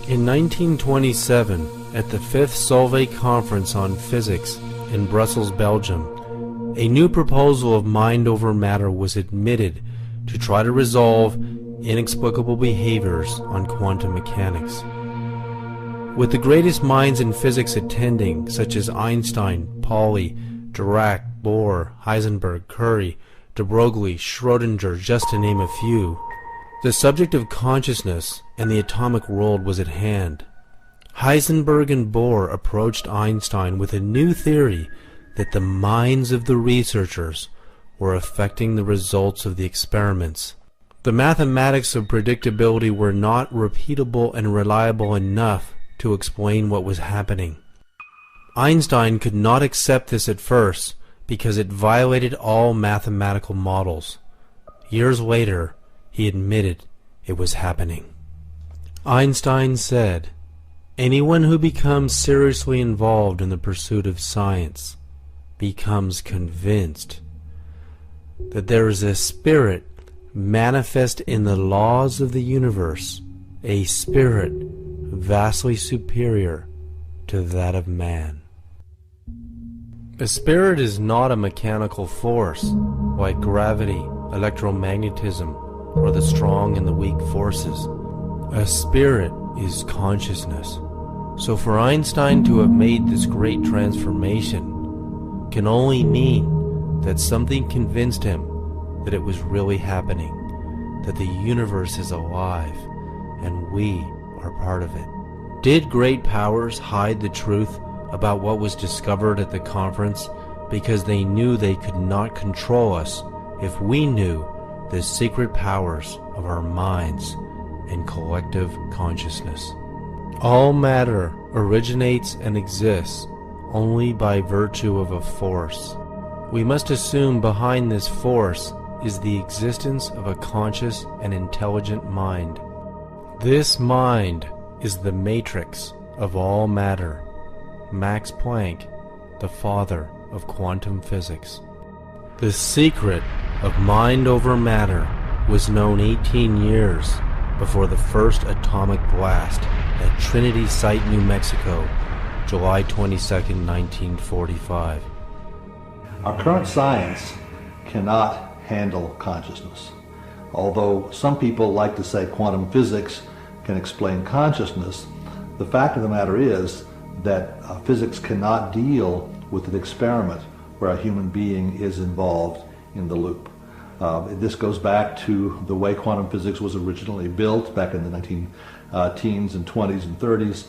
In 1927, at the 5th Solvay Conference on Physics in Brussels, Belgium, a new proposal of mind over matter was admitted to try to resolve inexplicable behaviors on quantum mechanics. With the greatest minds in physics attending, such as Einstein, Pauli, Dirac, Bohr, Heisenberg, Curie, de Broglie, Schrödinger, just to name a few, the subject of consciousness and the atomic world was at hand. Heisenberg and Bohr approached Einstein with a new theory that the minds of the researchers were affecting the results of the experiments. The mathematics of predictability were not repeatable and reliable enough to explain what was happening. Einstein could not accept this at first because it violated all mathematical models. Years later, he admitted it was happening. Einstein said, "Anyone who becomes seriously involved in the pursuit of science becomes convinced that there is a spirit manifest in the laws of the universe, a spirit vastly superior to that of man." A spirit is not a mechanical force like gravity, electromagnetism, or the strong and the weak forces. A spirit is consciousness. So for Einstein to have made this great transformation can only mean that something convinced him that it was really happening, that the universe is alive, and we are part of it. Did great powers hide the truth about what was discovered at the conference because they knew they could not control us if we knew the secret powers of our minds and collective consciousness? All matter originates and exists only by virtue of a force. We must assume behind this force is the existence of a conscious and intelligent mind. This mind is the matrix of all matter. Max Planck, the father of quantum physics. The secret of mind over matter was known 18 years before the first atomic blast at Trinity Site, New Mexico, July 22, 1945. Our current science cannot handle consciousness. Although some people like to say quantum physics can explain consciousness, the fact of the matter is that physics cannot deal with an experiment where a human being is involved in the loop. This goes back to the way quantum physics was originally built back in the 19-teens and 20s and 30s.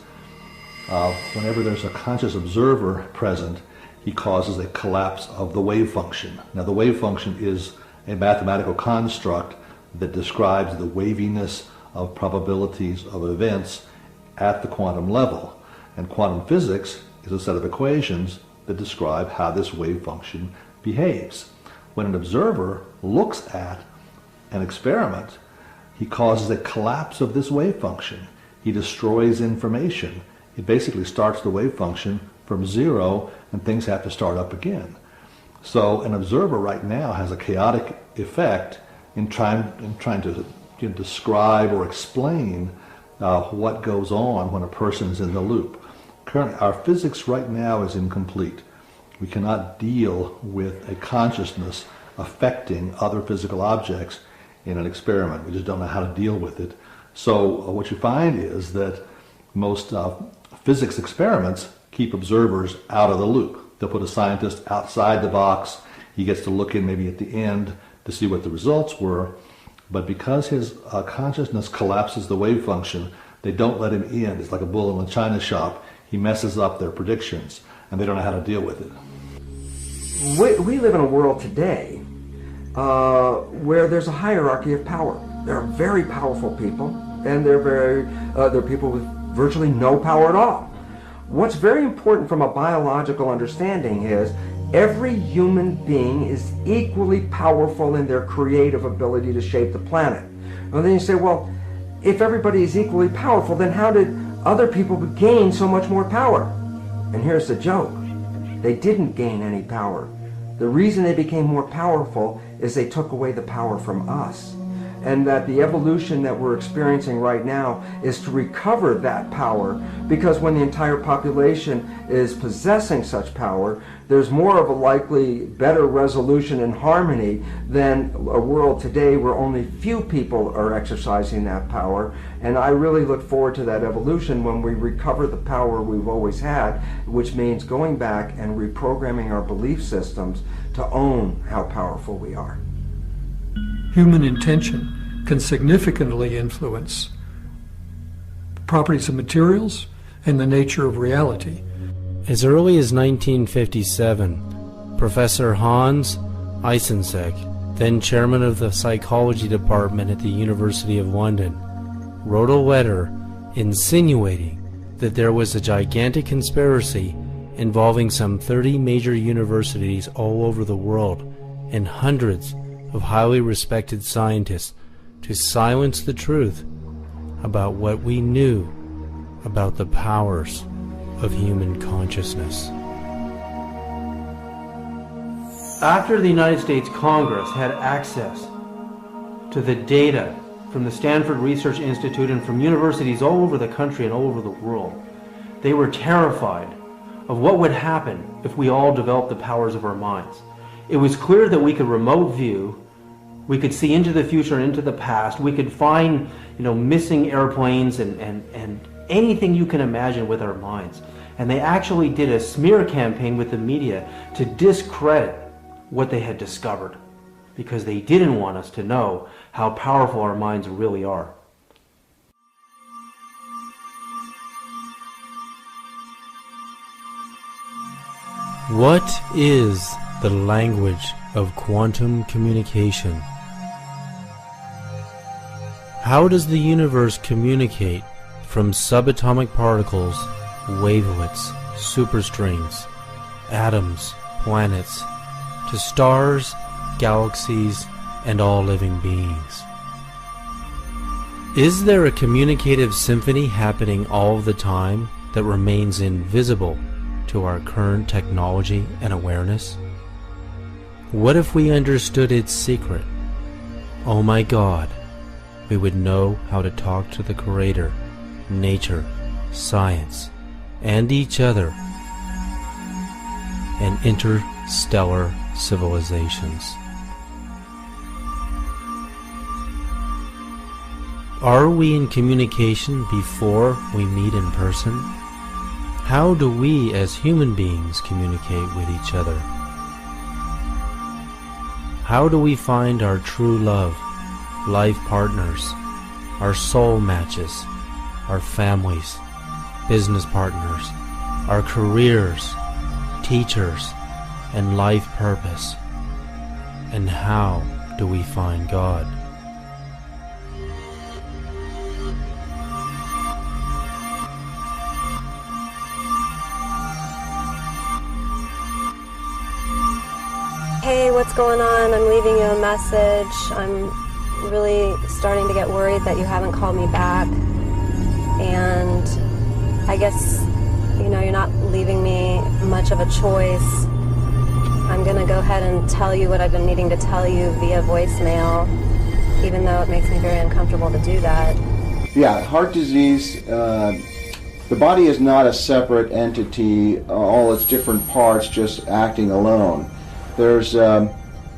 Whenever there's a conscious observer present, he causes a collapse of the wave function. Now, the wave function is a mathematical construct that describes the waviness of probabilities of events at the quantum level. And quantum physics is a set of equations that describe how this wave function behaves. When an observer looks at an experiment, he causes a collapse of this wave function. He destroys information. He basically starts the wave function from zero, and things have to start up again. So an observer right now has a chaotic effect in trying to describe or explain what goes on when a person's in the loop. Currently, our physics right now is incomplete. We cannot deal with a consciousness affecting other physical objects in an experiment. We just don't know how to deal with it. So what you find is that most physics experiments keep observers out of the loop. They'll put a scientist outside the box. He gets to look in maybe at the end to see what the results were. But because his consciousness collapses the wave function, they don't let him in. It's like a bull in a china shop. He messes up their predictions, and they don't know how to deal with it. We live in a world today where there's a hierarchy of power. There are very powerful people, and there are people with virtually no power at all. What's very important from a biological understanding is every human being is equally powerful in their creative ability to shape the planet. And then you say, well, if everybody is equally powerful, then how did other people gain so much more power? And here's the joke. They didn't gain any power. The reason they became more powerful is they took away the power from us. and that the evolution that we're experiencing right now is to recover that power, because when the entire population is possessing such power, there's more of a likely better resolution and harmony than a world today where only few people are exercising that power. And I really look forward to that evolution when we recover the power we've always had, which means going back and reprogramming our belief systems to own how powerful we are. Human intention can significantly influence properties of materials and the nature of reality. As early as 1957, Professor Hans Eysenck, then chairman of the psychology department at the University of London, wrote a letter insinuating that there was a gigantic conspiracy involving some 30 major universities all over the world and hundreds of highly respected scientists to silence the truth about what we knew about the powers of human consciousness. After the United States Congress had access to the data from the Stanford Research Institute and from universities all over the country and all over the world, they were terrified of what would happen if we all developed the powers of our minds. It was clear that we could remote view, we could see into the future and into the past, we could find, missing airplanes and anything you can imagine with our minds. And they actually did a smear campaign with the media to discredit what they had discovered, because they didn't want us to know how powerful our minds really are. What is the language of quantum communication? How does the universe communicate from subatomic particles, wavelets, superstrings, atoms, planets, to stars, galaxies, and all living beings? Is there a communicative symphony happening all the time that remains invisible to our current technology and awareness? What if we understood its secret? Oh my God, we would know how to talk to the Creator, nature, science, and each other, and interstellar civilizations. Are we in communication before we meet in person? How do we as human beings communicate with each other? How do we find our true love, life partners, our soul matches, our families, business partners, our careers, teachers, and life purpose? And how do we find God? Hey, what's going on? I'm leaving you a message. I'm really starting to get worried that you haven't called me back. And I guess, you're not leaving me much of a choice. I'm going to go ahead and tell you what I've been needing to tell you via voicemail, even though it makes me very uncomfortable to do that. Yeah, heart disease, the body is not a separate entity, all its different parts just acting alone. There's a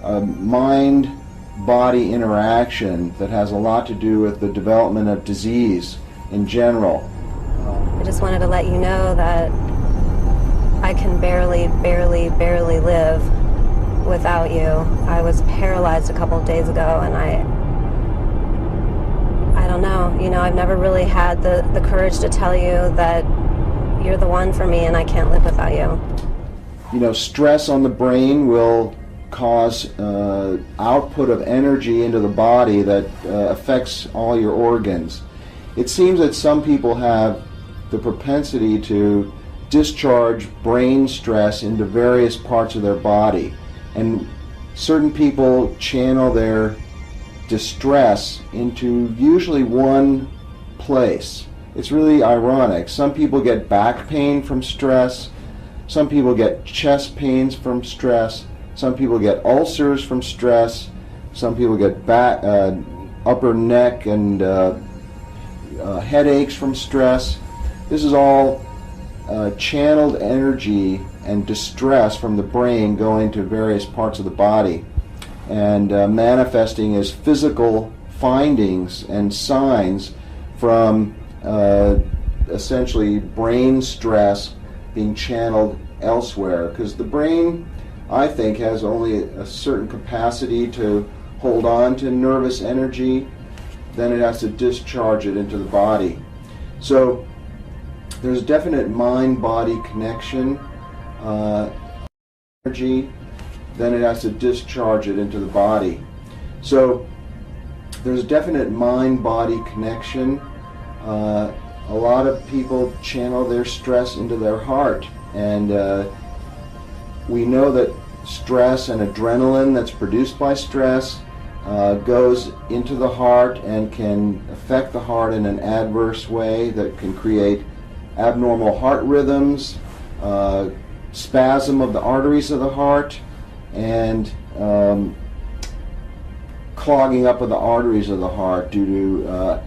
mind-body interaction that has a lot to do with the development of disease in general. I just wanted to let you know that I can barely live without you. I was paralyzed a couple of days ago, and I don't know. I've never really had the courage to tell you that you're the one for me and I can't live without you. Stress on the brain will cause output of energy into the body that affects all your organs. It seems that some people have the propensity to discharge brain stress into various parts of their body, and certain people channel their distress into usually one place. It's really ironic. Some people get back pain from stress. Some people get chest pains from stress. Some people get ulcers from stress. Some people get upper neck and headaches from stress. This is all channeled energy and distress from the brain going to various parts of the body and manifesting as physical findings and signs from essentially brain stress being channeled elsewhere, because the brain, I think, has only a certain capacity to hold on to nervous energy, then it has to discharge it into the body. So there's definite mind-body connection, energy, then it has to discharge it into the body. So there's definite mind-body connection. A lot of people channel their stress into their heart, and we know that stress and adrenaline that's produced by stress goes into the heart and can affect the heart in an adverse way that can create abnormal heart rhythms, spasm of the arteries of the heart, and clogging up of the arteries of the heart due to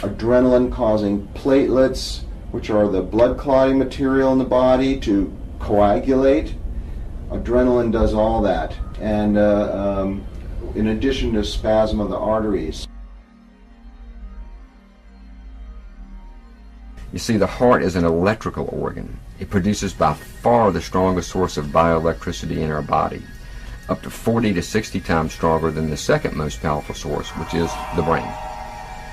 adrenaline causing platelets, which are the blood clotting material in the body, to coagulate. Adrenaline does all that, and in addition to spasm of the arteries. You see, the heart is an electrical organ. It produces by far the strongest source of bioelectricity in our body, up to 40 to 60 times stronger than the second most powerful source, which is the brain.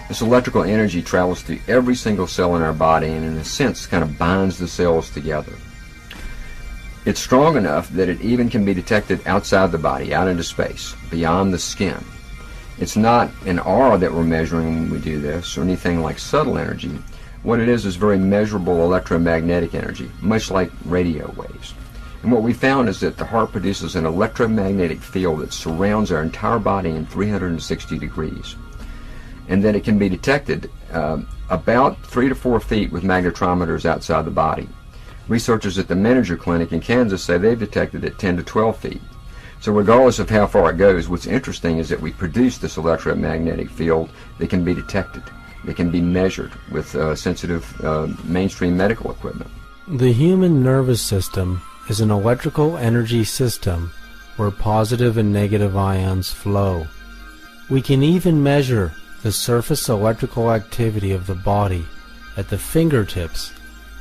This electrical energy travels through every single cell in our body and, in a sense, kind of binds the cells together. It's strong enough that it even can be detected outside the body, out into space, beyond the skin. It's not an aura that we're measuring when we do this, or anything like subtle energy. What it is very measurable electromagnetic energy, much like radio waves. And what we found is that the heart produces an electromagnetic field that surrounds our entire body in 360 degrees. And that it can be detected about 3 to 4 feet with magnetometers outside the body. Researchers at the Manager Clinic in Kansas say they've detected it 10 to 12 feet. So regardless of how far it goes, what's interesting is that we produce this electromagnetic field that can be detected, that can be measured with sensitive mainstream medical equipment. The human nervous system is an electrical energy system where positive and negative ions flow. We can even measure the surface electrical activity of the body at the fingertips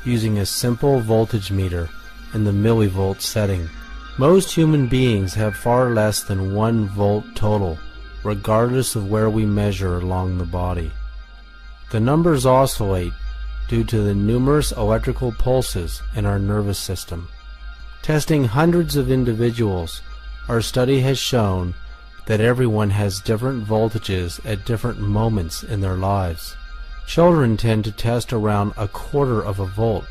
using a simple voltage meter in the millivolt setting. Most human beings have far less than 1 volt total, regardless of where we measure along the body. The numbers oscillate due to the numerous electrical pulses in our nervous system. Testing hundreds of individuals, our study has shown that everyone has different voltages at different moments in their lives. Children tend to test around 1/4 of a volt,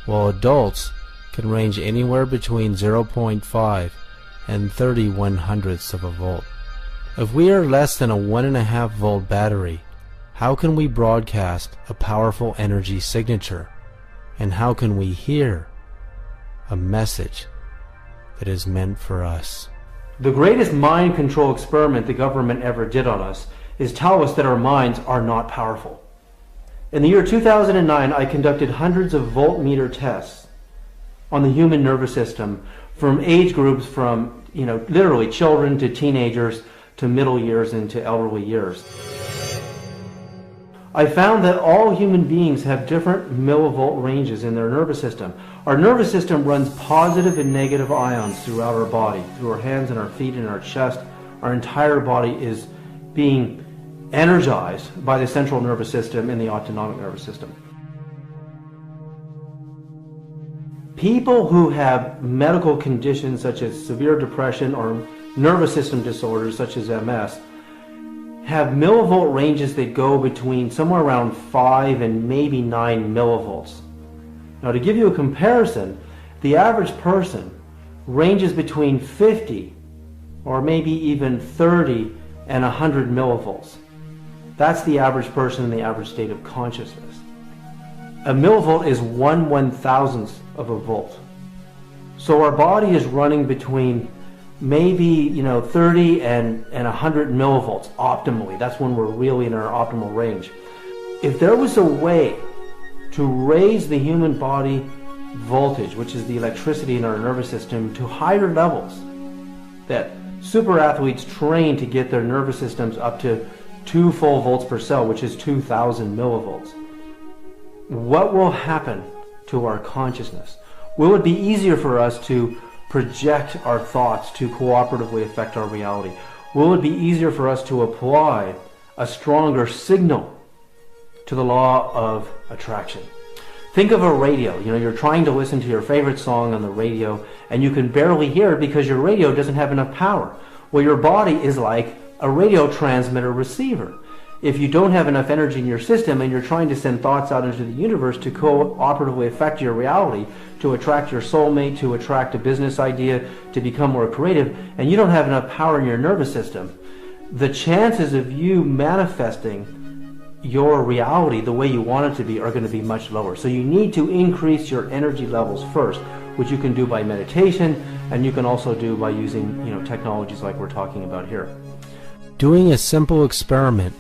while adults can range anywhere between 0.5 and 30/100ths of a volt. If we are less than a 1.5 volt battery, how can we broadcast a powerful energy signature? And how can we hear a message that is meant for us? The greatest mind control experiment the government ever did on us is tell us that our minds are not powerful. In the year 2009, I conducted hundreds of voltmeter tests on the human nervous system from age groups from, literally children to teenagers to middle years and to elderly years. I found that all human beings have different millivolt ranges in their nervous system. Our nervous system runs positive and negative ions throughout our body, through our hands and our feet and our chest. Our entire body is being energized by the central nervous system and the autonomic nervous system. People who have medical conditions such as severe depression or nervous system disorders such as MS have millivolt ranges that go between somewhere around 5 and maybe 9 millivolts. Now, to give you a comparison, the average person ranges between 50 or maybe even 30 and 100 millivolts. That's the average person in the average state of consciousness. A millivolt is 1/1000th of a volt. So our body is running between maybe 30 and 100 millivolts optimally. That's when we're really in our optimal range. If there was a way to raise the human body voltage, which is the electricity in our nervous system, to higher levels, that super athletes train to get their nervous systems up to 2 full volts per cell, which is 2,000 millivolts, what will happen to our consciousness? Will it be easier for us to project our thoughts to cooperatively affect our reality? Will it be easier for us to apply a stronger signal to the law of attraction? Think of a radio. You're trying to listen to your favorite song on the radio and you can barely hear it because your radio doesn't have enough power. Well, your body is like a radio transmitter receiver. If you don't have enough energy in your system and you're trying to send thoughts out into the universe to cooperatively affect your reality, to attract your soulmate, to attract a business idea, to become more creative, and you don't have enough power in your nervous system, the chances of you manifesting your reality the way you want it to be are going to be much lower. So you need to increase your energy levels first, which you can do by meditation, and you can also do by using technologies like we're talking about here. Doing a simple experiment.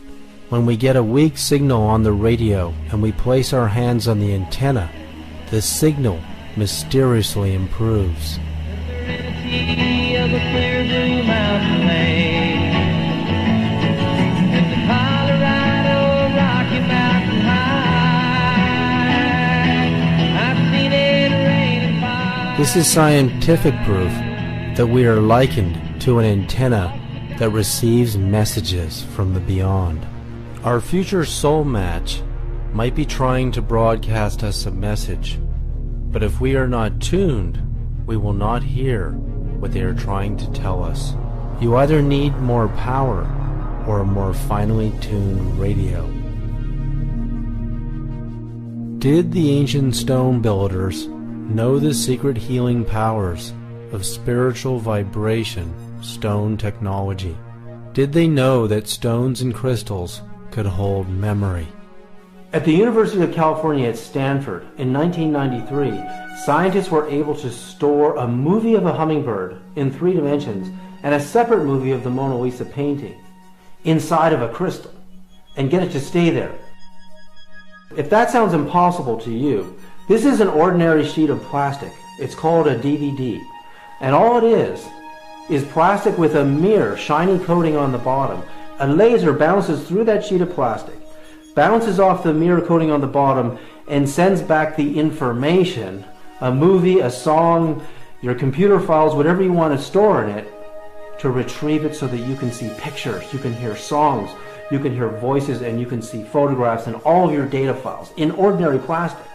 When we get a weak signal on the radio and we place our hands on the antenna, the signal mysteriously improves. This is scientific proof that we are likened to an antenna that receives messages from the beyond. Our future soul match might be trying to broadcast us a message, but if we are not tuned, we will not hear what they are trying to tell us. You either need more power or a more finely tuned radio. Did the ancient stone builders know the secret healing powers of spiritual vibration stone technology? Did they know that stones and crystals could hold memory? At the University of California at Stanford in 1993, scientists were able to store a movie of a hummingbird in 3 dimensions and a separate movie of the Mona Lisa painting inside of a crystal and get it to stay there. If that sounds impossible to you, this is an ordinary sheet of plastic. It's called a DVD. And all it is plastic with a mirror shiny coating on the bottom. A laser bounces through that sheet of plastic, bounces off the mirror coating on the bottom, and sends back the information, a movie, a song, your computer files, whatever you want to store in it, to retrieve it so that you can see pictures, you can hear songs, you can hear voices, and you can see photographs and all of your data files in ordinary plastic.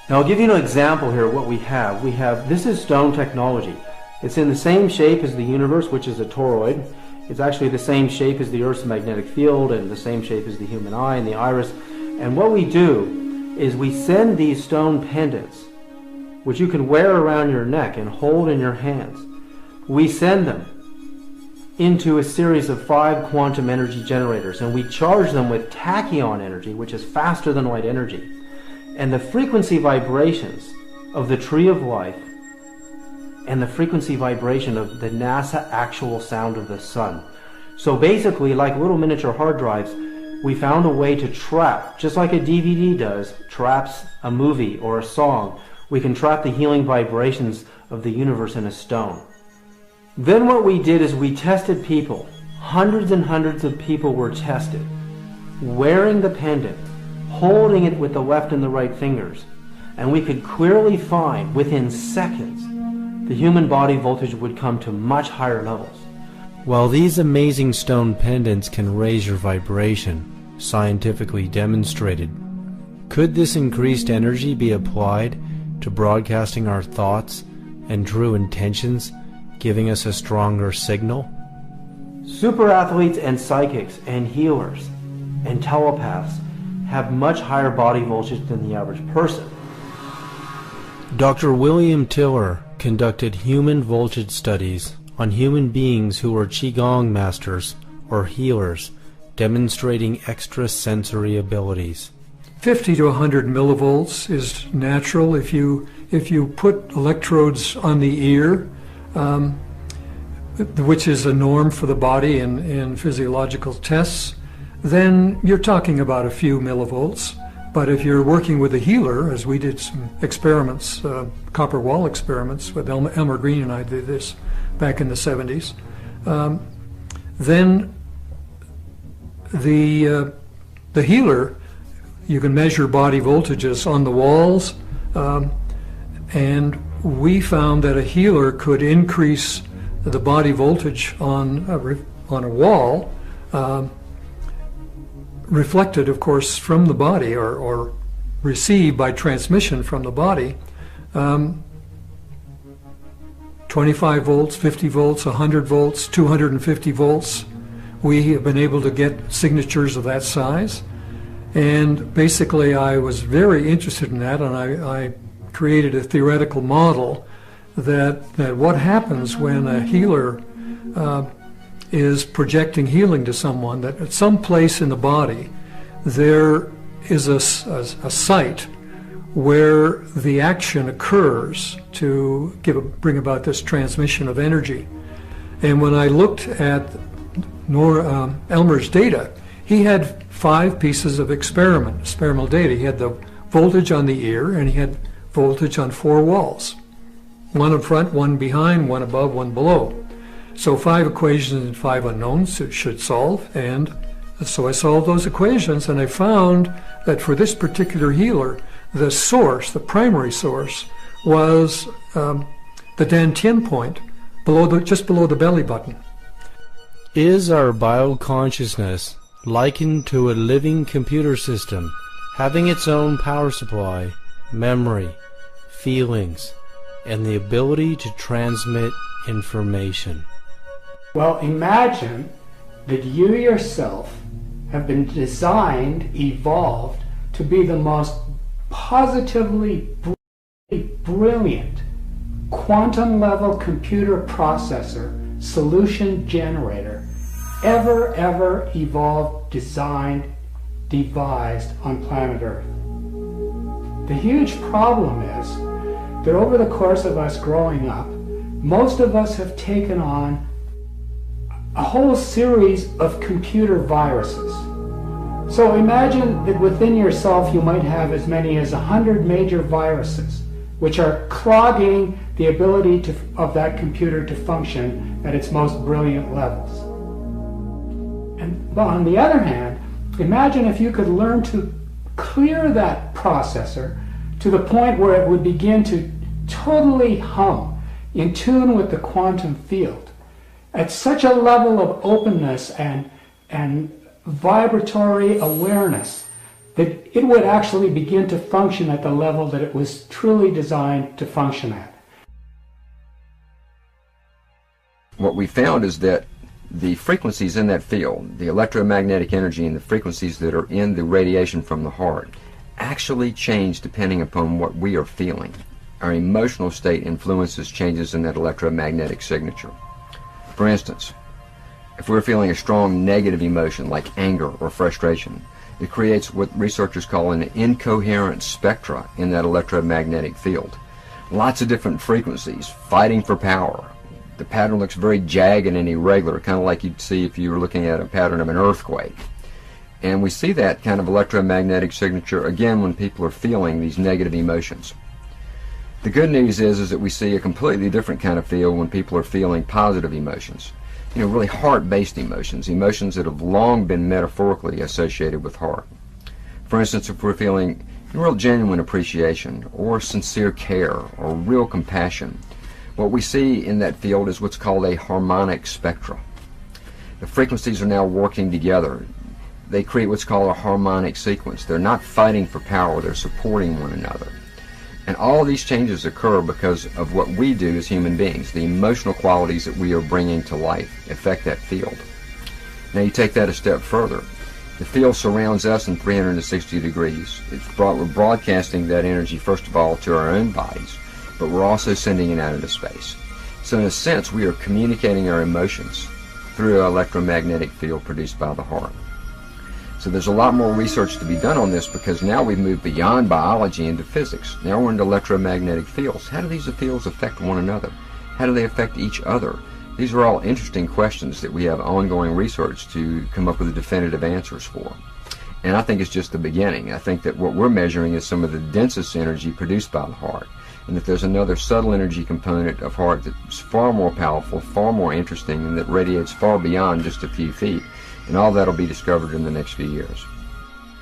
Now I'll give you an example here of what we have. This is stone technology. It's in the same shape as the universe, which is a toroid. It's actually the same shape as the Earth's magnetic field and the same shape as the human eye and the iris. And what we do is we send these stone pendants, which you can wear around your neck and hold in your hands. We send them into a series of 5 quantum energy generators, and we charge them with tachyon energy, which is faster than light energy. And the frequency vibrations of the tree of life and the frequency vibration of the NASA actual sound of the sun. So basically, like little miniature hard drives, we found a way to trap, just like a DVD does, traps a movie or a song. We can trap the healing vibrations of the universe in a stone. Then what we did is we tested people. Hundreds and hundreds of people were tested, wearing the pendant, holding it with the left and the right fingers. And we could clearly find, within seconds, the human body voltage would come to much higher levels. While these amazing stone pendants can raise your vibration, scientifically demonstrated, could this increased energy be applied to broadcasting our thoughts and true intentions, giving us a stronger signal? Super athletes and psychics and healers and telepaths have much higher body voltage than the average person. Dr. William Tiller conducted human voltage studies on human beings who were Qigong masters or healers, demonstrating extrasensory abilities. 50 to 100 millivolts is natural. If you put electrodes on the ear, which is a norm for the body in physiological tests, then you're talking about a few millivolts. But if you're working with a healer, as we did some experiments, copper wall experiments with Elmer Green and I did this back in the 70s, then the healer, you can measure body voltages on the walls, and we found that a healer could increase the body voltage on a wall, reflected, of course, from the body or received by transmission from the body, 25 volts, 50 volts, 100 volts, 250 volts. We have been able to get signatures of that size. And basically, I was very interested in that, and I created a theoretical model that what happens when a healer is projecting healing to someone, that at some place in the body there is a site where the action occurs to bring about this transmission of energy. And when I looked at Elmer's data, he had 5 pieces of experimental data. He had the voltage on the ear, and he had voltage on 4 walls. One in front, one behind, one above, one below. So 5 equations and 5 unknowns it should solve, and so I solved those equations, and I found that for this particular healer, the source, the primary source, was the Dantian point, just below the belly button. Is our bioconsciousness likened to a living computer system, having its own power supply, memory, feelings, and the ability to transmit information? Well, imagine that you yourself have been designed, evolved, to be the most positively brilliant quantum-level computer processor, solution generator, ever evolved, designed, devised on planet Earth. The huge problem is that over the course of us growing up, most of us have taken on a whole series of computer viruses. So imagine that within yourself you might have as many as 100 major viruses, which are clogging the ability of that computer to function at its most brilliant levels. But on the other hand, imagine if you could learn to clear that processor to the point where it would begin to totally hum, in tune with the quantum field, at such a level of openness and vibratory awareness that it would actually begin to function at the level that it was truly designed to function at. What we found is that the frequencies in that field, the electromagnetic energy and the frequencies that are in the radiation from the heart, actually change depending upon what we are feeling. Our emotional state influences changes in that electromagnetic signature. For instance, if we're feeling a strong negative emotion like anger or frustration, it creates what researchers call an incoherent spectra in that electromagnetic field. Lots of different frequencies fighting for power. The pattern looks very jagged and irregular, kind of like you'd see if you were looking at a pattern of an earthquake. And we see that kind of electromagnetic signature again when people are feeling these negative emotions. The good news is that we see a completely different kind of feel when people are feeling positive emotions. You know, really heart-based emotions, emotions that have long been metaphorically associated with heart. For instance, if we're feeling real genuine appreciation or sincere care or real compassion, what we see in that field is what's called a harmonic spectra. The frequencies are now working together. They create what's called a harmonic sequence. They're not fighting for power, they're supporting one another. And all these changes occur because of what we do as human beings. The emotional qualities that we are bringing to life affect that field. Now you take that a step further. The field surrounds us in 360 degrees. We're broadcasting that energy, first of all, to our own bodies, but we're also sending it out into space. So in a sense, we are communicating our emotions through an electromagnetic field produced by the heart. So there's a lot more research to be done on this because now we've moved beyond biology into physics. Now we're into electromagnetic fields. How do these fields affect one another? How do they affect each other? These are all interesting questions that we have ongoing research to come up with definitive answers for. And I think it's just the beginning. I think that what we're measuring is some of the densest energy produced by the heart, and that there's another subtle energy component of heart that's far more powerful, far more interesting, and that radiates far beyond just a few feet. And all that will be discovered in the next few years.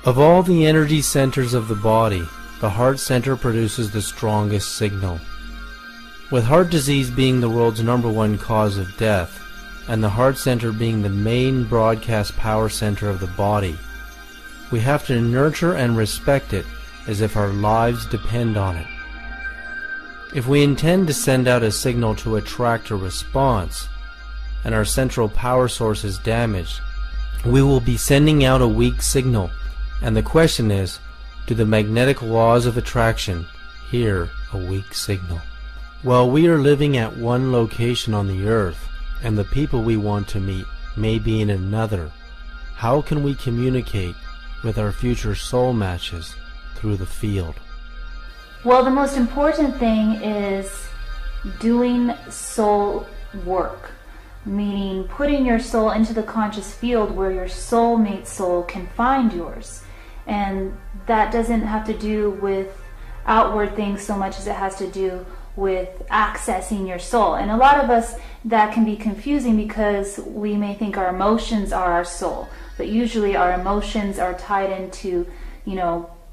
Of all the energy centers of the body, the heart center produces the strongest signal. With heart disease being the world's #1 cause of death, and the heart center being the main broadcast power center of the body, we have to nurture and respect it as if our lives depend on it. If we intend to send out a signal to attract a response, and our central power source is damaged, we will be sending out a weak signal, and the question is, do the magnetic laws of attraction hear a weak signal? While we are living at one location on the earth, and the people we want to meet may be in another, how can we communicate with our future soul matches through the field? Well, the most important thing is doing soul work, meaning putting your soul into the conscious field where your soulmate soul can find yours. And that doesn't have to do with outward things so much as it has to do with accessing your soul. And a lot of us, that can be confusing because we may think our emotions are our soul, but usually our emotions are tied into,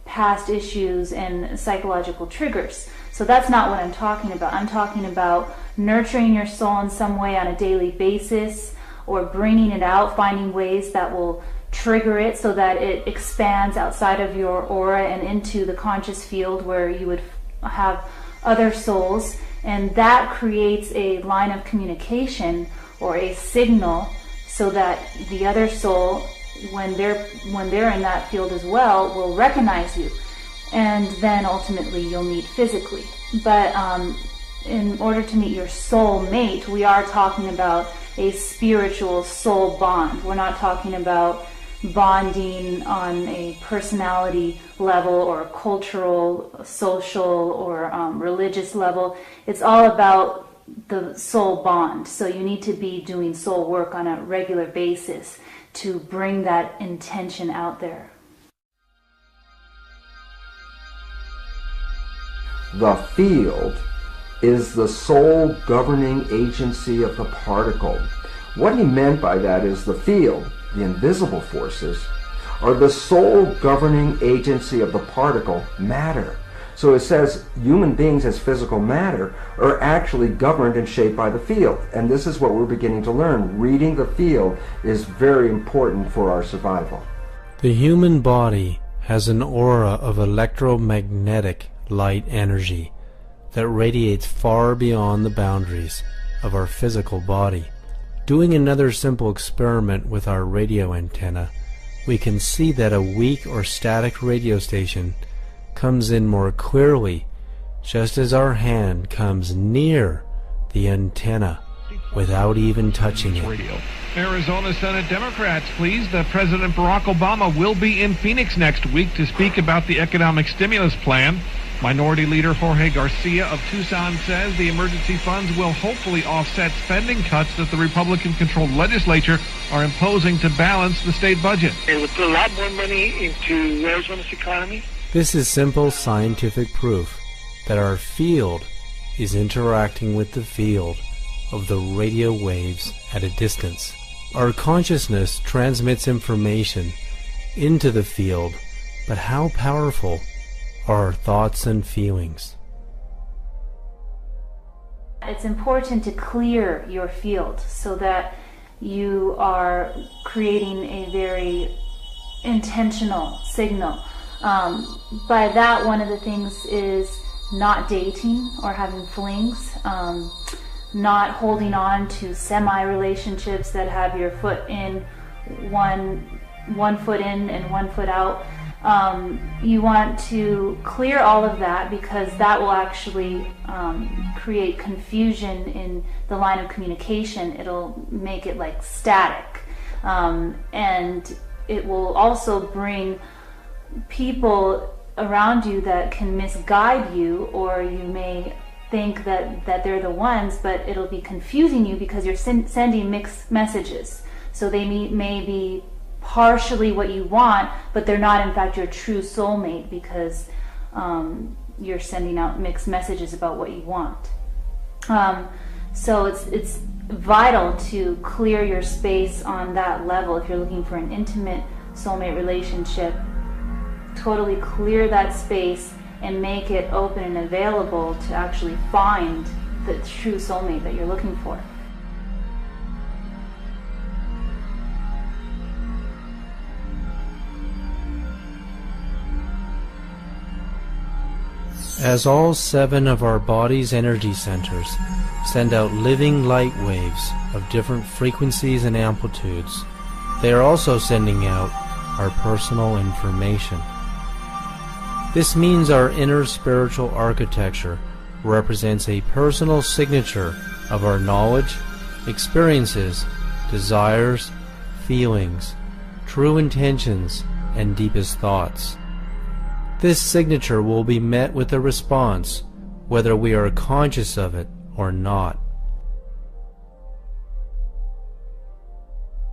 past issues and psychological triggers. So that's not what I'm talking about. I'm talking about nurturing your soul in some way on a daily basis, or bringing it out, finding ways that will trigger it so that it expands outside of your aura and into the conscious field where you would have other souls, and that creates a line of communication or a signal so that the other soul, when they're in that field as well, will recognize you, and then ultimately you'll meet physically. But in order to meet your soul mate, we are talking about a spiritual soul bond. We're not talking about bonding on a personality level or a cultural, social, or religious level. It's all about the soul bond. So you need to be doing soul work on a regular basis to bring that intention out there. The field is the sole governing agency of the particle. What he meant by that is the field, the invisible forces, are the sole governing agency of the particle, matter. So it says human beings as physical matter are actually governed and shaped by the field. And this is what we're beginning to learn. Reading the field is very important for our survival. The human body has an aura of electromagnetic light energy that radiates far beyond the boundaries of our physical body. Doing another simple experiment with our radio antenna, we can see that a weak or static radio station comes in more clearly just as our hand comes near the antenna without even touching it. Arizona Senate Democrats pleased that President Barack Obama will be in Phoenix next week to speak about the economic stimulus plan. Minority Leader Jorge Garcia of Tucson says the emergency funds will hopefully offset spending cuts that the Republican-controlled legislature are imposing to balance the state budget. It would put a lot more money into Arizona's economy. This is simple scientific proof that our field is interacting with the field of the radio waves at a distance. Our consciousness transmits information into the field, but how powerful are our thoughts and feelings? It's important to clear your field so that you are creating a very intentional signal. By that, one of the things is not dating or having flings, not holding on to semi-relationships that have your foot in, one foot in and 1 foot out. You want to clear all of that because that will actually create confusion in the line of communication. It'll make it like static, and it will also bring people around you that can misguide you, or you may think that they're the ones, but it'll be confusing you because you're sending mixed messages. So they may be partially what you want, but they're not in fact your true soulmate because you're sending out mixed messages about what you want. So it's vital to clear your space on that level. If you're looking for an intimate soulmate relationship, totally clear that space and make it open and available to actually find the true soulmate that you're looking for. As all 7 of our body's energy centers send out living light waves of different frequencies and amplitudes, they are also sending out our personal information. This means our inner spiritual architecture represents a personal signature of our knowledge, experiences, desires, feelings, true intentions, and deepest thoughts. This signature will be met with a response, whether we are conscious of it or not.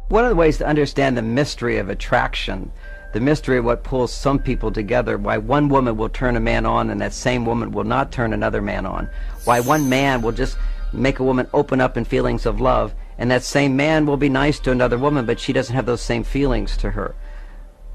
One of the ways to understand the mystery of attraction, the mystery of what pulls some people together, why one woman will turn a man on and that same woman will not turn another man on, why one man will just make a woman open up in feelings of love and that same man will be nice to another woman but she doesn't have those same feelings to her.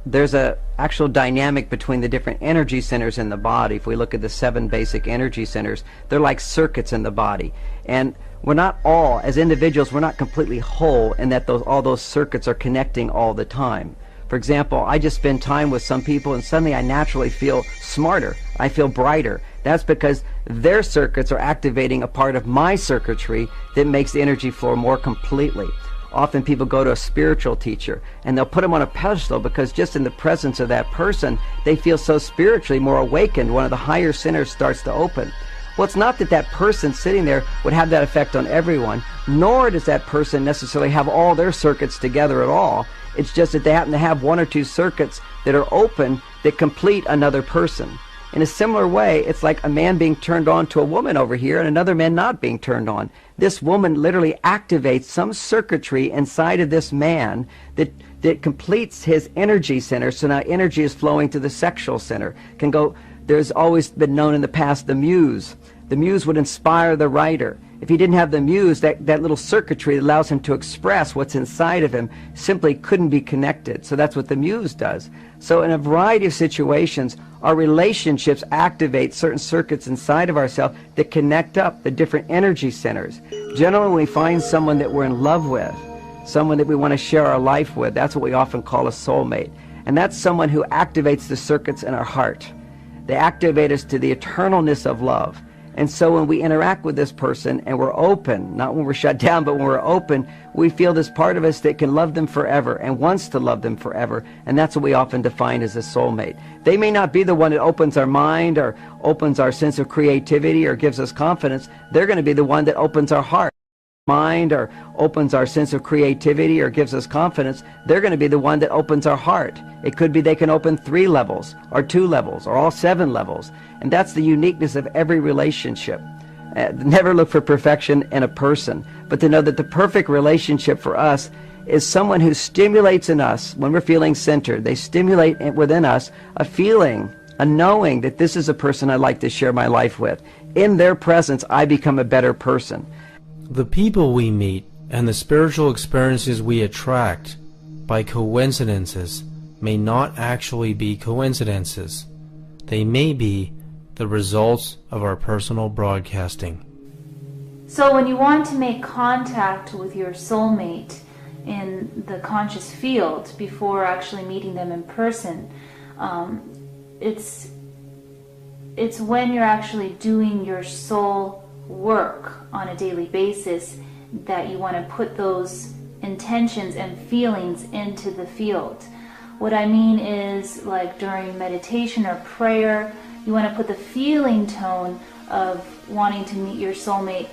There's a actual dynamic between the different energy centers in the body. If we look at the 7 basic energy centers, they're like circuits in the body. And we're not all, as individuals, we're not completely whole in that all those circuits are connecting all the time. For example, I just spend time with some people and suddenly I naturally feel smarter. I feel brighter. That's because their circuits are activating a part of my circuitry that makes the energy flow more completely. Often people go to a spiritual teacher and they'll put them on a pedestal because just in the presence of that person they feel so spiritually more awakened. One of the higher centers starts to open. Well, it's not that that person sitting there would have that effect on everyone, nor does that person necessarily have all their circuits together at all. It's just that they happen to have 1 or 2 circuits that are open that complete another person. In a similar way, it's like a man being turned on to a woman over here and another man not being turned on. This woman literally activates some circuitry inside of this man that completes his energy center, so now energy is flowing to the sexual center. There's always been known in the past the muse. The muse would inspire the writer. If he didn't have the muse, that little circuitry that allows him to express what's inside of him simply couldn't be connected. So that's what the muse does. So in a variety of situations, our relationships activate certain circuits inside of ourselves that connect up the different energy centers. Generally, when we find someone that we're in love with, someone that we want to share our life with, that's what we often call a soulmate. And that's someone who activates the circuits in our heart. They activate us to the eternalness of love. And so when we interact with this person and we're open, not when we're shut down, but when we're open, we feel this part of us that can love them forever and wants to love them forever. And that's what we often define as a soulmate. They may not be the one that opens our mind or opens our sense of creativity or gives us confidence. They're going to be the one that opens our heart. Mind or opens our sense of creativity or gives us confidence. They're going to be the one that opens our heart. It could be they can open 3 levels or 2 levels or all 7 levels. And that's the uniqueness of every relationship. Never look for perfection in a person, but to know that the perfect relationship for us is someone who stimulates in us, when we're feeling centered, they stimulate within us a feeling, a knowing that this is a person I'd like to share my life with. In their presence, I become a better person. The people we meet and the spiritual experiences we attract by coincidences may not actually be coincidences. They may be the results of our personal broadcasting. So when you want to make contact with your soulmate in the conscious field before actually meeting them in person, it's when you're actually doing your soul work on a daily basis that you want to put those intentions and feelings into the field. What I mean is, like during meditation or prayer, you want to put the feeling tone of wanting to meet your soulmate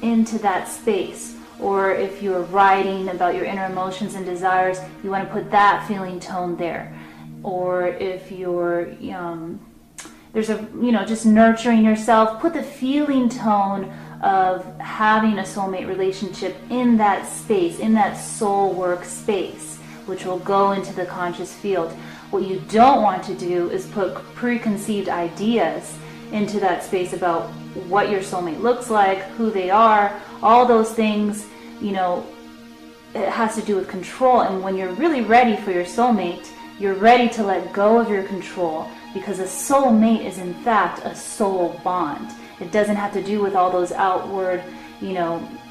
into that space. Or if you're writing about your inner emotions and desires, you want to put that feeling tone there. Or if you're there's a, just nurturing yourself. Put the feeling tone of having a soulmate relationship in that space, in that soul work space, which will go into the conscious field. What you don't want to do is put preconceived ideas into that space about what your soulmate looks like, who they are, all those things. It has to do with control. And when you're really ready for your soulmate, you're ready to let go of your control, because a soulmate is in fact a soul bond. It doesn't have to do with all those outward,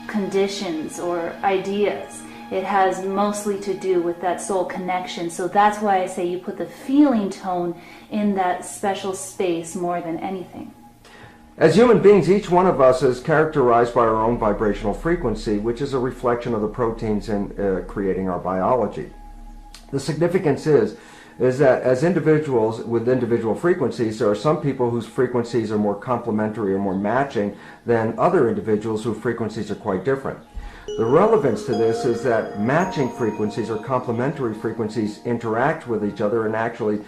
conditions or ideas. It has mostly to do with that soul connection. So that's why I say you put the feeling tone in that special space more than anything. As human beings, each one of us is characterized by our own vibrational frequency, which is a reflection of the proteins in creating our biology. The significance is that as individuals with individual frequencies, there are some people whose frequencies are more complementary or more matching than other individuals whose frequencies are quite different. The relevance to this is that matching frequencies or complementary frequencies interact with each other and actually,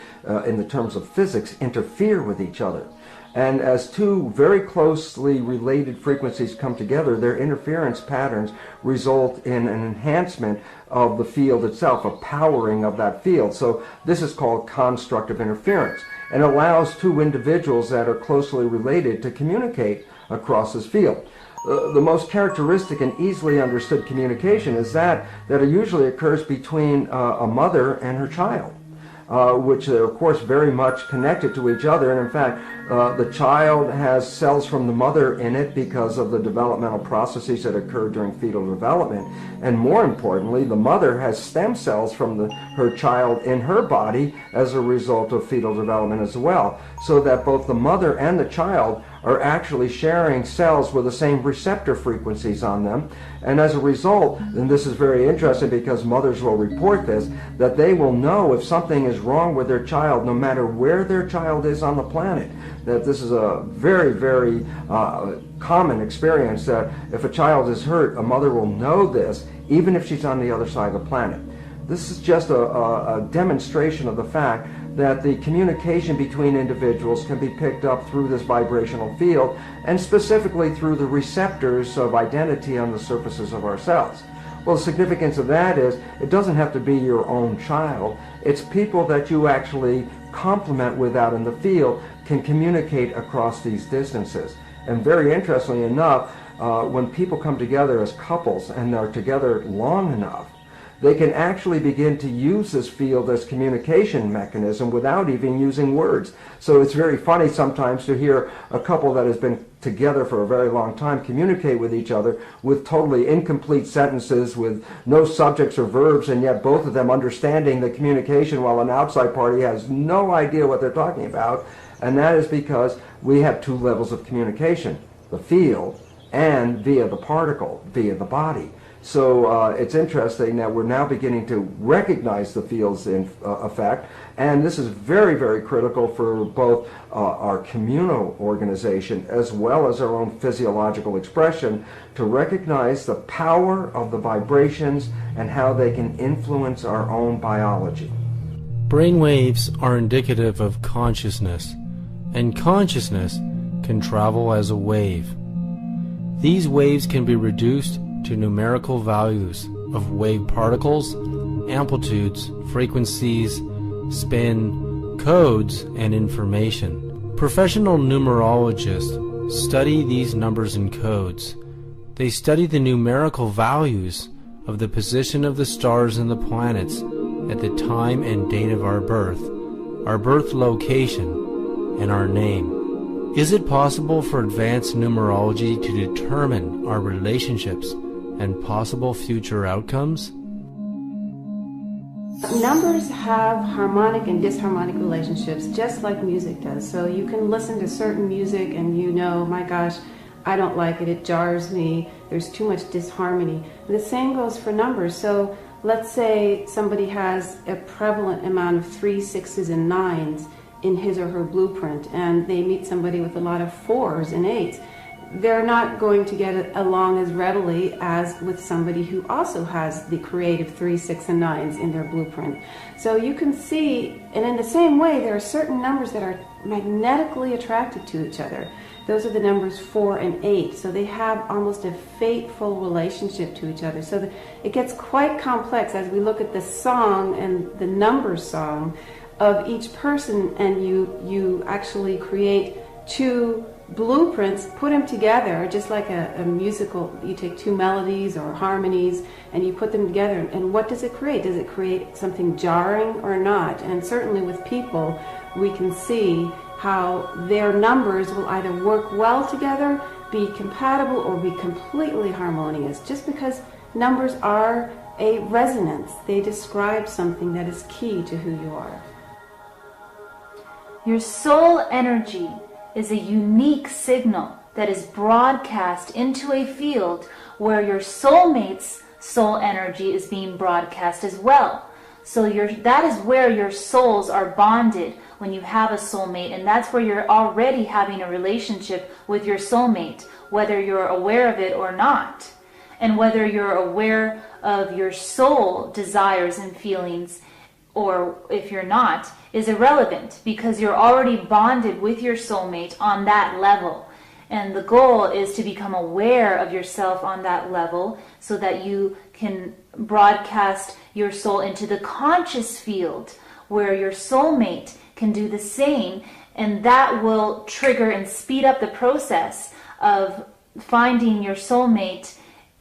in the terms of physics, interfere with each other. And as two very closely related frequencies come together, their interference patterns result in an enhancement of the field itself, a powering of that field. So this is called constructive interference, and allows two individuals that are closely related to communicate across this field. The most characteristic and easily understood communication is that usually occurs between a mother and her child. Which are, of course, very much connected to each other. And in fact, the child has cells from the mother in it because of the developmental processes that occur during fetal development. And more importantly, the mother has stem cells from her child in her body as a result of fetal development as well. So that both the mother and the child are actually sharing cells with the same receptor frequencies on them. And as a result, and this is very interesting because mothers will report this, that they will know if something is wrong with their child no matter where their child is on the planet. That this is a very, very common experience, that if a child is hurt, a mother will know this even if she's on the other side of the planet. This is just a demonstration of the fact that the communication between individuals can be picked up through this vibrational field, and specifically through the receptors of identity on the surfaces of our cells. Well, the significance of that is it doesn't have to be your own child. It's people that you actually complement with out in the field can communicate across these distances. And very interestingly enough, when people come together as couples and are together long enough, they can actually begin to use this field as communication mechanism without even using words. So it's very funny sometimes to hear a couple that has been together for a very long time communicate with each other with totally incomplete sentences, with no subjects or verbs, and yet both of them understanding the communication while an outside party has no idea what they're talking about. And that is because we have two levels of communication, the field and via the particle, via the body. So it's interesting that we're now beginning to recognize the fields in effect, and this is very, very critical for both our communal organization as well as our own physiological expression, to recognize the power of the vibrations and how they can influence our own biology. Brain waves are indicative of consciousness, and consciousness can travel as a wave. These waves can be reduced to numerical values of wave particles, amplitudes, frequencies, spin, codes, and information. Professional numerologists study these numbers and codes. They study the numerical values of the position of the stars and the planets at the time and date of our birth location, and our name. Is it possible for advanced numerology to determine our relationships and possible future outcomes? Numbers have harmonic and disharmonic relationships, just like music does. So you can listen to certain music and you know, my gosh, I don't like it, it jars me, there's too much disharmony. And the same goes for numbers. So let's say somebody has a prevalent amount of 3s, 6s, and 9s in his or her blueprint, and they meet somebody with a lot of 4s and 8s. They're not going to get along as readily as with somebody who also has the creative 3, 6, and 9s in their blueprint. So you can see, and in the same way, there are certain numbers that are magnetically attracted to each other. Those are the numbers 4 and 8. So they have almost a fateful relationship to each other. So it gets quite complex as we look at the song and the number song of each person, and you actually create two blueprints, put them together, just like a musical. You take two melodies or harmonies and you put them together, and what does it create? Does it create something jarring or not? And certainly with people, we can see how their numbers will either work well together, be compatible, or be completely harmonious, just because numbers are a resonance. They describe something that is key to who you are. Your soul energy is a unique signal that is broadcast into a field where your soulmate's soul energy is being broadcast as well. So that is where your souls are bonded when you have a soulmate, and that's where you're already having a relationship with your soulmate, whether you're aware of it or not. And whether you're aware of your soul desires and feelings, or if you're not, is irrelevant, because you're already bonded with your soulmate on that level. And the goal is to become aware of yourself on that level so that you can broadcast your soul into the conscious field where your soulmate can do the same, and that will trigger and speed up the process of finding your soulmate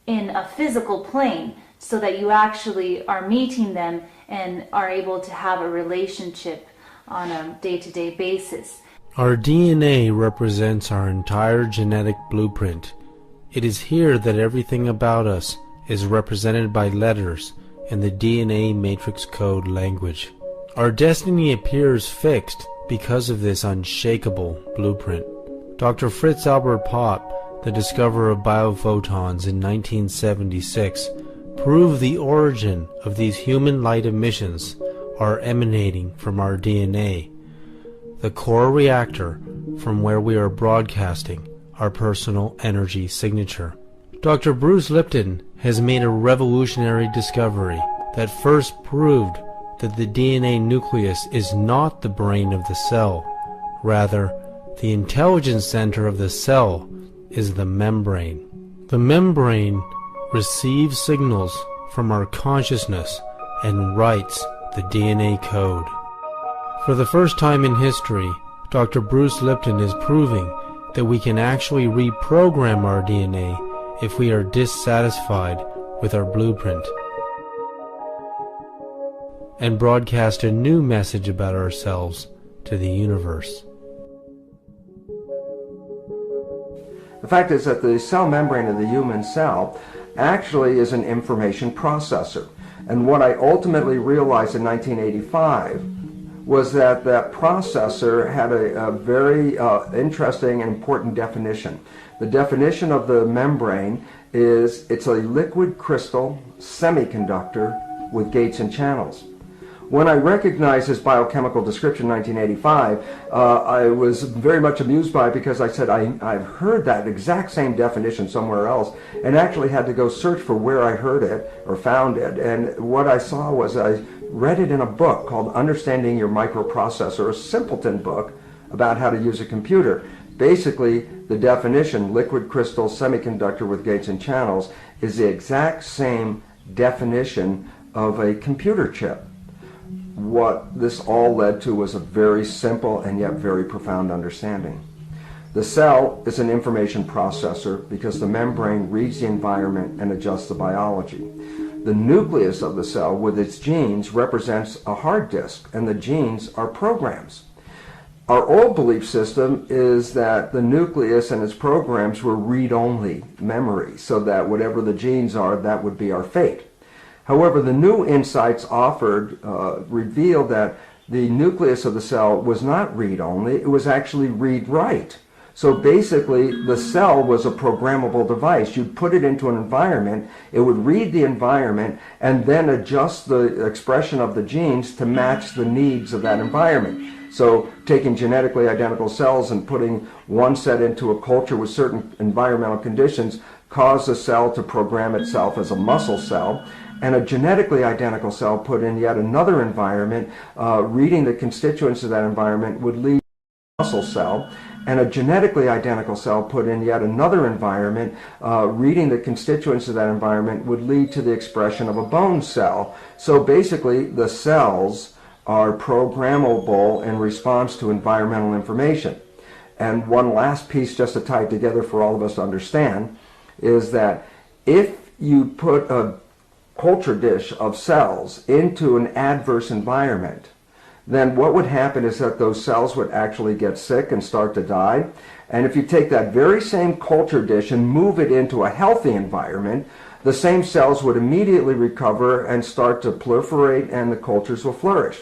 in a physical plane, so that you actually are meeting them and are able to have a relationship on a day-to-day basis. Our DNA represents our entire genetic blueprint. It is here that everything about us is represented by letters in the DNA matrix code language. Our destiny appears fixed because of this unshakable blueprint. Dr. Fritz Albert Popp, the discoverer of biophotons in 1976, proved the origin of these human light emissions are emanating from our DNA, the core reactor from where we are broadcasting our personal energy signature. Dr. Bruce Lipton has made a revolutionary discovery that first proved that the DNA nucleus is not the brain of the cell. Rather, the intelligence center of the cell is the membrane. The membrane receives signals from our consciousness and writes the DNA code. For the first time in history, Dr. Bruce Lipton is proving that we can actually reprogram our DNA if we are dissatisfied with our blueprint, and broadcast a new message about ourselves to the universe. The fact is that the cell membrane of the human cell actually is an information processor. And what I ultimately realized in 1985 was that that processor had a very interesting and important definition. The definition of the membrane is it's a liquid crystal semiconductor with gates and channels. When I recognized this biochemical description in 1985, I was very much amused by it, because I said I've heard that exact same definition somewhere else, and actually had to go search for where I heard it or found it. And what I saw was I read it in a book called Understanding Your Microprocessor, a simpleton book about how to use a computer. Basically, the definition, liquid crystal semiconductor with gates and channels, is the exact same definition of a computer chip. What this all led to was a very simple and yet very profound understanding. The cell is an information processor because the membrane reads the environment and adjusts the biology. The nucleus of the cell with its genes represents a hard disk, and the genes are programs. Our old belief system is that the nucleus and its programs were read-only memory, so that whatever the genes are, that would be our fate. However, the new insights offered revealed that the nucleus of the cell was not read-only, it was actually read-write. So basically, the cell was a programmable device. You'd put it into an environment, it would read the environment, and then adjust the expression of the genes to match the needs of that environment. So taking genetically identical cells and putting one set into a culture with certain environmental conditions caused the cell to program itself as a muscle cell, and a genetically identical cell put in yet another environment, reading the constituents of that environment would lead muscle cell, and a genetically identical cell put in yet another environment, reading the constituents of that environment would lead to the expression of a bone cell. So basically, the cells are programmable in response to environmental information. And one last piece, just to tie it together for all of us to understand, is that if you put a culture dish of cells into an adverse environment, then what would happen is that those cells would actually get sick and start to die. And if you take that very same culture dish and move it into a healthy environment, the same cells would immediately recover and start to proliferate, and the cultures will flourish.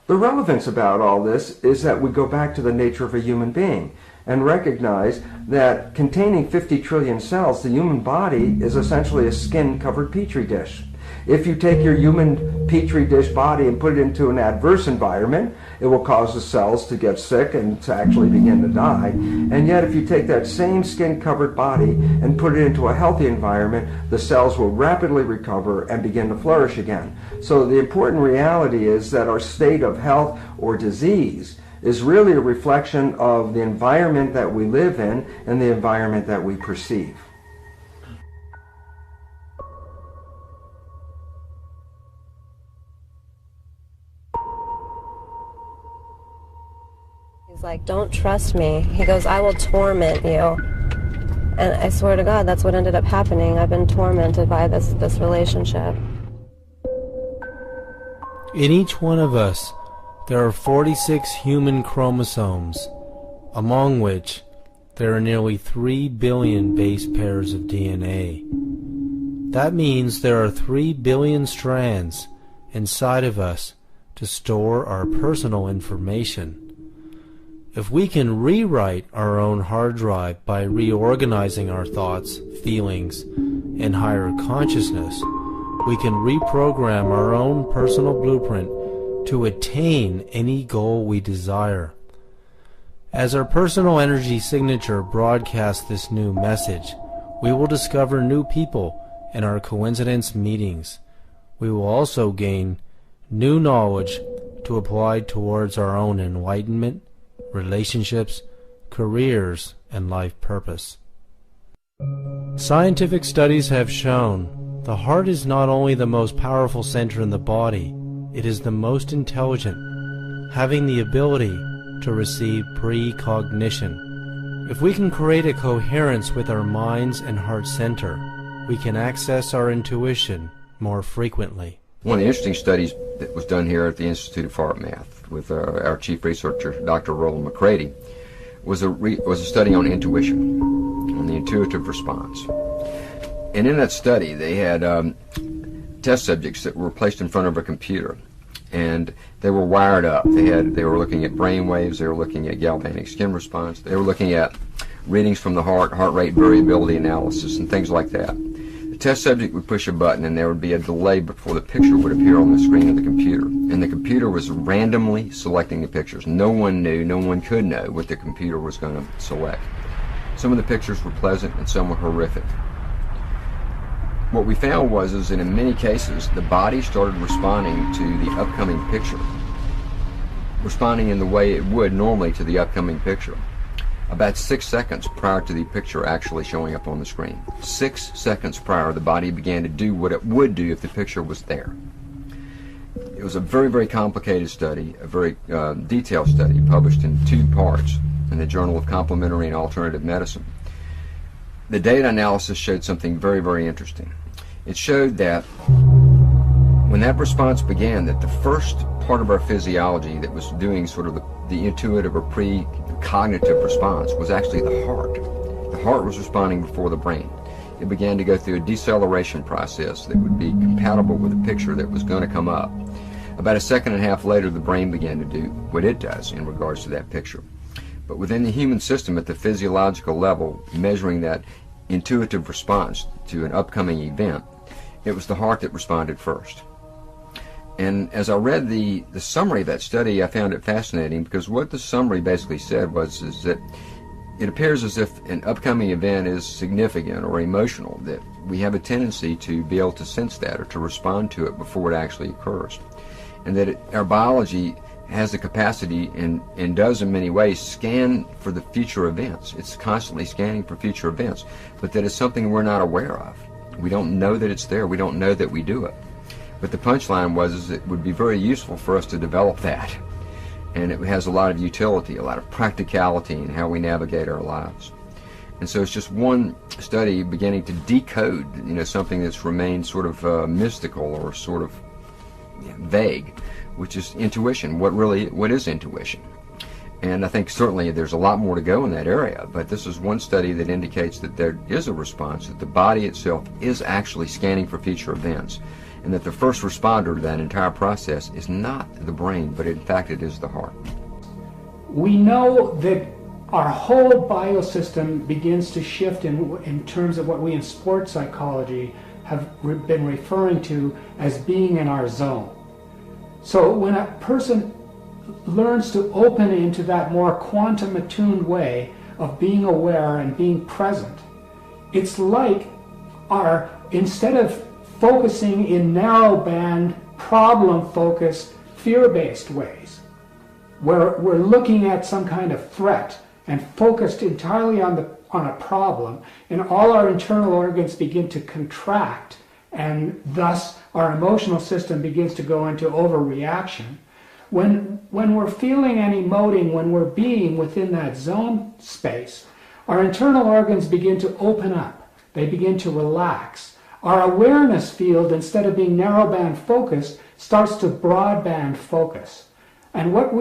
The relevance about all this is that we go back to the nature of a human being and recognize that containing 50 trillion cells, the human body is essentially a skin-covered petri dish. If you take your human petri dish body and put it into an adverse environment, it will cause the cells to get sick and to actually begin to die. And yet if you take that same skin-covered body and put it into a healthy environment, the cells will rapidly recover and begin to flourish again. So the important reality is that our state of health or disease is really a reflection of the environment that we live in and the environment that we perceive. He's like, don't trust me. He goes, I will torment you. And I swear to God, that's what ended up happening. I've been tormented by this relationship. In each one of us, there are 46 human chromosomes, among which there are nearly 3 billion base pairs of DNA. That means there are 3 billion strands inside of us to store our personal information. If we can rewrite our own hard drive by reorganizing our thoughts, feelings, and higher consciousness, we can reprogram our own personal blueprint to attain any goal we desire. As our personal energy signature broadcasts this new message, we will discover new people in our coincidence meetings. We will also gain new knowledge to apply towards our own enlightenment, relationships, careers, and life purpose. Scientific studies have shown the heart is not only the most powerful center in the body, it is the most intelligent, having the ability to receive precognition. If we can create a coherence with our minds and heart center, we can access our intuition more frequently. One of the interesting studies that was done here at the Institute of Heart Math with our chief researcher, Dr. Roland McCready, was a study on intuition, on the intuitive response. And in that study, they had test subjects that were placed in front of a computer, and they were wired up. They were looking at brain waves, they were looking at galvanic skin response, they were looking at readings from the heart rate variability analysis, and things like that. The test subject would push a button, and there would be a delay before the picture would appear on the screen of the computer. And the computer was randomly selecting the pictures. No one knew, no one could know what the computer was going to select. Some of the pictures were pleasant, and some were horrific. What we found was that in many cases, the body started responding to the upcoming picture, responding in the way it would normally to the upcoming picture, about 6 seconds prior to the picture actually showing up on the screen. 6 seconds prior, the body began to do what it would do if the picture was there. It was a very, very complicated study, a very detailed study, published in 2 parts in the Journal of Complementary and Alternative Medicine. The data analysis showed something very, very interesting. It showed that when that response began, that the first part of our physiology that was doing sort of the intuitive or precognitive response was actually the heart. The heart was responding before the brain. It began to go through a deceleration process that would be compatible with the picture that was going to come up. About 1.5 seconds later, the brain began to do what it does in regards to that picture. But within the human system, at the physiological level, measuring that intuitive response to an upcoming event, it was the heart that responded first. And as I read the summary of that study, I found it fascinating, because what the summary basically said was that it appears as if an upcoming event is significant or emotional, that we have a tendency to be able to sense that or to respond to it before it actually occurs. And that our biology has the capacity and does in many ways scan for the future events. It's constantly scanning for future events, but that is something we're not aware of. We don't know that it's there. We don't know that we do it. But the punchline was it would be very useful for us to develop that. And it has a lot of utility, a lot of practicality in how we navigate our lives. And so it's just one study beginning to decode, something that's remained sort of mystical or sort of vague, which is intuition. What is intuition? And I think certainly there's a lot more to go in that area, but this is one study that indicates that there is a response, that the body itself is actually scanning for future events, and that the first responder to that entire process is not the brain, but in fact it is the heart. We know that our whole biosystem begins to shift in terms of what we in sports psychology have been referring to as being in our zone. So when a person learns to open into that more quantum attuned way of being aware and being present, it's like instead of focusing in narrow band, problem focused, fear-based ways, where we're looking at some kind of threat and focused entirely on a problem, and all our internal organs begin to contract, and thus our emotional system begins to go into overreaction. When we're feeling and emoting, when we're being within that zone space, our internal organs begin to open up. They begin to relax. Our awareness field, instead of being narrowband focused, starts to broadband focus. And what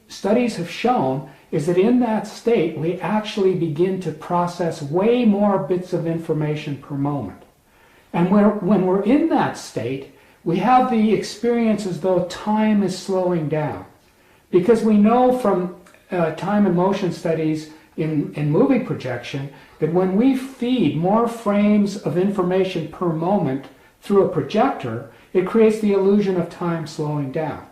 studies have shown is that in that state, we actually begin to process way more bits of information per moment. And when we're in that state, we have the experience as though time is slowing down. Because we know from time and motion studies in movie projection that when we feed more frames of information per moment through a projector, it creates the illusion of time slowing down.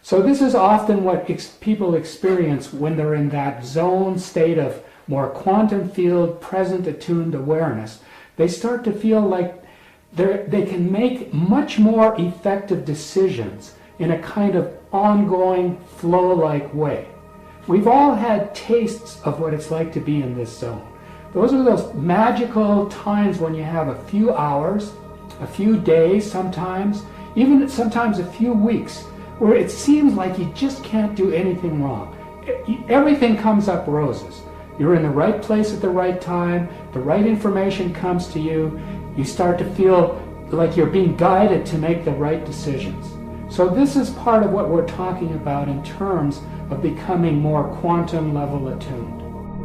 So this is often what people experience when they're in that zone state of more quantum field, present attuned awareness. They start to feel like they can make much more effective decisions in a kind of ongoing flow-like way. We've all had tastes of what it's like to be in this zone. Those are those magical times when you have a few hours, a few days sometimes, even sometimes a few weeks, where it seems like you just can't do anything wrong. Everything comes up roses. You're in the right place at the right time, the right information comes to you, you start to feel like you're being guided to make the right decisions. So this is part of what we're talking about in terms of becoming more quantum level attuned.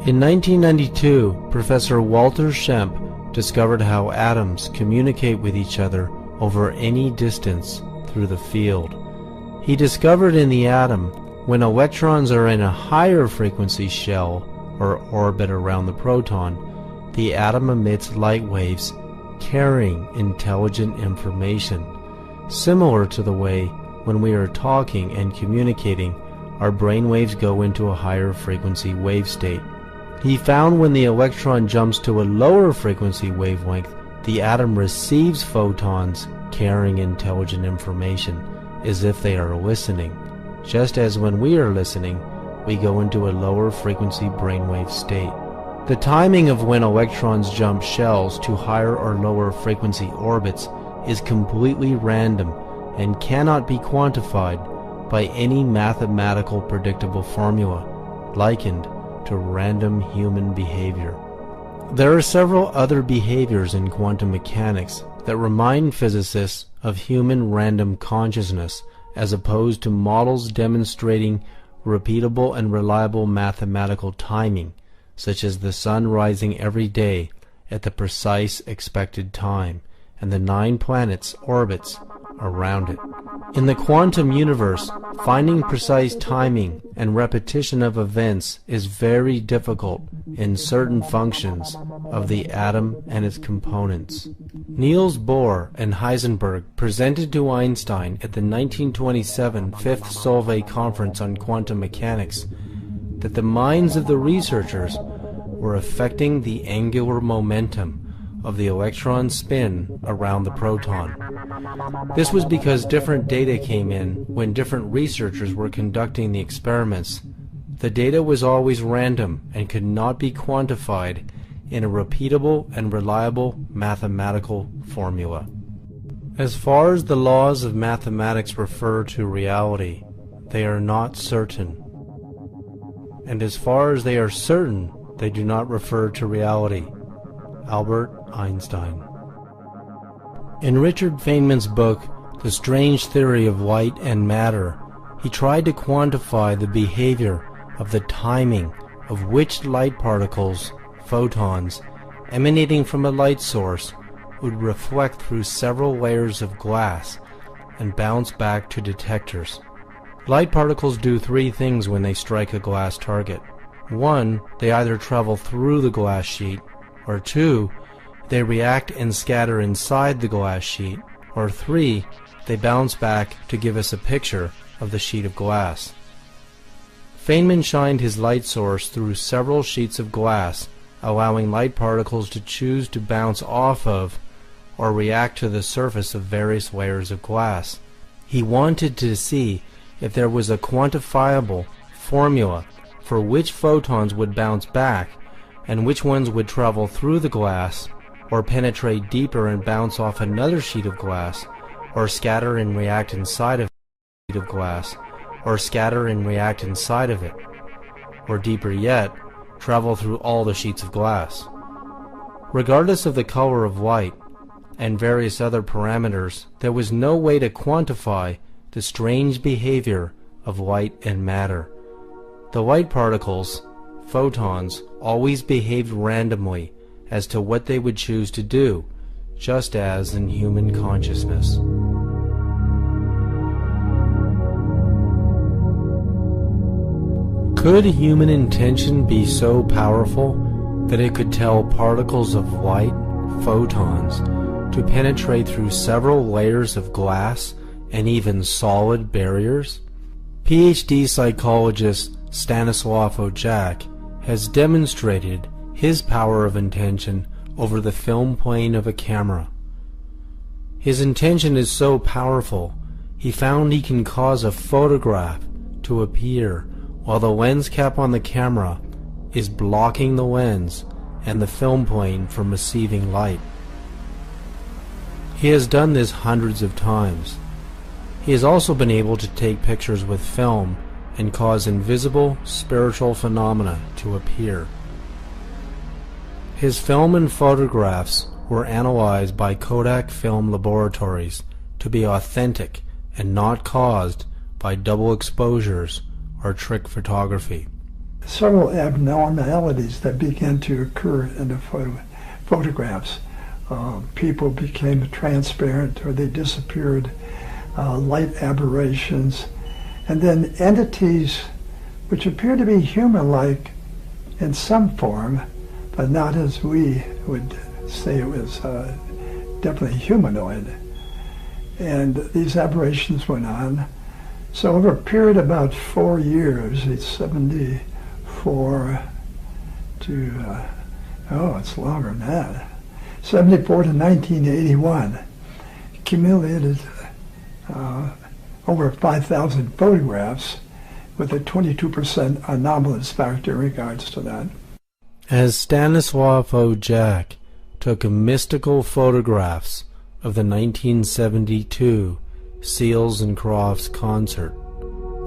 In 1992, Professor Walter Schempp discovered how atoms communicate with each other over any distance through the field. He discovered in the atom, when electrons are in a higher frequency shell or orbit around the proton, the atom emits light waves carrying intelligent information, similar to the way when we are talking and communicating, our brain waves go into a higher frequency wave state. He found when the electron jumps to a lower frequency wavelength, the atom receives photons carrying intelligent information, as if they are listening, just as when we are listening, we go into a lower frequency brainwave state. The timing of when electrons jump shells to higher or lower frequency orbits is completely random and cannot be quantified by any mathematical predictable formula, likened to random human behavior. There are several other behaviors in quantum mechanics that remind physicists of human random consciousness, as opposed to models demonstrating repeatable and reliable mathematical timing, such as the sun rising every day at the precise expected time, and the 9 planets' orbits around it. In the quantum universe, finding precise timing and repetition of events is very difficult in certain functions of the atom and its components. Niels Bohr and Heisenberg presented to Einstein at the 1927 Fifth Solvay Conference on Quantum Mechanics that the minds of the researchers were affecting the angular momentum of the electron's spin around the proton. This was because different data came in when different researchers were conducting the experiments. The data was always random and could not be quantified in a repeatable and reliable mathematical formula. As far as the laws of mathematics refer to reality, they are not certain. And as far as they are certain, they do not refer to reality. Albert Einstein. In Richard Feynman's book, The Strange Theory of Light and Matter, he tried to quantify the behavior of the timing of which light particles, photons, emanating from a light source would reflect through several layers of glass and bounce back to detectors. Light particles do three things when they strike a glass target. 1, they either travel through the glass sheet, or 2, they react and scatter inside the glass sheet, or 3, they bounce back to give us a picture of the sheet of glass. Feynman shined his light source through several sheets of glass, allowing light particles to choose to bounce off of or react to the surface of various layers of glass. He wanted to see if there was a quantifiable formula for which photons would bounce back and which ones would travel through the glass or penetrate deeper and bounce off another sheet of glass, or scatter and react inside of a sheet of glass, or scatter and react inside of it, or deeper yet, travel through all the sheets of glass. Regardless of the color of light and various other parameters, there was no way to quantify the strange behavior of light and matter. The light particles, photons, always behaved randomly as to what they would choose to do, just as in human consciousness. Could human intention be so powerful that it could tell particles of light, photons, to penetrate through several layers of glass and even solid barriers? PhD psychologist Stanislav Ojak has demonstrated his power of intention over the film plane of a camera. His intention is so powerful, he found he can cause a photograph to appear while the lens cap on the camera is blocking the lens and the film plane from receiving light. He has done this hundreds of times. He has also been able to take pictures with film and cause invisible spiritual phenomena to appear. His film and photographs were analyzed by Kodak Film Laboratories to be authentic and not caused by double exposures or trick photography. Several abnormalities that began to occur in the photographs. People became transparent or they disappeared, light aberrations, and then entities which appear to be human-like in some form, but not as we would say it was definitely humanoid. And these aberrations went on. So over a period of about 4 years, it's 74 to, it's longer than that. 74 to 1981, accumulated over 5,000 photographs with a 22% anomalous factor in regards to that. As Stanislav Ojak took mystical photographs of the 1972 Seals and Crofts concert,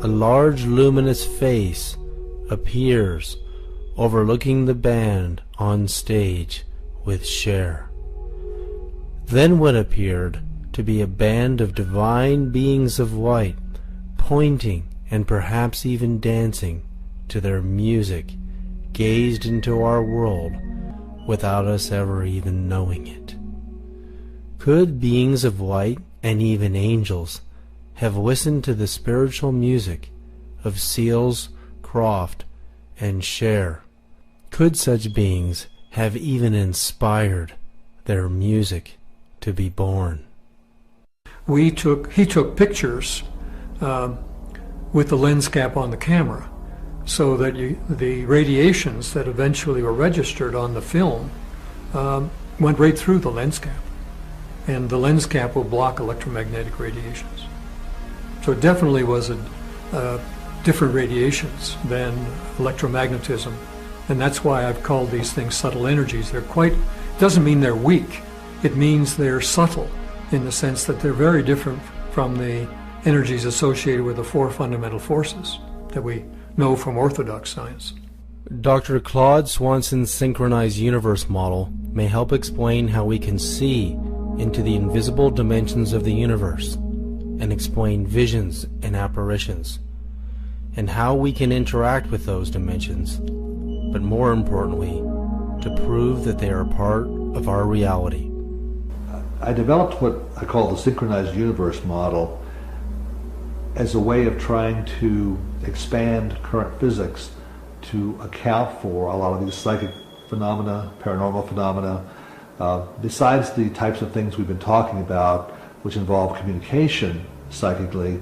a large luminous face appears overlooking the band on stage with Cher. Then what appeared to be a band of divine beings of light pointing and perhaps even dancing to their music gazed into our world without us ever even knowing it. Could beings of light and even angels have listened to the spiritual music of Seals, Croft, and Cher? Could such beings have even inspired their music to be born? He took pictures with the lens cap on the camera, so that the radiations that eventually were registered on the film went right through the lens cap. And the lens cap will block electromagnetic radiations. So it definitely was different radiations than electromagnetism. And that's why I've called these things subtle energies. They're quite, doesn't mean they're weak. It means they're subtle in the sense that they're very different from the energies associated with the four fundamental forces that we know from orthodox science. Dr. Claude Swanson's synchronized universe model may help explain how we can see into the invisible dimensions of the universe and explain visions and apparitions, and how we can interact with those dimensions, but more importantly, to prove that they are part of our reality. I developed what I call the synchronized universe model as a way of trying to expand current physics to account for a lot of these psychic phenomena, paranormal phenomena, besides the types of things we've been talking about, which involve communication psychically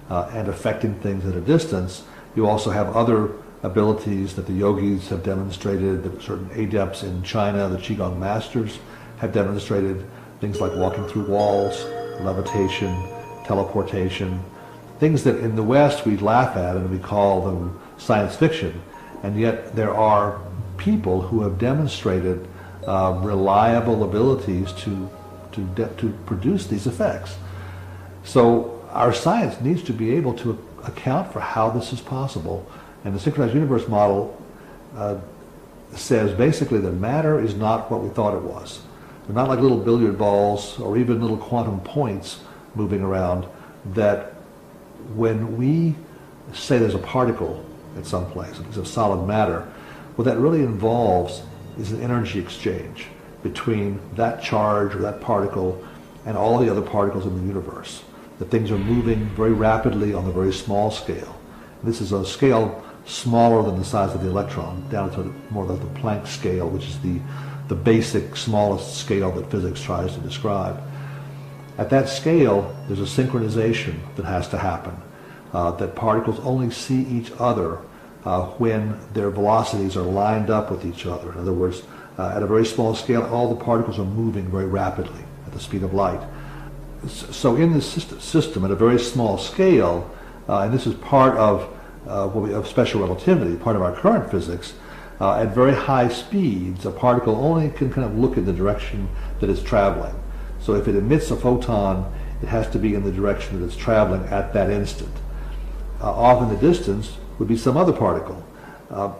and affecting things at a distance. You also have other abilities that the yogis have demonstrated, that certain adepts in China, the Qigong masters, have demonstrated, things like walking through walls, levitation, teleportation, things that in the West we laugh at and we call them science fiction, and yet there are people who have demonstrated reliable abilities to produce these effects. So our science needs to be able to account for how this is possible. And the synchronized universe model says basically that matter is not what we thought it was. They're not like little billiard balls or even little quantum points moving around, that when we say there's a particle at some place, a piece of solid matter, what that really involves is an energy exchange between that charge or that particle and all the other particles in the universe. That things are moving very rapidly on a very small scale. This is a scale smaller than the size of the electron, down to more like the Planck scale, which is the basic smallest scale that physics tries to describe. At that scale, there's a synchronization that has to happen, that particles only see each other when their velocities are lined up with each other. In other words, at a very small scale, all the particles are moving very rapidly at the speed of light. So in this system, at a very small scale, and this is part of special relativity, part of our current physics, at very high speeds, a particle only can kind of look in the direction that it's traveling. So if it emits a photon, it has to be in the direction that it's traveling at that instant. Off in the distance would be some other particle.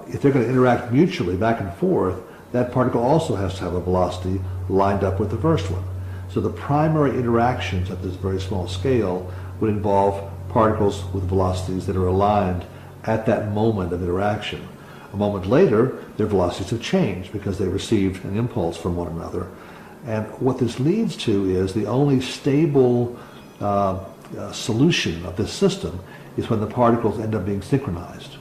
If they're going to interact mutually back and forth, that particle also has to have a velocity lined up with the first one. So the primary interactions at this very small scale would involve particles with velocities that are aligned at that moment of interaction. A moment later, their velocities have changed because they received an impulse from one another. And what this leads to is the only stable solution of this system is when the particles end up being synchronized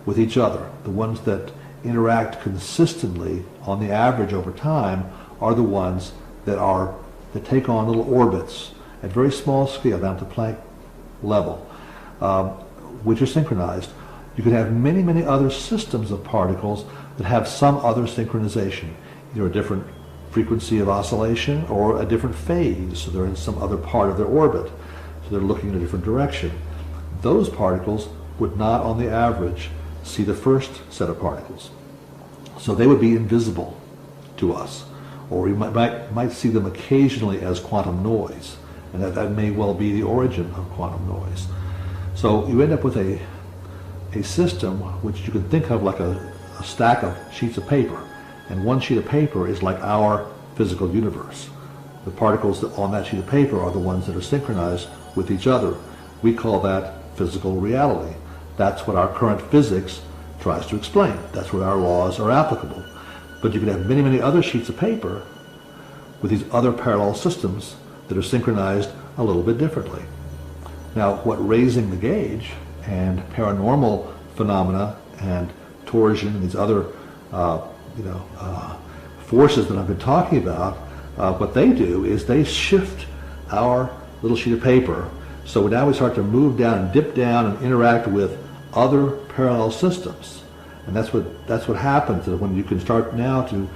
with each other. The ones that interact consistently on the average over time are the ones that take on little orbits at very small scale, down to Planck level, which are synchronized. You could have many, many other systems of particles that have some other synchronization, either a different frequency of oscillation or a different phase, so they're in some other part of their orbit, so they're looking in a different direction. Those particles would not, on the average, see the first set of particles. So they would be invisible to us, or we might see them occasionally as quantum noise, and that may well be the origin of quantum noise. So you end up with a system which you can think of like a stack of sheets of paper, and one sheet of paper is like our physical universe. The particles on that sheet of paper are the ones that are synchronized with each other. We call that physical reality. That's what our current physics tries to explain. That's where our laws are applicable. But you can have many, many other sheets of paper with these other parallel systems that are synchronized a little bit differently. Now, what raising the gauge and paranormal phenomena and torsion and these other forces that I've been talking about, what they do is they shift our little sheet of paper. So now we start to move down and dip down and interact with other parallel systems. And that's what happens when you can start now to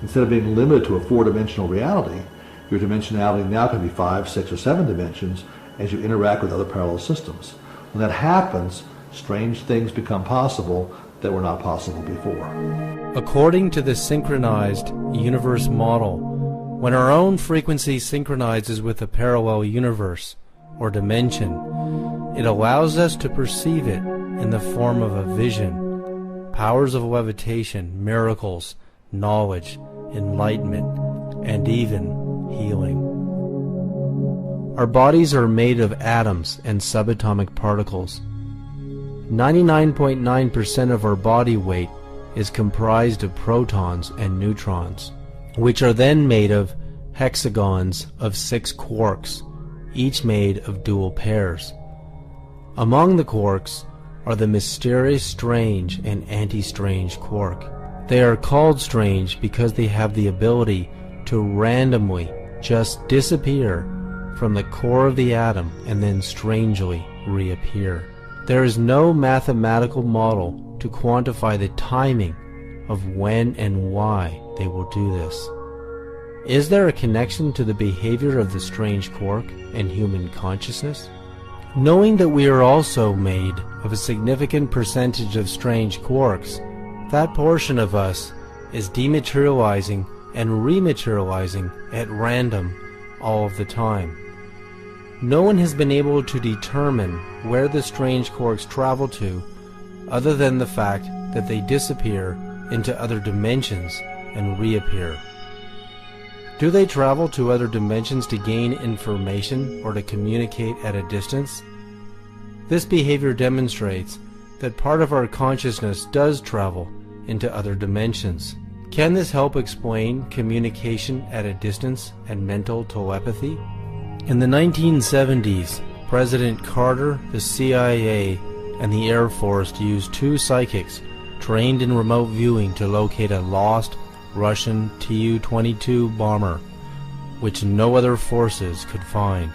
Instead of being limited to a four-dimensional reality, your dimensionality now can be 5, 6, or 7 dimensions as you interact with other parallel systems. When that happens, strange things become possible that were not possible before. According to the synchronized universe model, when our own frequency synchronizes with a parallel universe or dimension, it allows us to perceive it in the form of a vision, powers of levitation, miracles, knowledge, enlightenment, and even healing. Our bodies are made of atoms and subatomic particles. 99.9% of our body weight is comprised of protons and neutrons, which are then made of hexagons of 6 quarks, each made of dual pairs. Among the quarks are the mysterious strange and anti-strange quark. They are called strange because they have the ability to randomly just disappear from the core of the atom and then strangely reappear. There is no mathematical model to quantify the timing of when and why they will do this. Is there a connection to the behavior of the strange quark and human consciousness? Knowing that we are also made of a significant percentage of strange quarks, that portion of us is dematerializing and rematerializing at random all of the time. No one has been able to determine where the strange quarks travel to, other than the fact that they disappear into other dimensions and reappear. Do they travel to other dimensions to gain information or to communicate at a distance? This behavior demonstrates that part of our consciousness does travel into other dimensions. Can this help explain communication at a distance and mental telepathy? In the 1970s, President Carter, the CIA, and the Air Force used 2 psychics trained in remote viewing to locate a lost Russian Tu-22 bomber, which no other forces could find.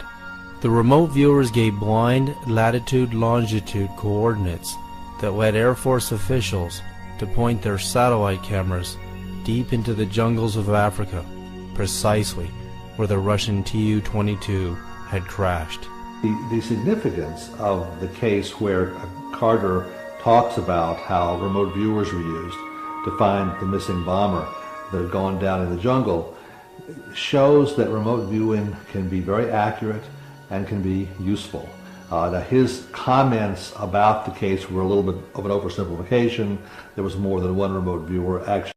The remote viewers gave blind latitude-longitude coordinates that led Air Force officials to point their satellite cameras deep into the jungles of Africa, precisely where the Russian Tu-22 had crashed. The significance of the case where Carter talks about how remote viewers were used to find the missing bomber that had gone down in the jungle shows that remote viewing can be very accurate and can be useful. Now his comments about the case were a little bit of an oversimplification. There was more than one remote viewer. Actually,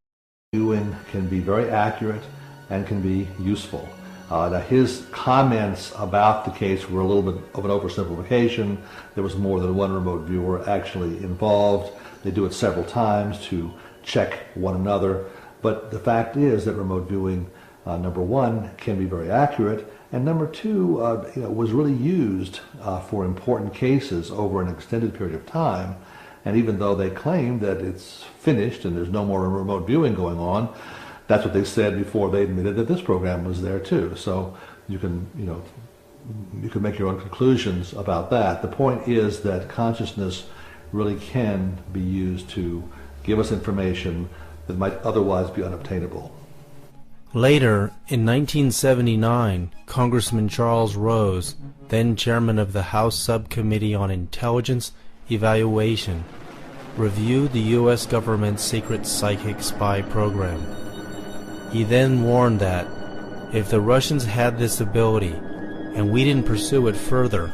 viewing can be very accurate and can be useful. Now his comments about the case were a little bit of an oversimplification. There was more than one remote viewer actually involved. They do it several times to check one another. But the fact is that remote viewing, number one, can be very accurate, and number two, was really used for important cases over an extended period of time. And even though they claim that it's finished and there's no more remote viewing going on, that's what they said before they admitted that this program was there too. So you can make your own conclusions about that. The point is that consciousness really can be used to give us information that might otherwise be unobtainable. Later, in 1979, Congressman Charles Rose, then chairman of the House Subcommittee on Intelligence Evaluation, reviewed the U.S. government's secret psychic spy program. He then warned that if the Russians had this ability and we didn't pursue it further,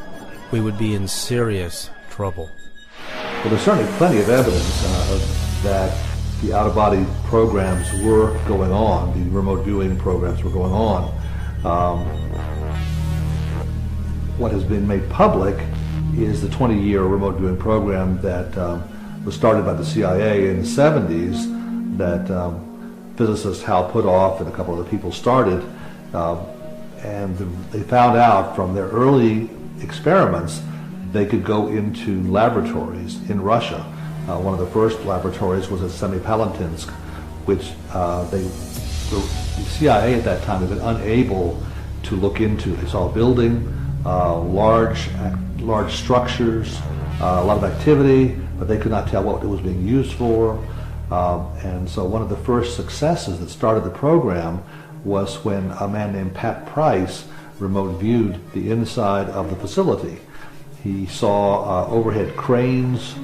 we would be in serious trouble. Well, there's certainly plenty of evidence that the out-of-body programs were going on, the remote viewing programs were going on. What has been made public is the 20-year remote viewing program that was started by the CIA in the 70s that physicist Hal Puthoff and a couple other people started, and they found out from their early experiments they could go into laboratories in Russia. One of the first laboratories was at Semipalatinsk, which the CIA at that time had been unable to look into. They saw a building, large structures, a lot of activity, but they could not tell what it was being used for. And so one of the first successes that started the program was when a man named Pat Price remote viewed the inside of the facility. He saw overhead cranes.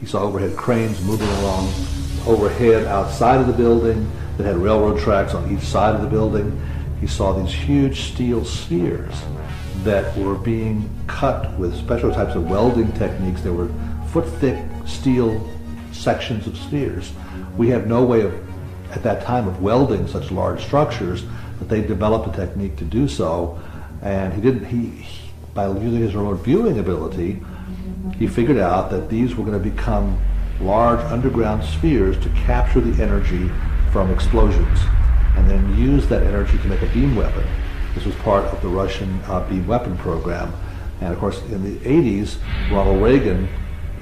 He saw overhead cranes moving along overhead outside of the building that had railroad tracks on each side of the building. He saw these huge steel spheres that were being cut with special types of welding techniques. They were foot-thick steel sections of spheres. We have no way of, at that time, of welding such large structures, but they developed a technique to do so. And by using his remote viewing ability, he figured out that these were going to become large underground spheres to capture the energy from explosions and then use that energy to make a beam weapon. This was part of the Russian beam weapon program. And of course, in the 80s, Ronald Reagan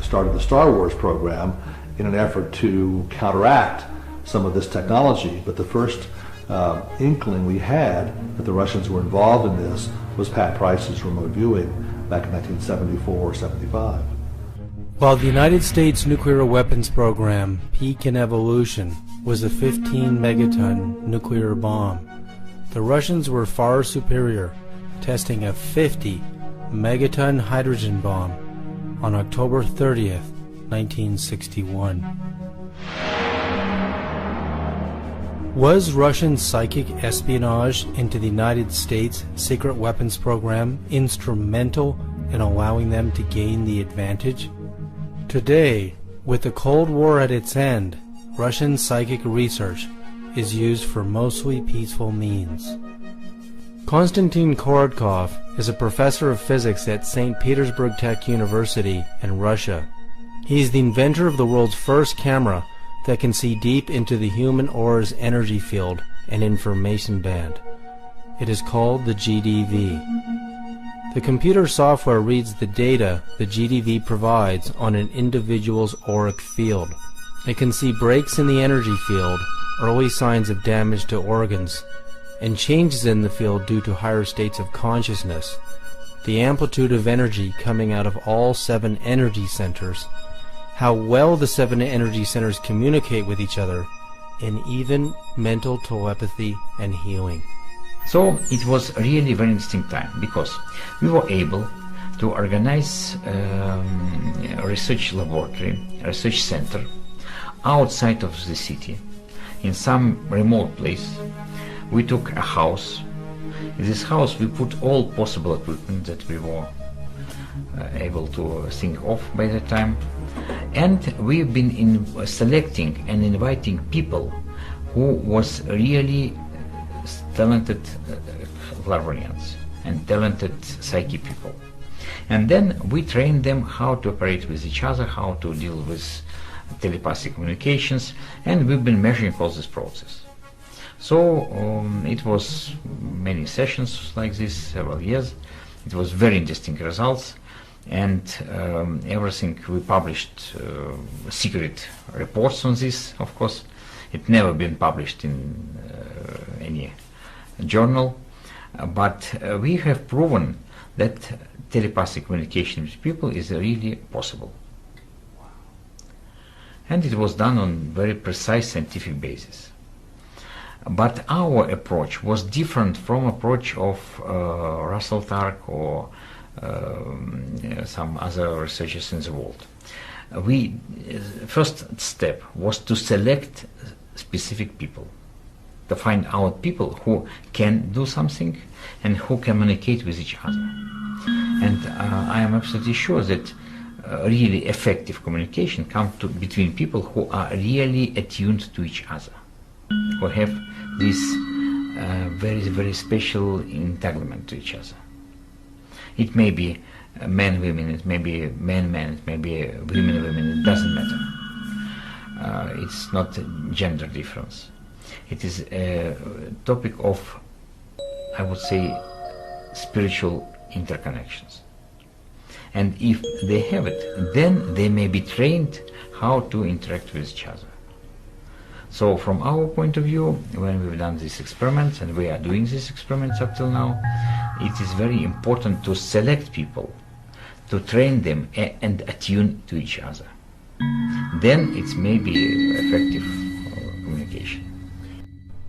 started the Star Wars program in an effort to counteract some of this technology. But the first inkling we had that the Russians were involved in this was Pat Price's remote viewing back in 1974 or 75. While the United States nuclear weapons program, peak in evolution, was a 15 megaton nuclear bomb, the Russians were far superior, testing a 50 megaton hydrogen bomb on October 30th, 1961. Was Russian psychic espionage into the United States secret weapons program instrumental in allowing them to gain the advantage? Today, with the Cold War at its end, Russian psychic research is used for mostly peaceful means. Konstantin Korotkov is a professor of physics at St. Petersburg Tech University in Russia. He is the inventor of the world's first camera that can see deep into the human aura's energy field and information band. It is called the GDV. The computer software reads the data the GDV provides on an individual's auric field. It can see breaks in the energy field, early signs of damage to organs, and changes in the field due to higher states of consciousness, the amplitude of energy coming out of all 7 energy centers, how well the 7 energy centers communicate with each other, and even mental telepathy and healing. So it was really a very interesting time because we were able to organize a research laboratory, a research center outside of the city in some remote place. We took a house. In this house we put all possible equipment that we were able to think of by that time. And we've been selecting and inviting people who was really talented clairvoyants and talented psychic people. And then we trained them how to operate with each other, how to deal with telepathic communications, and we've been measuring all this process. So it was many sessions like this, several years. It was very interesting results, and everything we published secret reports on this, of course. It never been published in any journal, but we have proven that telepathic communication with people is really possible. And it was done on very precise scientific basis. But our approach was different from approach of Russell Tark or some other researchers in the world. First step was to select specific people, to find out people who can do something and who communicate with each other. And I am absolutely sure that really effective communication comes between people who are really attuned to each other, who have this very, very special entanglement to each other. It may be men-women, it may be men-men, it may be women-women, it doesn't matter. It's not a gender difference. It is a topic of, I would say, spiritual interconnections. And if they have it, then they may be trained how to interact with each other. So from our point of view, when we've done these experiments, and we are doing these experiments up till now, it is very important to select people, to train them and attune to each other. then it's maybe effective communication.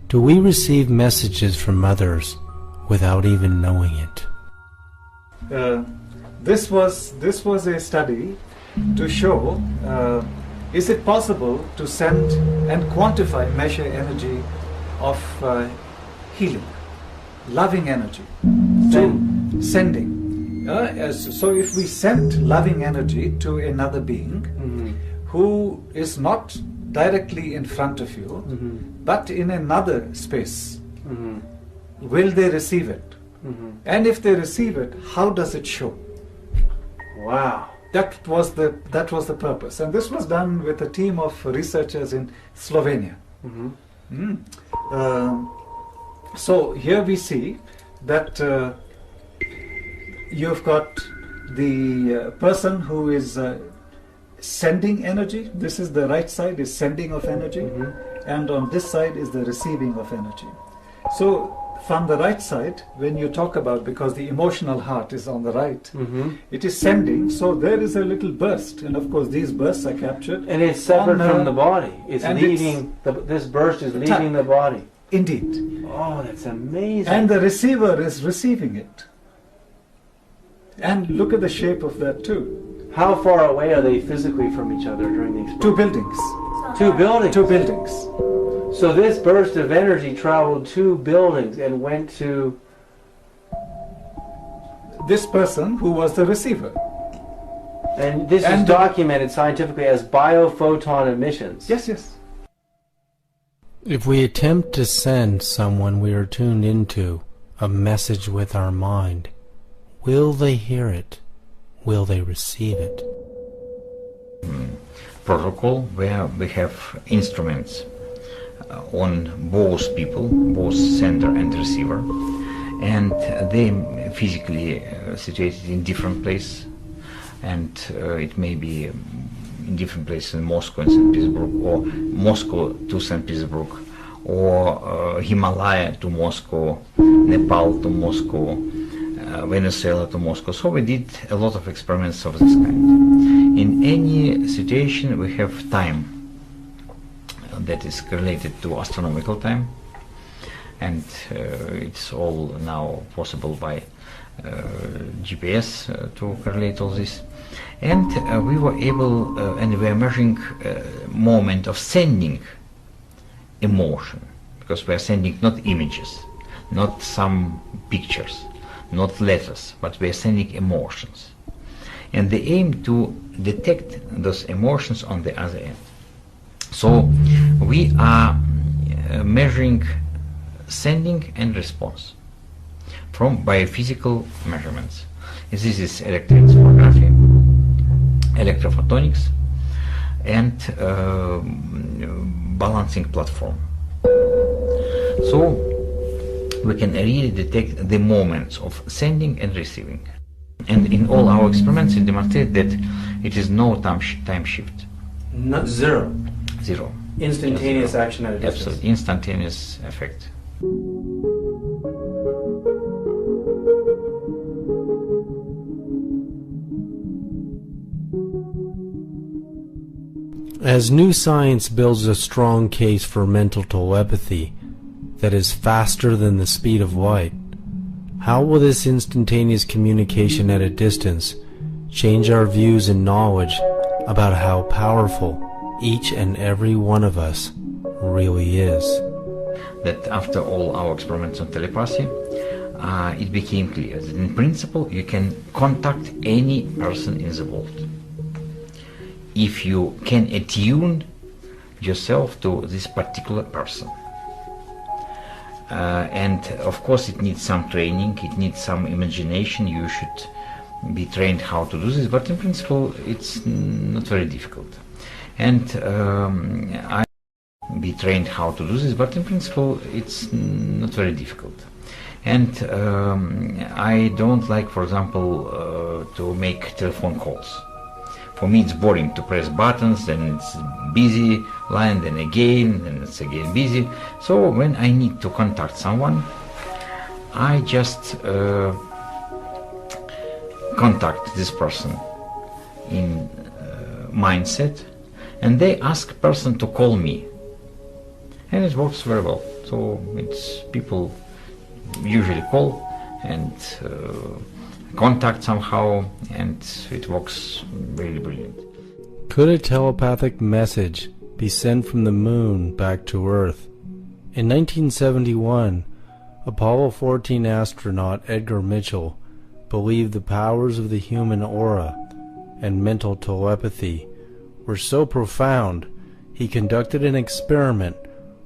Do we receive messages from others without even knowing it? This was a study to show is it possible to send and quantify, measure energy of healing, loving energy, sending. So if we send loving energy to another being who is not directly in front of you, but in another space, will they receive it? And if they receive it, how does it show? Wow. That was the purpose, and this was done with a team of researchers in Slovenia. So here we see that you've got the person who is sending energy. This is the right side, is sending of energy, and on this side is the receiving of energy. So from the right side, when you talk about, because the emotional heart is on the right, it is sending, so there is a little burst, and of course these bursts are captured. And it's separate from the body. It's leaving, this burst is leaving the body. Indeed. Oh, that's amazing. And the receiver is receiving it. And look at the shape of that too. How far away are they physically from each other during the explosion? 2 buildings. 2 buildings? 2 buildings. So this burst of energy traveled 2 buildings and went to this person who was the receiver. And this is documented scientifically as biophoton emissions. Yes, yes. If we attempt to send someone we are tuned into a message with our mind, will they hear it? Will they receive it? Protocol where we have instruments on both people, both sender and receiver, and they physically situated in different places, and it may be in different places in Moscow and St. Petersburg, or Moscow to St. Petersburg, or Himalaya to Moscow, Nepal to Moscow, Venezuela to Moscow. So we did a lot of experiments of this kind. In any situation we have time that is related to astronomical time, and it's all now possible by GPS to correlate all this. And we were able, and we are measuring moment of sending emotion, because we are sending not images, not some pictures, not letters, but we are sending emotions. And they aim to detect those emotions on the other end. So we are measuring sending and response from biophysical measurements. This is electroencephalography, electrophotonics, and balancing platform. So we can really detect the moments of sending and receiving. And in all our experiments it demonstrated that it is no time shift. Not zero. Zero. Instantaneous action at a distance. Absolutely, instantaneous effect. As new science builds a strong case for mental telepathy that is faster than the speed of light, how will this instantaneous communication at a distance change our views and knowledge about how powerful each and every one of us really is? That after all our experiments on telepathy, it became clear that in principle you can contact any person in the world if you can attune yourself to this particular person. And of course it needs some training, it needs some imagination, you should be trained how to do this, but in principle it's not very difficult. And I be trained how to do this, but in principle it's not very difficult. And I don't like, for example, to make telephone calls. For me it's boring to press buttons, then it's busy line, then it's again busy. So when I need to contact someone, I just contact this person in mindset, and they ask a person to call me, and it works very well. So it's people usually call and contact somehow, and it works really brilliant. Could a telepathic message be sent from the moon back to Earth? In 1971, Apollo 14 astronaut Edgar Mitchell believed the powers of the human aura and mental telepathy were so profound he conducted an experiment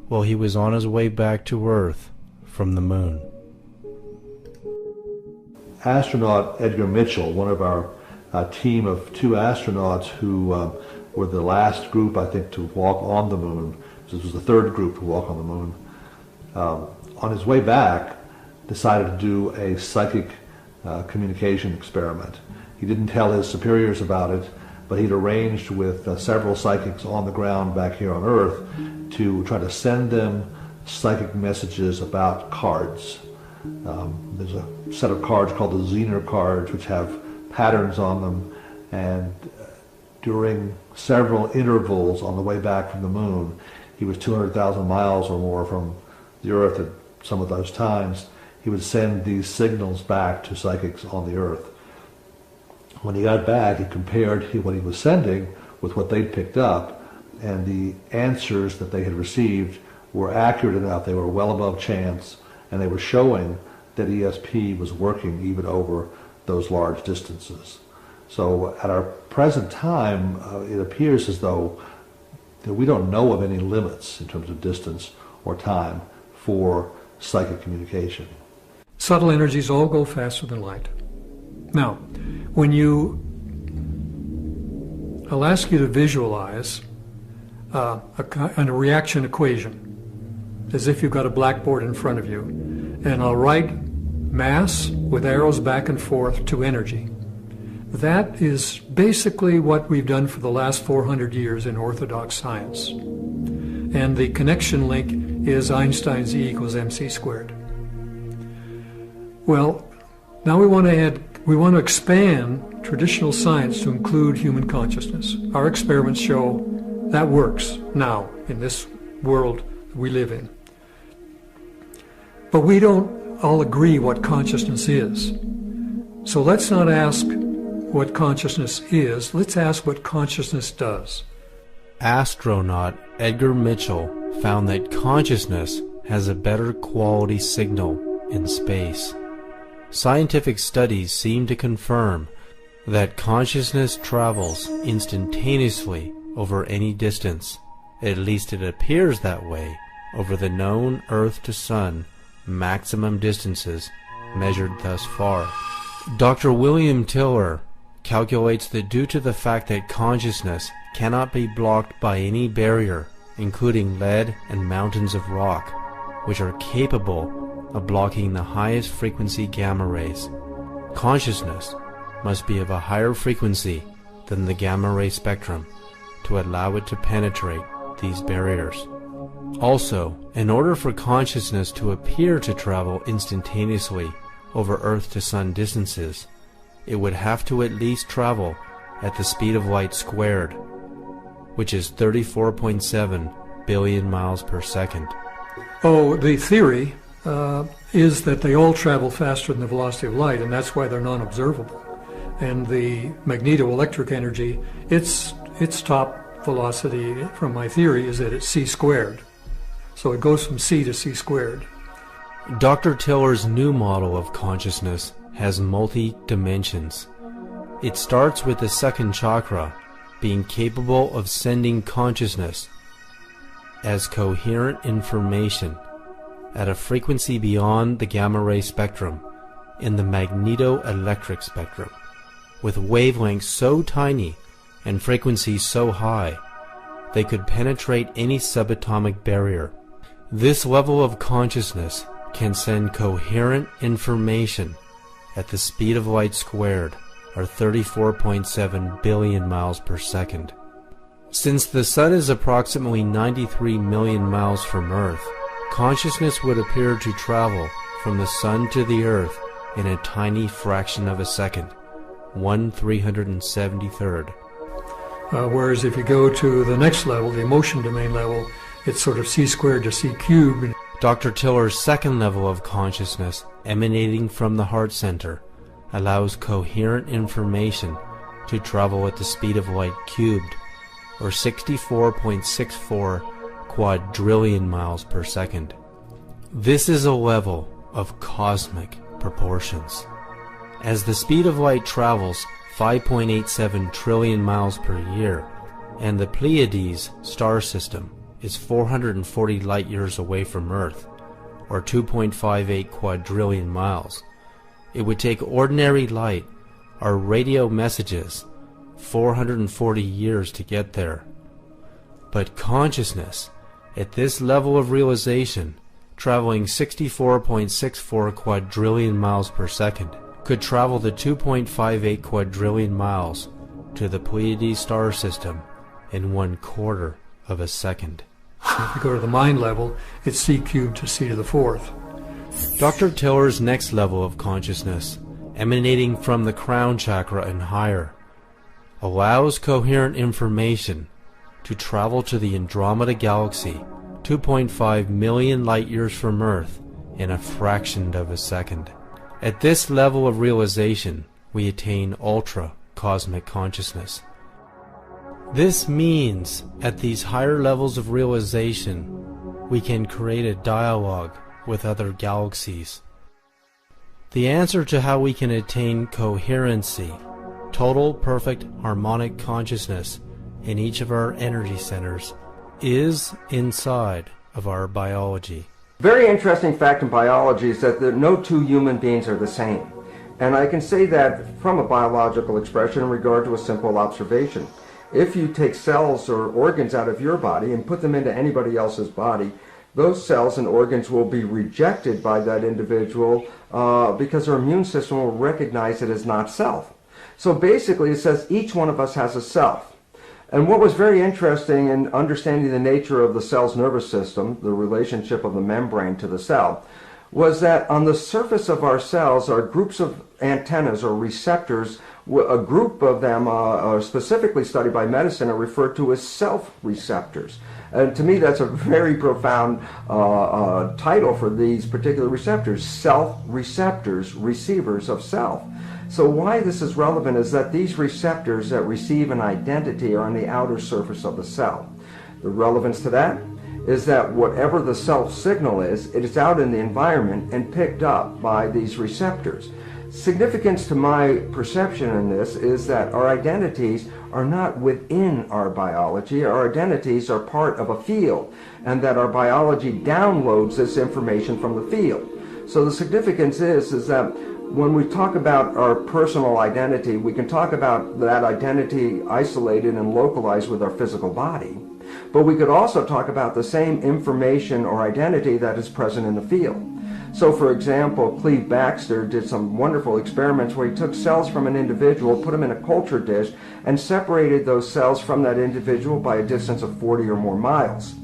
while he was on his way back to Earth from the moon. Astronaut Edgar Mitchell, one of our team of 2 astronauts who were the last group, I think, to walk on the moon. This was the 3rd group to walk on the moon. On his way back, decided to do a psychic communication experiment. He didn't tell his superiors about it, but he'd arranged with several psychics on the ground back here on Earth to try to send them psychic messages about cards. There's a set of cards called the Zener cards, which have patterns on them, and during several intervals on the way back from the moon, he was 200,000 miles or more from the Earth at some of those times, he would send these signals back to psychics on the Earth. When he got back, he compared what he was sending with what they'd picked up, and the answers that they had received were accurate enough. They were well above chance, and they were showing that ESP was working even over those large distances. So at our present time, it appears as though that we don't know of any limits in terms of distance or time for psychic communication. Subtle energies all go faster than light. Now, I'll ask you to visualize a reaction equation, as if you've got a blackboard in front of you, and I'll write mass with arrows back and forth to energy. That is basically what we've done for the last 400 years in orthodox science. And the connection link is Einstein's E equals mc squared. Well, now we want to expand traditional science to include human consciousness. Our experiments show that works now in this world we live in. But we don't all agree what consciousness is. So let's not ask what consciousness is, let's ask what consciousness does. Astronaut Edgar Mitchell found that consciousness has a better quality signal in space. Scientific studies seem to confirm that consciousness travels instantaneously over any distance. At least it appears that way over the known Earth to Sun maximum distances measured thus far. Dr. William Tiller calculates that due to the fact that consciousness cannot be blocked by any barrier, including lead and mountains of rock, which are capable of blocking the highest frequency gamma rays, consciousness must be of a higher frequency than the gamma ray spectrum to allow it to penetrate these barriers. Also, in order for consciousness to appear to travel instantaneously over Earth to Sun distances, it would have to at least travel at the speed of light squared, which is 34.7 billion miles per second. Oh, the theory is that they all travel faster than the velocity of light, and that's why they're non-observable. And the magnetoelectric energy, its top velocity, from my theory, is that it's c squared. So it goes from c to c squared. Dr. Tiller's new model of consciousness has multi-dimensions. It starts with the second chakra being capable of sending consciousness as coherent information at a frequency beyond the gamma ray spectrum in the magnetoelectric spectrum, with wavelengths so tiny and frequencies so high they could penetrate any subatomic barrier. This level of consciousness can send coherent information at the speed of light squared, or 34.7 billion miles per second. Since the Sun is approximately 93 million miles from Earth, consciousness would appear to travel from the Sun to the Earth in a tiny fraction of a second, 1/373rd. Whereas if you go to the next level, the emotion domain level, it's sort of c squared to c cubed. Dr. Tiller's second level of consciousness, emanating from the heart center, allows coherent information to travel at the speed of light cubed, or 64.64 quadrillion miles per second. This is a level of cosmic proportions. As the speed of light travels 5.87 trillion miles per year, and the Pleiades star system is 440 light years away from Earth, or 2.58 quadrillion miles, it would take ordinary light, or radio messages, 440 years to get there. But consciousness, at this level of realization, traveling 64.64 quadrillion miles per second, could travel the 2.58 quadrillion miles to the Pleiades star system in 1/4 of a second. If you go to the mind level, it's c cubed to c to the fourth. Dr. Tiller's next level of consciousness, emanating from the crown chakra and higher, allows coherent information to travel to the Andromeda galaxy, 2.5 million light years from Earth, in a fraction of a second. At this level of realization, we attain ultra-cosmic consciousness. This means, at these higher levels of realization, we can create a dialogue with other galaxies. The answer to how we can attain coherency, total perfect harmonic consciousness in each of our energy centers, is inside of our biology. Very interesting fact in biology is that no two human beings are the same. And I can say that from a biological expression in regard to a simple observation. If you take cells or organs out of your body and put them into anybody else's body, those cells and organs will be rejected by that individual because their immune system will recognize it as not self. So basically it says each one of us has a self. And what was very interesting in understanding the nature of the cell's nervous system, the relationship of the membrane to the cell, was that on the surface of our cells are groups of antennas or receptors. A group of them specifically studied by medicine are referred to as self-receptors. And to me that's a very profound title for these particular receptors, self-receptors, receivers of self. So why this is relevant is that these receptors that receive an identity are on the outer surface of the cell. The relevance to that is that whatever the self signal is, it is out in the environment and picked up by these receptors. Significance to my perception in this is that our identities are not within our biology. Our identities are part of a field, and that our biology downloads this information from the field. So the significance is that when we talk about our personal identity, we can talk about that identity isolated and localized with our physical body. But we could also talk about the same information or identity that is present in the field. So for example, Cleve Baxter did some wonderful experiments where he took cells from an individual, put them in a culture dish, and separated those cells from that individual by a distance of 40 or more miles.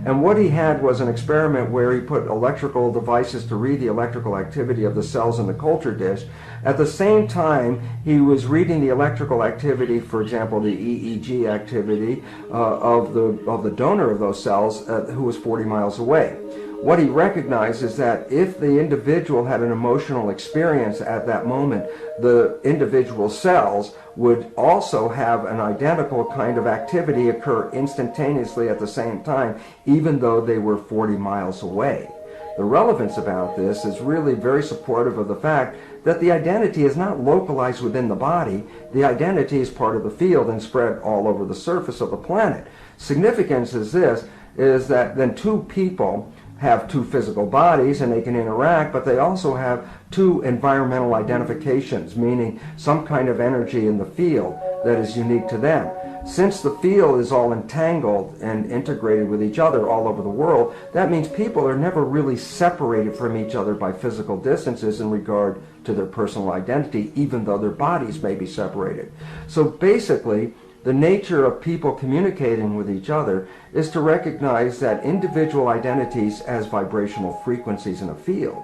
And what he had was an experiment where he put electrical devices to read the electrical activity of the cells in the culture dish. At the same time, he was reading the electrical activity, for example, the EEG activity of the donor of those cells who was 40 miles away. What he recognized is that if the individual had an emotional experience at that moment, the individual cells would also have an identical kind of activity occur instantaneously at the same time, even though they were 40 miles away. The relevance about this is really very supportive of the fact that the identity is not localized within the body. The identity is part of the field and spread all over the surface of the planet. Significance is this, is that then two people have two physical bodies and they can interact, but they also have two environmental identifications, meaning some kind of energy in the field that is unique to them. Since the field is all entangled and integrated with each other all over the world, that means people are never really separated from each other by physical distances in regard to their personal identity, even though their bodies may be separated. So basically, the nature of people communicating with each other is to recognize that individual identities as vibrational frequencies in a field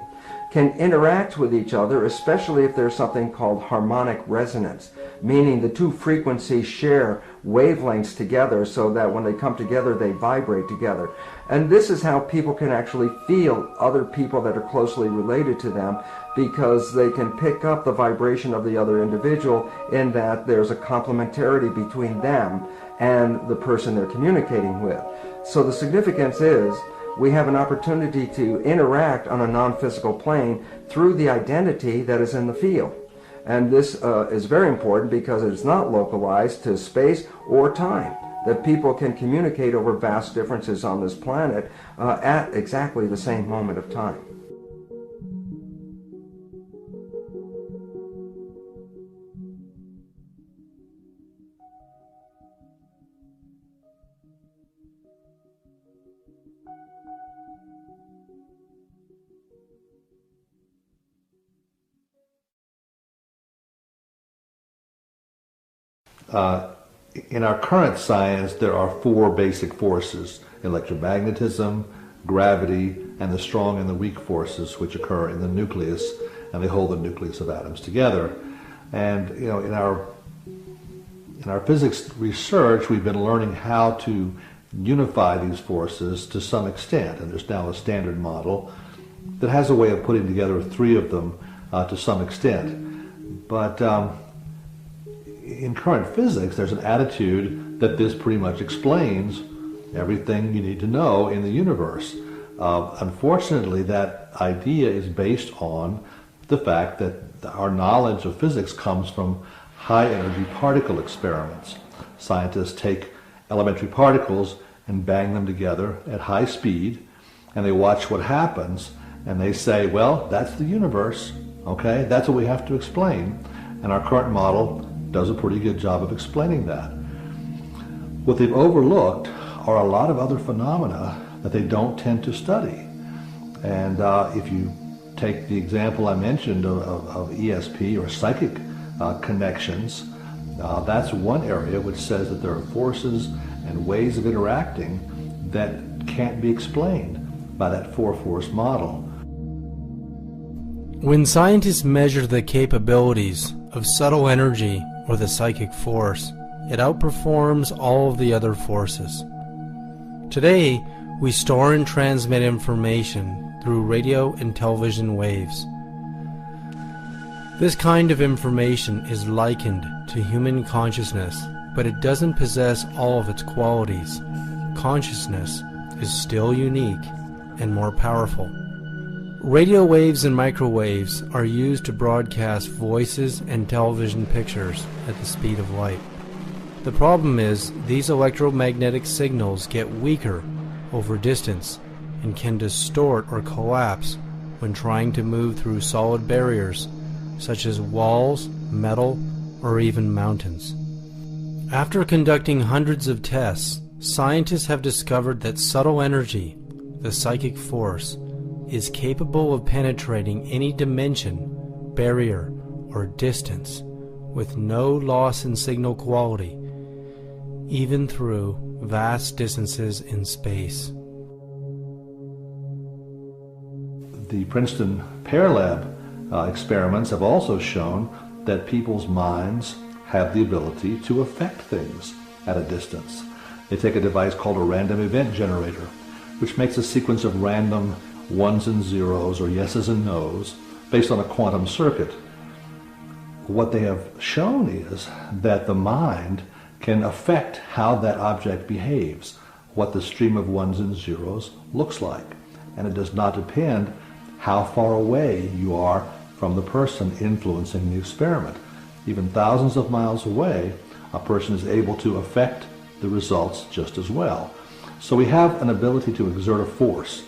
can interact with each other, especially if there's something called harmonic resonance, meaning the two frequencies share wavelengths together so that when they come together, they vibrate together. And this is how people can actually feel other people that are closely related to them, because they can pick up the vibration of the other individual in that there's a complementarity between them and the person they're communicating with. So the significance is we have an opportunity to interact on a non-physical plane through the identity that is in the field. And this is very important because it is not localized to space or time, that people can communicate over vast differences on this planet at exactly the same moment of time. In our current science, there are four basic forces: electromagnetism, gravity, and the strong and the weak forces which occur in the nucleus, and they hold the nucleus of atoms together. And you know, in our physics research, we've been learning how to unify these forces to some extent, and there's now a standard model that has a way of putting together three of them to some extent. But in current physics, there's an attitude that this pretty much explains everything you need to know in the universe. Unfortunately, that idea is based on the fact that our knowledge of physics comes from high-energy particle experiments. Scientists take elementary particles and bang them together at high speed, and they watch what happens, and they say, well, that's the universe, okay? That's what we have to explain. And our current model does a pretty good job of explaining that. What they've overlooked are a lot of other phenomena that they don't tend to study. And if you take the example I mentioned of ESP or psychic connections, that's one area which says that there are forces and ways of interacting that can't be explained by that four-force model. When scientists measure the capabilities of subtle energy or the psychic force, it outperforms all of the other forces. Today, we store and transmit information through radio and television waves. This kind of information is likened to human consciousness, but it doesn't possess all of its qualities. Consciousness is still unique and more powerful. Radio waves and microwaves are used to broadcast voices and television pictures at the speed of light. The problem is these electromagnetic signals get weaker over distance and can distort or collapse when trying to move through solid barriers such as walls, metal, or even mountains. After conducting hundreds of tests, scientists have discovered that subtle energy, the psychic force, is capable of penetrating any dimension, barrier, or distance with no loss in signal quality, even through vast distances in space. The Princeton Pear Lab experiments have also shown that people's minds have the ability to affect things at a distance. They take a device called a random event generator, which makes a sequence of random ones and zeros or yeses and nos based on a quantum circuit. What they have shown is that the mind can affect how that object behaves, what the stream of ones and zeros looks like. And it does not depend how far away you are from the person influencing the experiment. Even thousands of miles away, a person is able to affect the results just as well. So we have an ability to exert a force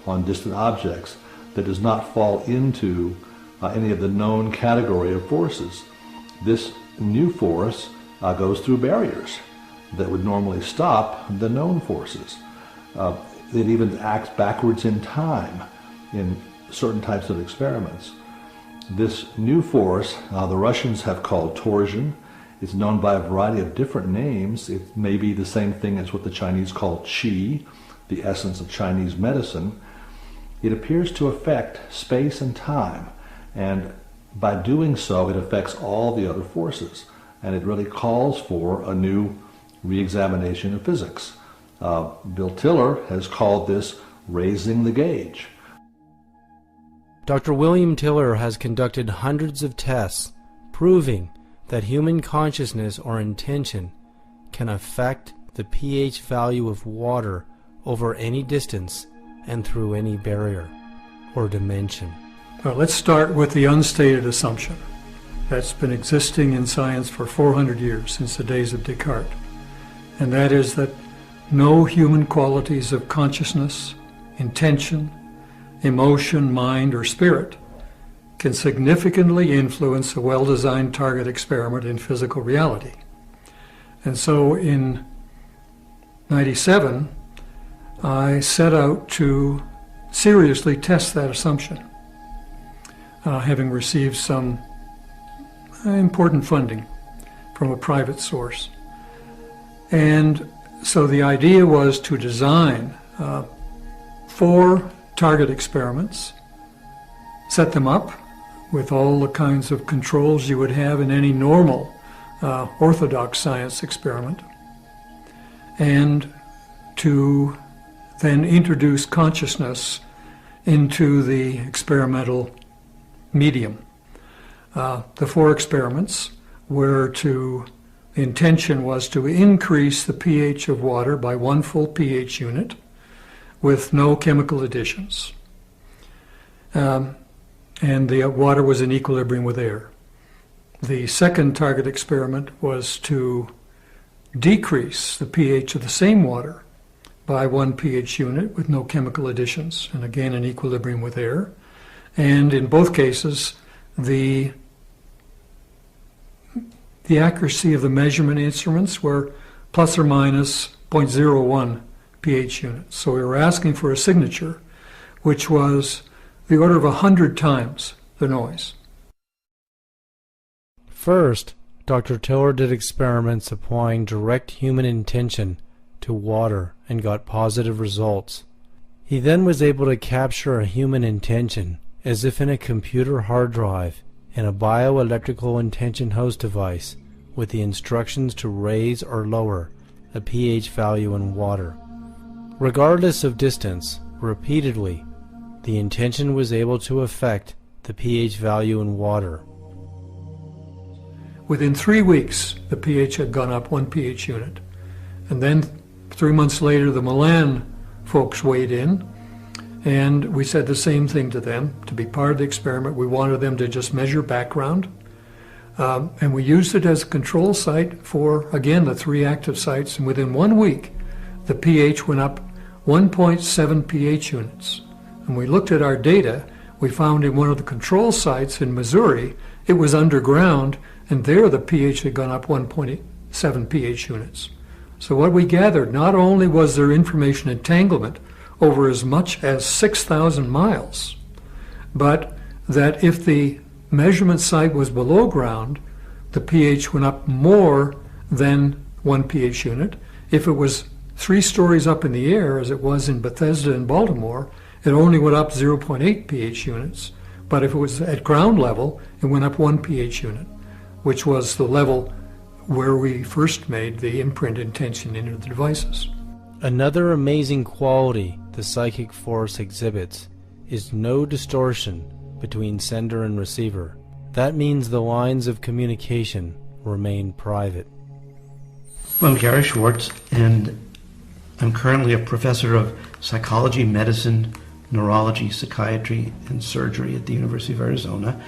on distant objects that does not fall into any of the known category of forces. This new force goes through barriers that would normally stop the known forces. It even acts backwards in time in certain types of experiments. This new force, the Russians have called torsion. It's known by a variety of different names. It may be the same thing as what the Chinese call qi, the essence of Chinese medicine. It appears to affect space and time, and by doing so, it affects all the other forces, and it really calls for a new re-examination of physics. Bill Tiller has called this raising the gauge. Dr. William Tiller has conducted hundreds of tests proving that human consciousness or intention can affect the pH value of water over any distance and through any barrier or dimension. Well, let's start with the unstated assumption that's been existing in science for 400 years, since the days of Descartes, and that is that no human qualities of consciousness, intention, emotion, mind, or spirit can significantly influence a well-designed target experiment in physical reality. And so in '97, I set out to seriously test that assumption, having received some important funding from a private source. And so the idea was to design 4 target experiments, set them up with all the kinds of controls you would have in any normal orthodox science experiment, and to then introduce consciousness into the experimental medium. The 4 experiments were the intention was to increase the pH of water by 1 full pH unit with no chemical additions. And the water was in equilibrium with air. The second target experiment was to decrease the pH of the same water by 1 pH unit with no chemical additions, and again in equilibrium with air. And in both cases, the accuracy of the measurement instruments were plus or minus 0.01 pH units. So we were asking for a signature which was the order of 100 times the noise. First, Dr. Tiller did experiments applying direct human intention to water and got positive results. He then was able to capture a human intention as if in a computer hard drive in a bioelectrical intention host device with the instructions to raise or lower a pH value in water. Regardless of distance, repeatedly, the intention was able to affect the pH value in water. Within 3 weeks, the pH had gone up 1 pH unit. And then 3 months later, the Milan folks weighed in, and we said the same thing to them. To be part of the experiment, we wanted them to just measure background. And we used it as a control site for, again, the 3 active sites. And within 1 week, the pH went up 1.7 pH units. And we looked at our data. We found in one of the control sites in Missouri, it was underground, and there the pH had gone up 1.7 pH units. So what we gathered, not only was there information entanglement over as much as 6,000 miles, but that if the measurement site was below ground, the pH went up more than 1 pH unit. If it was 3 stories up in the air, as it was in Bethesda and Baltimore, it only went up 0.8 pH units. But if it was at ground level, it went up 1 pH unit, which was the level where we first made the imprint intention into the devices. Another amazing quality the psychic force exhibits is no distortion between sender and receiver. That means the lines of communication remain private. Well, I'm Gary Schwartz, and I'm currently a professor of psychology, medicine, neurology, psychiatry, and surgery at the University of Arizona,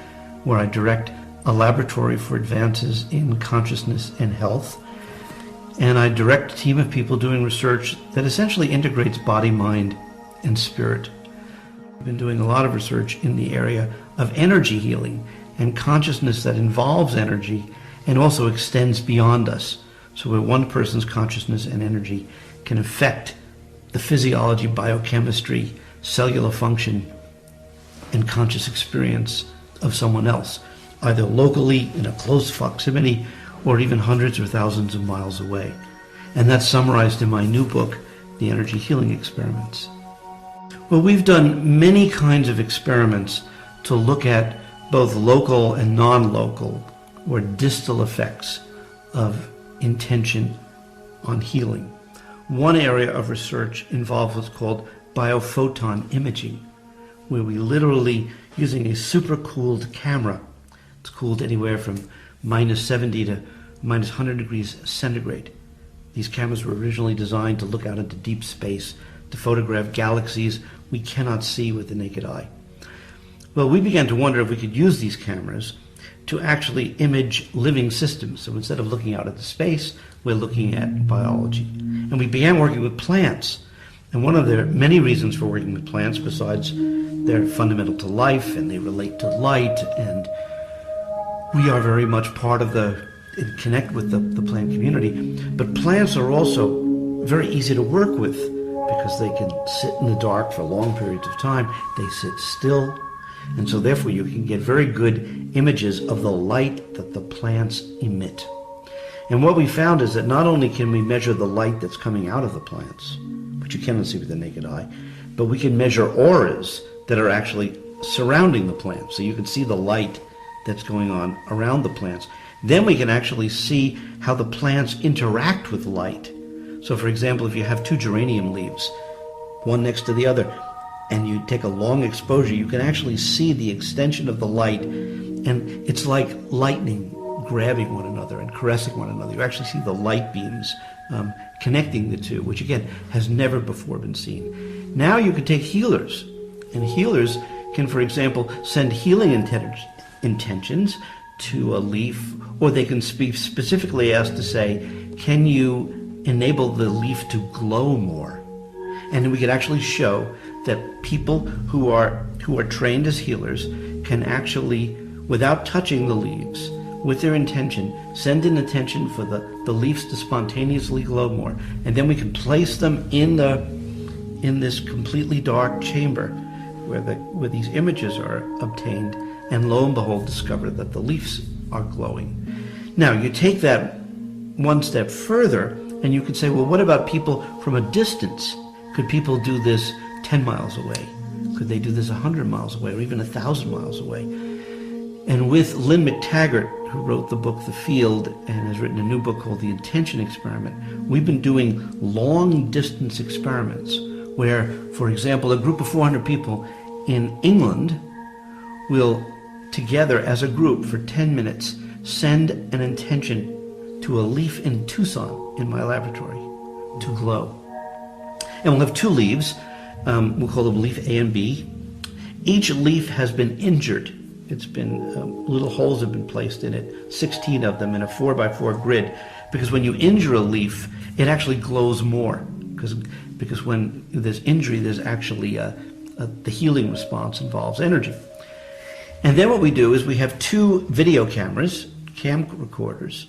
where I direct a laboratory for advances in consciousness and health. And I direct a team of people doing research that essentially integrates body, mind, and spirit. I've been doing a lot of research in the area of energy healing and consciousness that involves energy and also extends beyond us. So where one person's consciousness and energy can affect the physiology, biochemistry, cellular function, and conscious experience of someone else, either locally in a close proximity or even hundreds or thousands of miles away. And that's summarized in my new book, The Energy Healing Experiments. Well, we've done many kinds of experiments to look at both local and non-local or distal effects of intention on healing. One area of research involves what's called biophoton imaging, where we literally, using a super-cooled camera, it's cooled anywhere from minus 70 to minus 100 degrees centigrade. These cameras were originally designed to look out into deep space, to photograph galaxies we cannot see with the naked eye. Well, we began to wonder if we could use these cameras to actually image living systems. So instead of looking out into space, we're looking at biology. And we began working with plants. And one of the many reasons for working with plants, besides they're fundamental to life and they relate to light, and we are very much part of connect with the plant community. But plants are also very easy to work with because they can sit in the dark for long periods of time. They sit still. And so therefore you can get very good images of the light that the plants emit. And what we found is that not only can we measure the light that's coming out of the plants, which you cannot see with the naked eye, but we can measure auras that are actually surrounding the plants. So you can see the light that's going on around the plants. Then we can actually see how the plants interact with light. So for example, if you have two geranium leaves, one next to the other, and you take a long exposure, you can actually see the extension of the light, and it's like lightning grabbing one another and caressing one another. You actually see the light beams connecting the two, which again has never before been seen. Now you can take healers, and healers can, for example, send healing intentions to a leaf, or they can be specifically asked to say, can you enable the leaf to glow more? And we can actually show that people who are trained as healers can actually, without touching the leaves, with their intention, send an intention for the leaves to spontaneously glow more. And then we can place them in this completely dark chamber where these images are obtained, and lo and behold discover that the leaves are glowing. Now you take that one step further and you could say, well, what about people from a distance? Could people do this 10 miles away? Could they do this 100 miles away, or even 1,000 miles away? And with Lynn McTaggart, who wrote the book The Field and has written a new book called The Intention Experiment, we've been doing long-distance experiments where, for example, a group of 400 people in England will, together as a group for 10 minutes, send an intention to a leaf in Tucson in my laboratory to glow. And we'll have two leaves. We'll call them leaf A and B. Each leaf has been injured. It's been, little holes have been placed in it, 16 of them in a 4x4 grid, because when you injure a leaf, it actually glows more, because when there's injury, there's actually the healing response involves energy. And then what we do is we have two video cameras, cam recorders,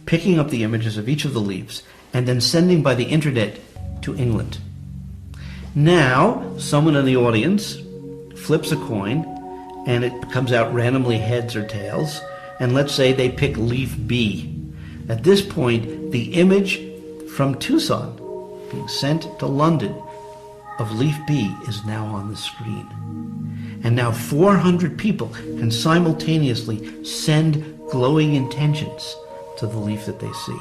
picking up the images of each of the leaves and then sending by the internet to England. Now, someone in the audience flips a coin and it comes out randomly heads or tails, and let's say they pick leaf B. At this point, the image from Tucson being sent to London of leaf B is now on the screen. And now 400 people can simultaneously send glowing intentions to the leaf that they see.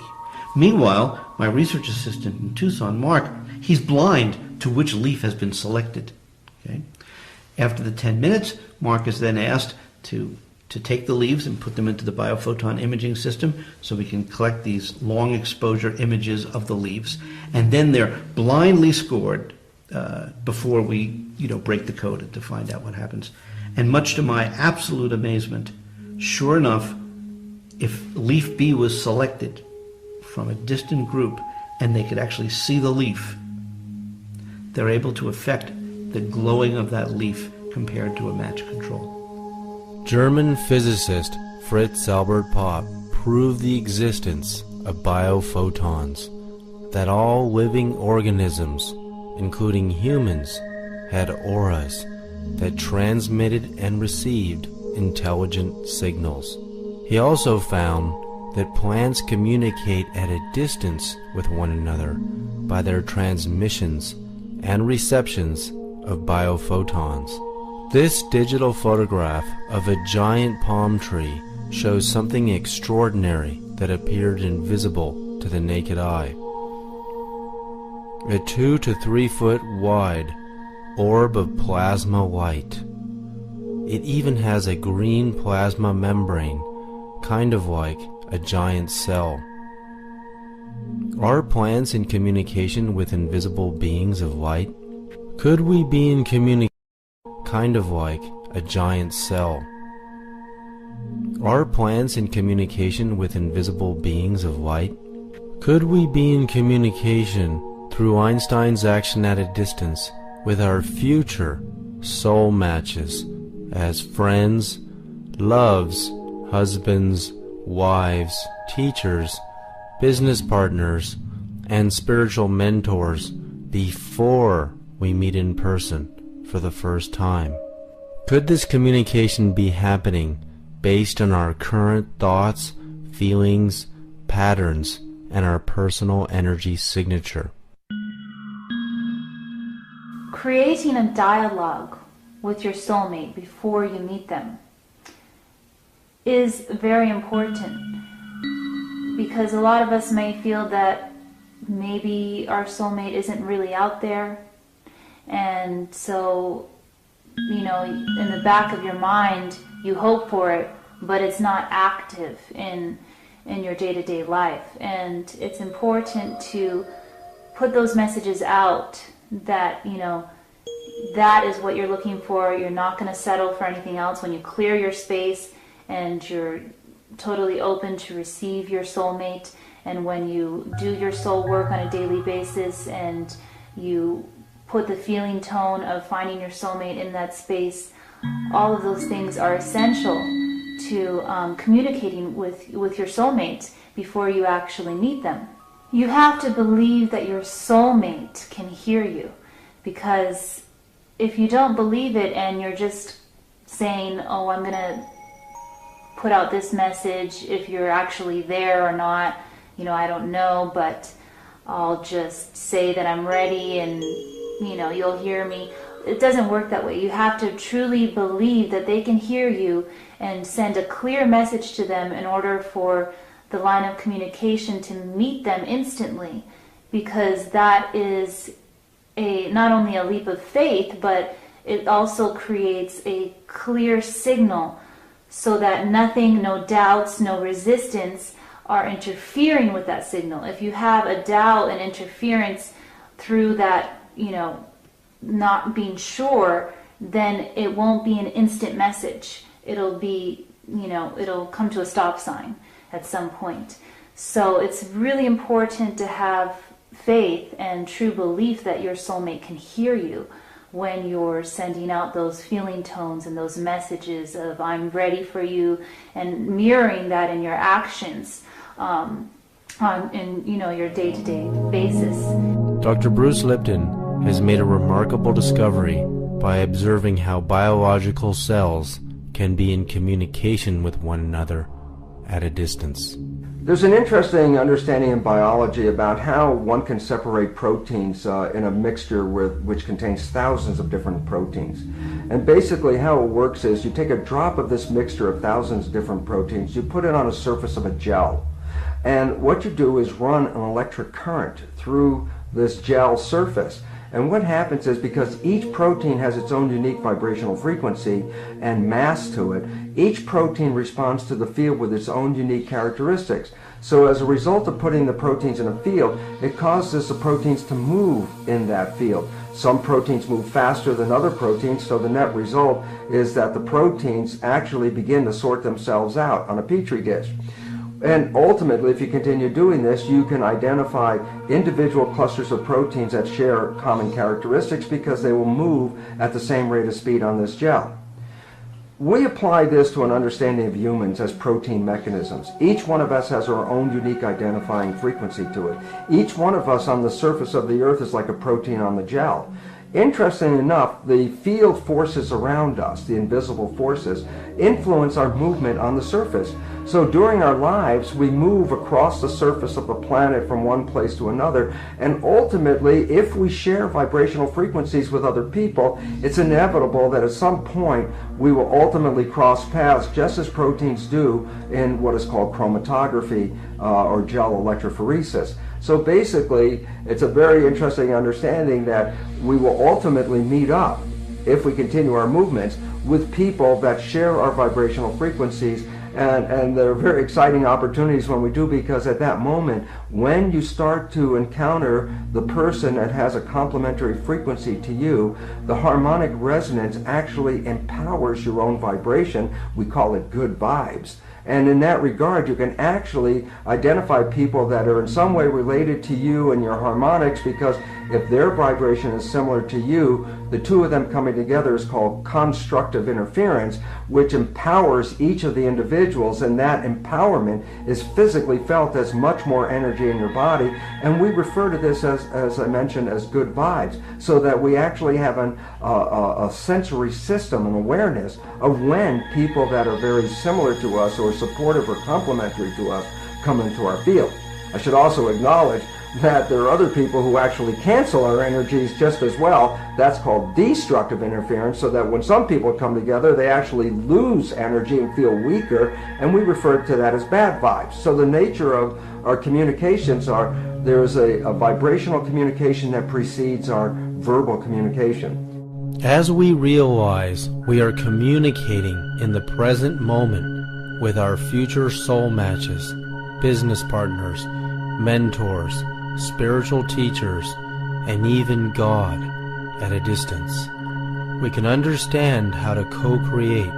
Meanwhile, my research assistant in Tucson, Mark, he's blind to which leaf has been selected. Okay? After the 10 minutes, Mark is then asked to take the leaves and put them into the biophoton imaging system so we can collect these long exposure images of the leaves. And then they're blindly scored before we break the code to find out what happens. And much to my absolute amazement, sure enough, if leaf B was selected from a distant group and they could actually see the leaf, they're able to affect the glowing of that leaf compared to a match control. German physicist Fritz Albert Popp proved the existence of biophotons, that all living organisms, including humans, had auras that transmitted and received intelligent signals. He also found that plants communicate at a distance with one another by their transmissions and receptions of biophotons. This digital photograph of a giant palm tree shows something extraordinary that appeared invisible to the naked eye. a 2 to 3 foot wide orb of plasma light. It even has a green plasma membrane, kind of like a giant cell. Are plants in communication with invisible beings of light? Could we be in communication kind of like a giant cell? Are plants in communication with invisible beings of light? Could we be in communication through Einstein's action at a distance with our future soul matches as friends, loves, husbands, wives, teachers, business partners, and spiritual mentors before we meet in person for the first time? Could this communication be happening based on our current thoughts, feelings, patterns, and our personal energy signature? Creating a dialogue with your soulmate before you meet them is very important, because a lot of us may feel that maybe our soulmate isn't really out there, and so, you know, in the back of your mind you hope for it, but it's not active in your day-to-day life. And it's important to put those messages out that, you know, that is what you're looking for. You're not going to settle for anything else. When you clear your space and you're totally open to receive your soulmate, and when you do your soul work on a daily basis and you put the feeling tone of finding your soulmate in that space, all of those things are essential to communicating with your soulmate before you actually meet them. You have to believe that your soulmate can hear you, because if you don't believe it and you're just saying, oh, I'm going to put out this message, if you're actually there or not, you know, I don't know, but I'll just say that I'm ready and, you know, you'll hear me. It doesn't work that way. You have to truly believe that they can hear you and send a clear message to them in order for the line of communication to meet them instantly, because that is not only a leap of faith, but it also creates a clear signal so that nothing, no doubts, no resistance are interfering with that signal. If you have a doubt and interference through that, you know, not being sure, then it won't be an instant message. It'll be, you know, it'll come to a stop sign at some point. So it's really important to have faith and true belief that your soulmate can hear you when you're sending out those feeling tones and those messages of I'm ready for you, and mirroring that in your actions in, you know, your day-to-day basis. Dr. Bruce Lipton has made a remarkable discovery by observing how biological cells can be in communication with one another at a distance. There's an interesting understanding in biology about how one can separate proteins in a mixture which contains thousands of different proteins. And basically how it works is you take a drop of this mixture of thousands of different proteins, you put it on a surface of a gel, and what you do is run an electric current through this gel surface. And what happens is, because each protein has its own unique vibrational frequency and mass to it, each protein responds to the field with its own unique characteristics. So as a result of putting the proteins in a field, it causes the proteins to move in that field. Some proteins move faster than other proteins, so the net result is that the proteins actually begin to sort themselves out on a petri dish. And ultimately, if you continue doing this, you can identify individual clusters of proteins that share common characteristics because they will move at the same rate of speed on this gel. We apply this to an understanding of humans as protein mechanisms. Each one of us has our own unique identifying frequency to it. Each one of us on the surface of the earth is like a protein on the gel. Interestingly enough, the field forces around us, the invisible forces, influence our movement on the surface. So during our lives, we move across the surface of the planet from one place to another, and ultimately, if we share vibrational frequencies with other people, it's inevitable that at some point we will ultimately cross paths, just as proteins do in what is called chromatography or gel electrophoresis. So basically, it's a very interesting understanding that we will ultimately meet up, if we continue our movements, with people that share our vibrational frequencies. And there are very exciting opportunities when we do, because at that moment, when you start to encounter the person that has a complementary frequency to you, the harmonic resonance actually empowers your own vibration. We call it good vibes. And in that regard, you can actually identify people that are in some way related to you and your harmonics, because if their vibration is similar to you, the two of them coming together is called constructive interference, which empowers each of the individuals, and that empowerment is physically felt as much more energy in your body. And we refer to this as I mentioned, as good vibes, so that we actually have a sensory system, an awareness of when people that are very similar to us or supportive or complementary to us come into our field. I should also acknowledge that there are other people who actually cancel our energies just as well. That's called destructive interference, so that when some people come together, they actually lose energy and feel weaker, and we refer to that as bad vibes. So the nature of our communications are, there's a vibrational communication that precedes our verbal communication. As we realize we are communicating in the present moment with our future soul matches, business partners, mentors, spiritual teachers, and even God at a distance, we can understand how to co-create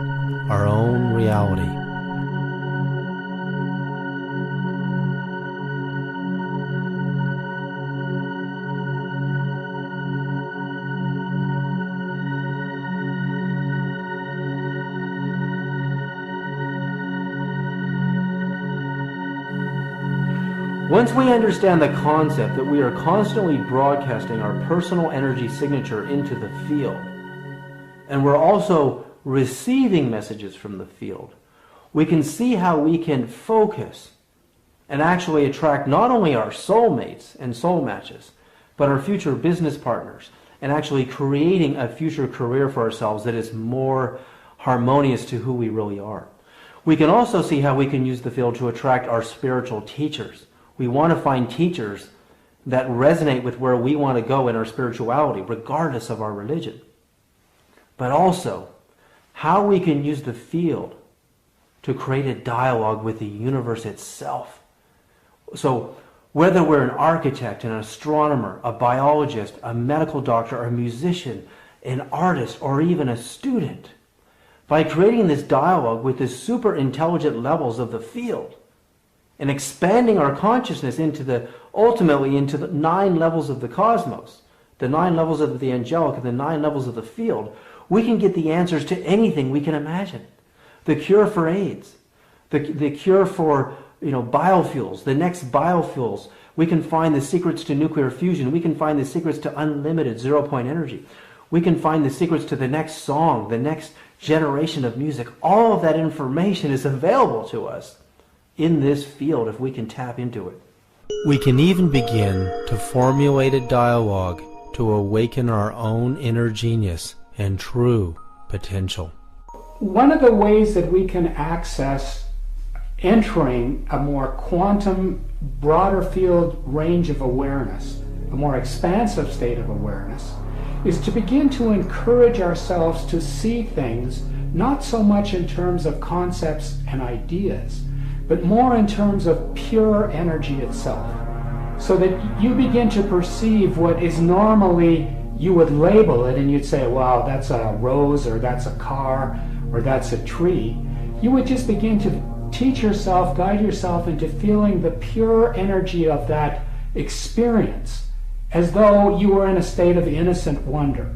our own reality. Once we understand the concept that we are constantly broadcasting our personal energy signature into the field, and we're also receiving messages from the field, we can see how we can focus and actually attract not only our soulmates and soul matches, but our future business partners, and actually creating a future career for ourselves that is more harmonious to who we really are. We can also see how we can use the field to attract our spiritual teachers. We want to find teachers that resonate with where we want to go in our spirituality, regardless of our religion. But also, how we can use the field to create a dialogue with the universe itself. So, whether we're an architect, an astronomer, a biologist, a medical doctor, a musician, an artist, or even a student, by creating this dialogue with the super intelligent levels of the field, and expanding our consciousness ultimately into the 9 levels of the cosmos, the 9 levels of the angelic, and the 9 levels of the field, we can get the answers to anything we can imagine. The cure for AIDS, the cure for biofuels, the next biofuels. We can find the secrets to nuclear fusion. We can find the secrets to unlimited zero-point energy. We can find the secrets to the next song, the next generation of music. All of that information is available to us in this field if we can tap into it. We can even begin to formulate a dialogue to awaken our own inner genius and true potential. One of the ways that we can access entering a more quantum, broader field range of awareness, a more expansive state of awareness, is to begin to encourage ourselves to see things not so much in terms of concepts and ideas, but more in terms of pure energy itself. So that you begin to perceive what is normally, you would label it and you'd say, wow, that's a rose, or that's a car, or that's a tree. You would just begin to teach yourself, guide yourself into feeling the pure energy of that experience, as though you were in a state of innocent wonder.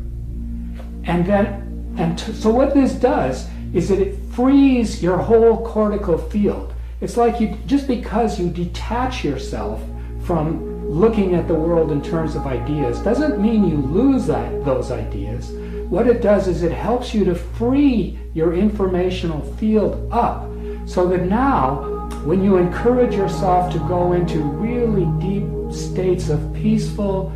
So what this does is that it frees your whole cortical field. It's like just because you detach yourself from looking at the world in terms of ideas doesn't mean you lose those ideas. What it does is it helps you to free your informational field up, so that now when you encourage yourself to go into really deep states of peaceful,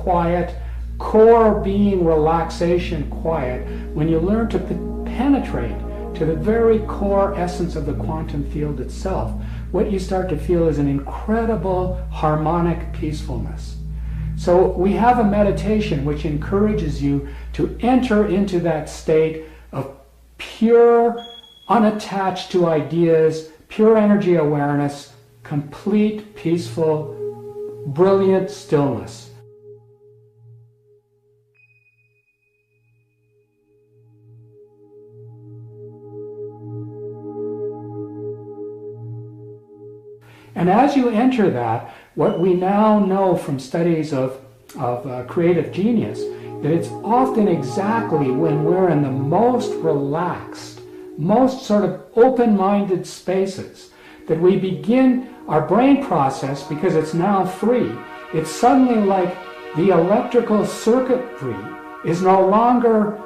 quiet, core being relaxation quiet, when you learn to penetrate to the very core essence of the quantum field itself, what you start to feel is an incredible harmonic peacefulness. So we have a meditation which encourages you to enter into that state of pure, unattached to ideas, pure energy awareness, complete, peaceful, brilliant stillness. And as you enter that, what we now know from studies of creative genius, that it's often exactly when we're in the most relaxed, most sort of open-minded spaces that we begin our brain process, because it's now free. It's suddenly like the electrical circuitry is no longer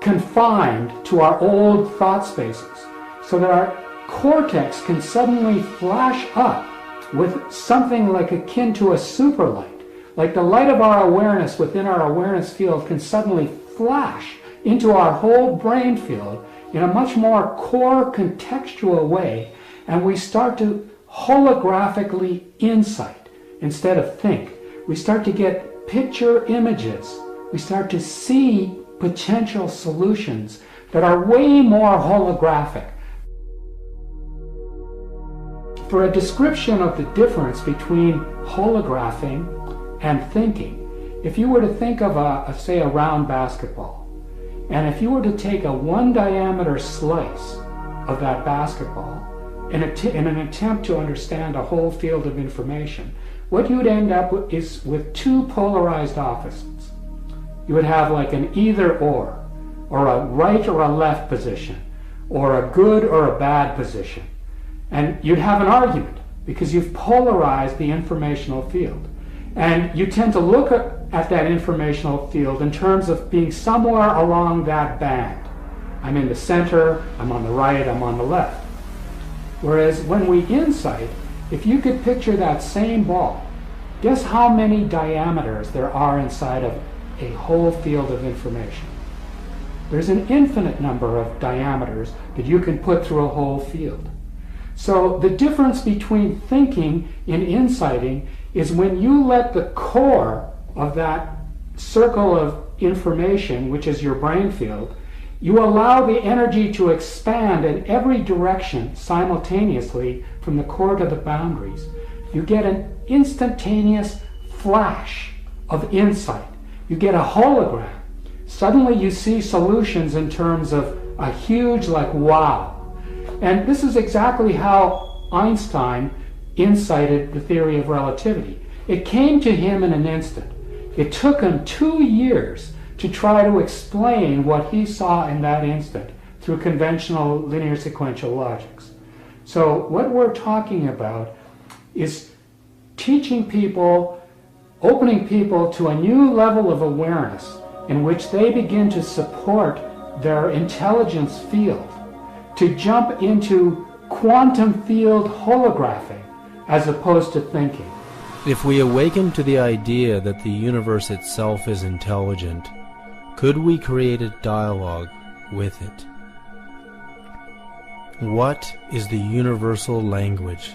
confined to our old thought spaces, so that our cortex can suddenly flash up with something like akin to a superlight. Like the light of our awareness within our awareness field can suddenly flash into our whole brain field in a much more core contextual way, and we start to holographically insight instead of think. We start to get picture images. We start to see potential solutions that are way more holographic. For a description of the difference between holographing and thinking, if you were to think of say a round basketball, and if you were to take a 1 diameter slice of that basketball in an attempt to understand a whole field of information, what you would end up with is with two polarized opposites. You would have like an either or a right or a left position, or a good or a bad position. And you'd have an argument because you've polarized the informational field. And you tend to look at that informational field in terms of being somewhere along that band. I'm in the center, I'm on the right, I'm on the left. Whereas when we insight, if you could picture that same ball, guess how many diameters there are inside of a whole field of information? There's an infinite number of diameters that you can put through a whole field. So the difference between thinking and insighting is when you let the core of that circle of information, which is your brain field, you allow the energy to expand in every direction simultaneously from the core to the boundaries. You get an instantaneous flash of insight. You get a hologram. Suddenly you see solutions in terms of a huge, like, wow. And this is exactly how Einstein incited the theory of relativity. It came to him in an instant. It took him 2 years to try to explain what he saw in that instant through conventional linear sequential logics. So what we're talking about is teaching people, opening people to a new level of awareness in which they begin to support their intelligence field, to jump into quantum field holographing as opposed to thinking. If we awaken to the idea that the universe itself is intelligent, could we create a dialogue with it? What is the universal language?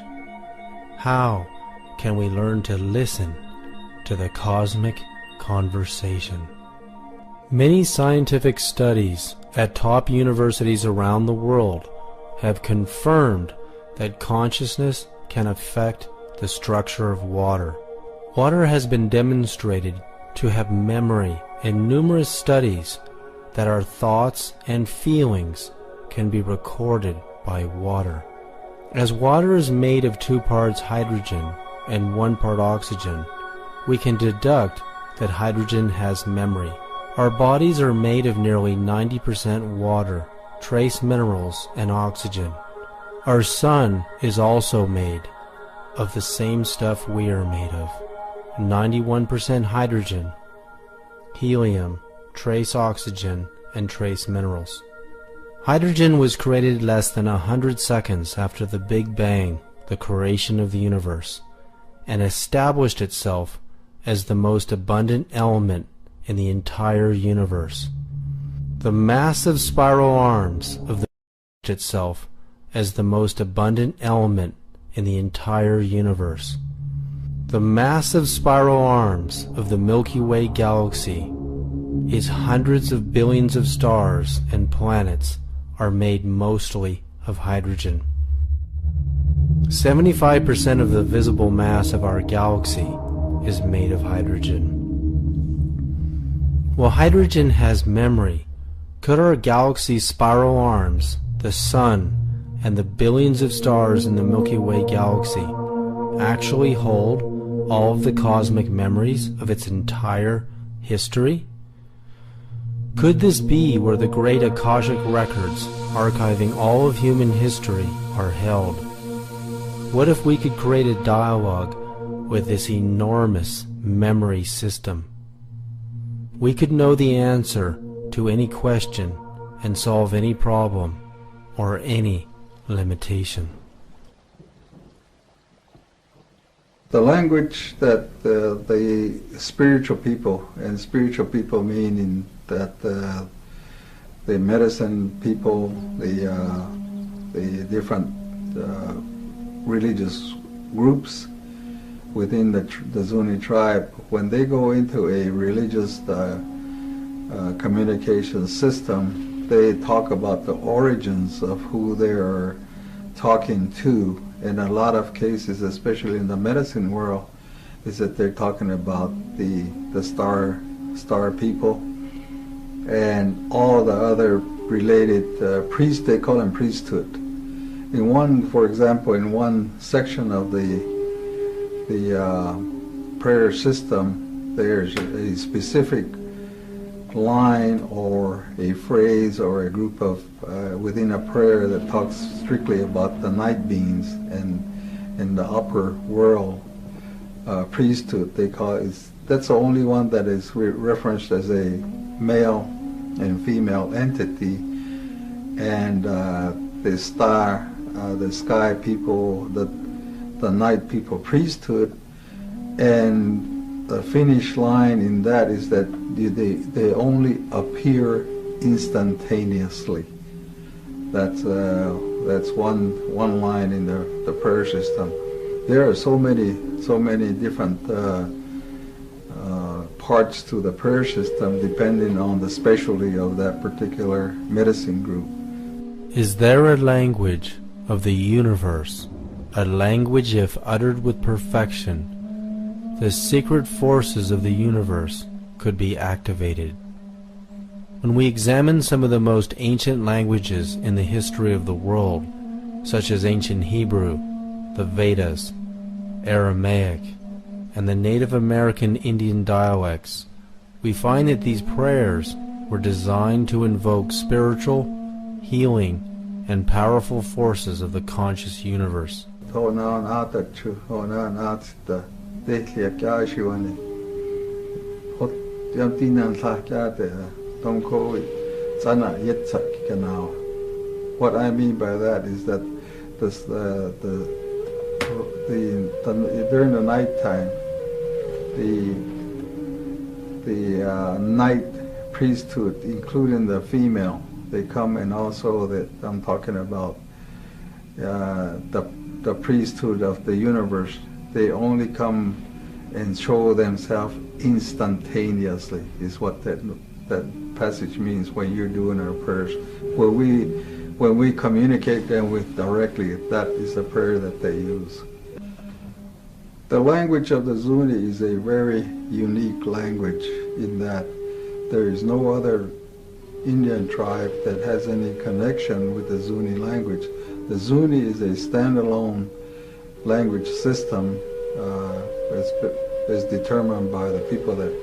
How can we learn to listen to the cosmic conversation? Many scientific studies at top universities around the world have confirmed that consciousness can affect the structure of water. Water has been demonstrated to have memory in numerous studies that our thoughts and feelings can be recorded by water. As water is made of 2 parts hydrogen and 1 part oxygen, we can deduct that hydrogen has memory. Our bodies are made of nearly 90% water, trace minerals, and oxygen. Our sun is also made of the same stuff we are made of, 91% hydrogen, helium, trace oxygen, and trace minerals. Hydrogen was created less than 100 seconds after the Big Bang, the creation of the universe, and established itself as the most abundant element in the entire universe. The massive spiral arms of the itself as the most abundant element in the entire universe. The massive spiral arms of the Milky Way galaxy is hundreds of billions of stars and planets are made mostly of hydrogen. 75% of the visible mass of our galaxy is made of hydrogen. Well, hydrogen has memory. Could our galaxy's spiral arms, the Sun, and the billions of stars in the Milky Way galaxy actually hold all of the cosmic memories of its entire history? Could this be where the great Akashic records archiving all of human history are held? What if we could create a dialogue with this enormous memory system? We could know the answer to any question and solve any problem or any limitation. The language that the spiritual people, and spiritual people meaning that the medicine people, the different religious groups within the Zuni tribe, when they go into a religious communication system, they talk about the origins of who they are talking to. In a lot of cases, especially in the medicine world, is that they're talking about the star people and all the other related priests. They call them priesthood. In one, for example, in one section of the prayer system, there's a specific line or a phrase or a group of within a prayer that talks strictly about the night beings and in the upper world priesthood. They call it. That's the only one that is referenced as a male and female entity, and the sky people, the night people priesthood, and the finish line in that is that they only appear instantaneously. That's one line in the prayer system. There are so many different parts to the prayer system depending on the specialty of that particular medicine group. Is there a language of the universe, a language if uttered with perfection, the secret forces of the universe could be activated? When we examine some of the most ancient languages in the history of the world, such as ancient Hebrew, the Vedas, Aramaic, and the Native American Indian dialects, we find that these prayers were designed to invoke spiritual, healing, and powerful forces of the conscious universe. What I mean by that is that during the nighttime, the night priesthood, including the female, they come, and also that I'm talking about the priesthood of the universe. They only come and show themselves instantaneously, is what that passage means when you're doing our prayers. When we communicate them with directly, that is the prayer that they use. The language of the Zuni is a very unique language in that there is no other Indian tribe that has any connection with the Zuni language. The Zuni is a standalone language system as determined by the people that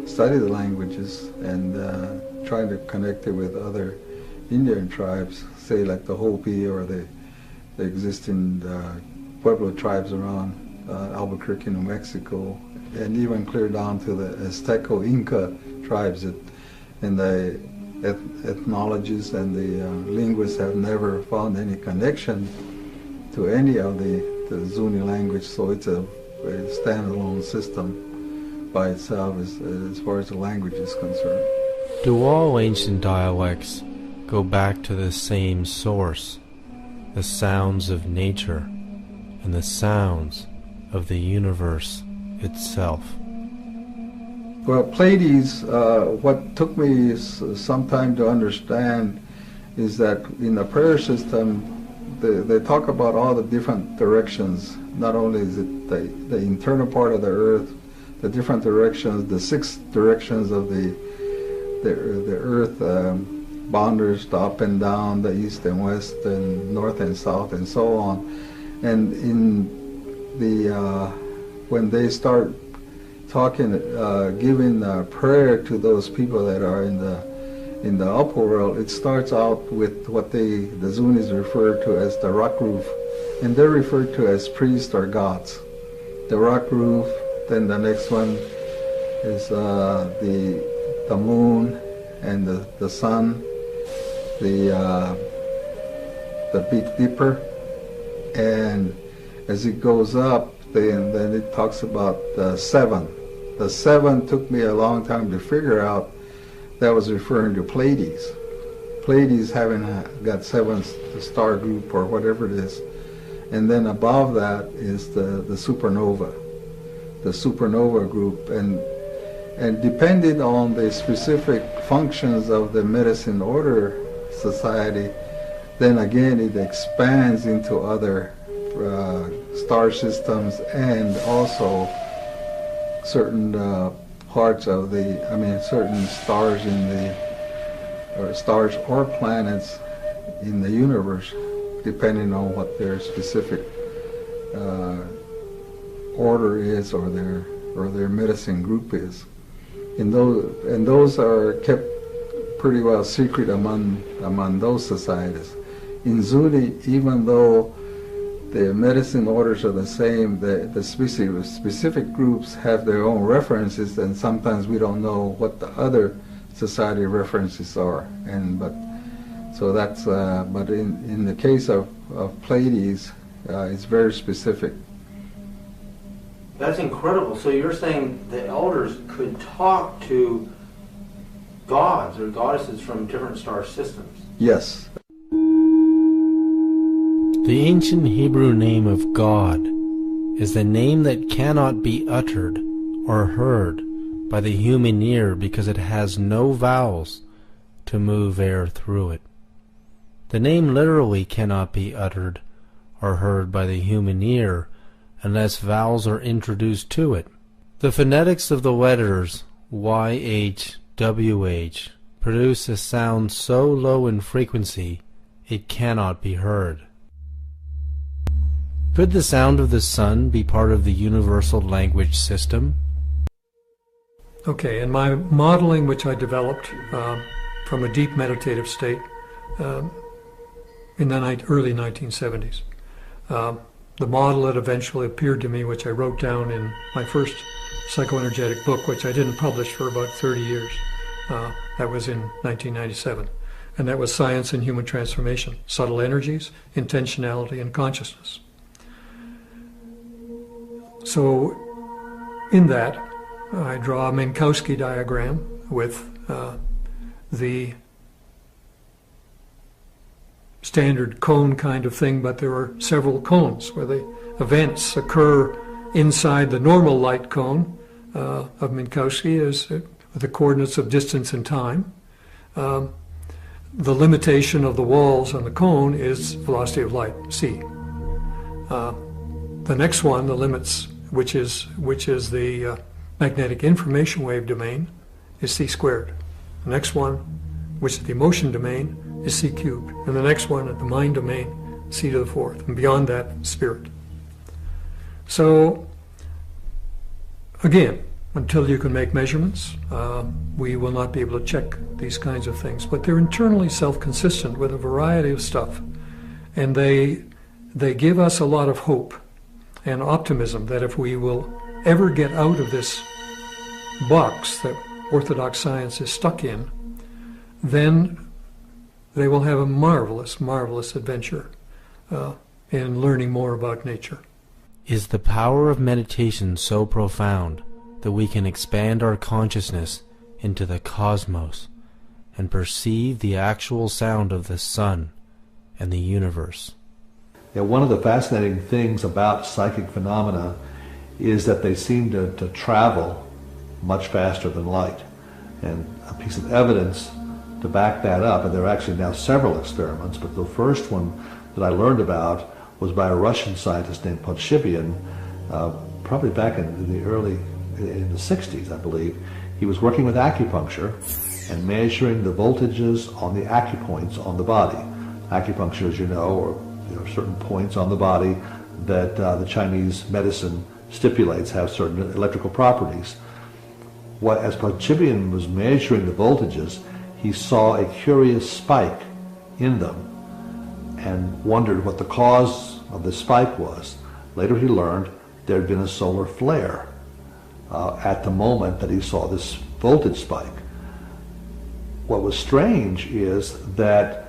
study the languages and trying to connect it with other Indian tribes, say like the Hopi or the existing Pueblo tribes around Albuquerque, New Mexico, and even clear down to the Azteco Inca tribes. And the ethnologists and the linguists have never found any connection to any of the Zuni language, so it's a standalone system by itself as far as the language is concerned. Do all ancient dialects go back to the same source, the sounds of nature? and the sounds of the universe itself. Well, Pleiades, what took me some time to understand is that in the prayer system, they talk about all the different directions. Not only is it the internal part of the earth, the different directions, the 6 directions of the earth, boundaries, the up and down, the east and west, and north and south, and so on. And in the when they start talking, giving prayer to those people that are in the upper world, it starts out with what the Zunis refer to as the rock roof, and they're referred to as priests or gods. The rock roof, then the next one is the moon and the sun, the Big Dipper, and as it goes up, then it talks about the 7. The 7 took me a long time to figure out that was referring to Pleiades. Pleiades having got 7 star group or whatever it is. And then above that is the supernova group. And depending on the specific functions of the Medicine Order Society, then again it expands into other star systems and also certain parts of certain stars stars or planets in the universe, depending on what their specific order is or their medicine group is. And those are kept pretty well secret among those societies. In Zuni, even though the medicine orders are the same, the specific groups have their own references, and sometimes we don't know what the other society references are. But in the case of Pleiades, it's very specific. That's incredible. So you're saying the elders could talk to gods or goddesses from different star systems? Yes. The ancient Hebrew name of God is the name that cannot be uttered or heard by the human ear because it has no vowels to move air through it. The name literally cannot be uttered or heard by the human ear unless vowels are introduced to it. The phonetics of the letters YH, WH produce a sound so low in frequency it cannot be heard. Could the sound of the sun be part of the universal language system? Okay, in my modeling, which I developed from a deep meditative state in the early 1970s, the model that eventually appeared to me, which I wrote down in my first psychoenergetic book, which I didn't publish for about 30 years, that was in 1997, and that was Science and Human Transformation, Subtle Energies, Intentionality, and Consciousness. So in that, I draw a Minkowski diagram with the standard cone kind of thing, but there are several cones where the events occur inside the normal light cone of Minkowski is with the coordinates of distance and time. The limitation of the walls on the cone is velocity of light, c. The next one, the limits, which is the magnetic information wave domain, is c squared. The next one, which is the emotion domain, is c cubed. And the next one, the mind domain, c to the fourth. And beyond that, spirit. So, again, until you can make measurements, we will not be able to check these kinds of things. But they're internally self-consistent with a variety of stuff. And they give us a lot of hope and optimism that if we will ever get out of this box that Orthodox science is stuck in, then they will have a marvelous, marvelous adventure in learning more about nature. Is the power of meditation so profound that we can expand our consciousness into the cosmos and perceive the actual sound of the sun and the universe? One of the fascinating things about psychic phenomena is that they seem to travel much faster than light. And a piece of evidence to back that up, and there are actually now several experiments, but the first one that I learned about was by a Russian scientist named Podshibian, probably back in the 60s, I believe. He was working with acupuncture and measuring the voltages on the acupoints on the body. Acupuncture, as you know, are certain points on the body that the Chinese medicine stipulates have certain electrical properties. As Podshibian was measuring the voltages, he saw a curious spike in them and wondered what the cause of the spike was. Later he learned there had been a solar flare at the moment that he saw this voltage spike. What was strange is that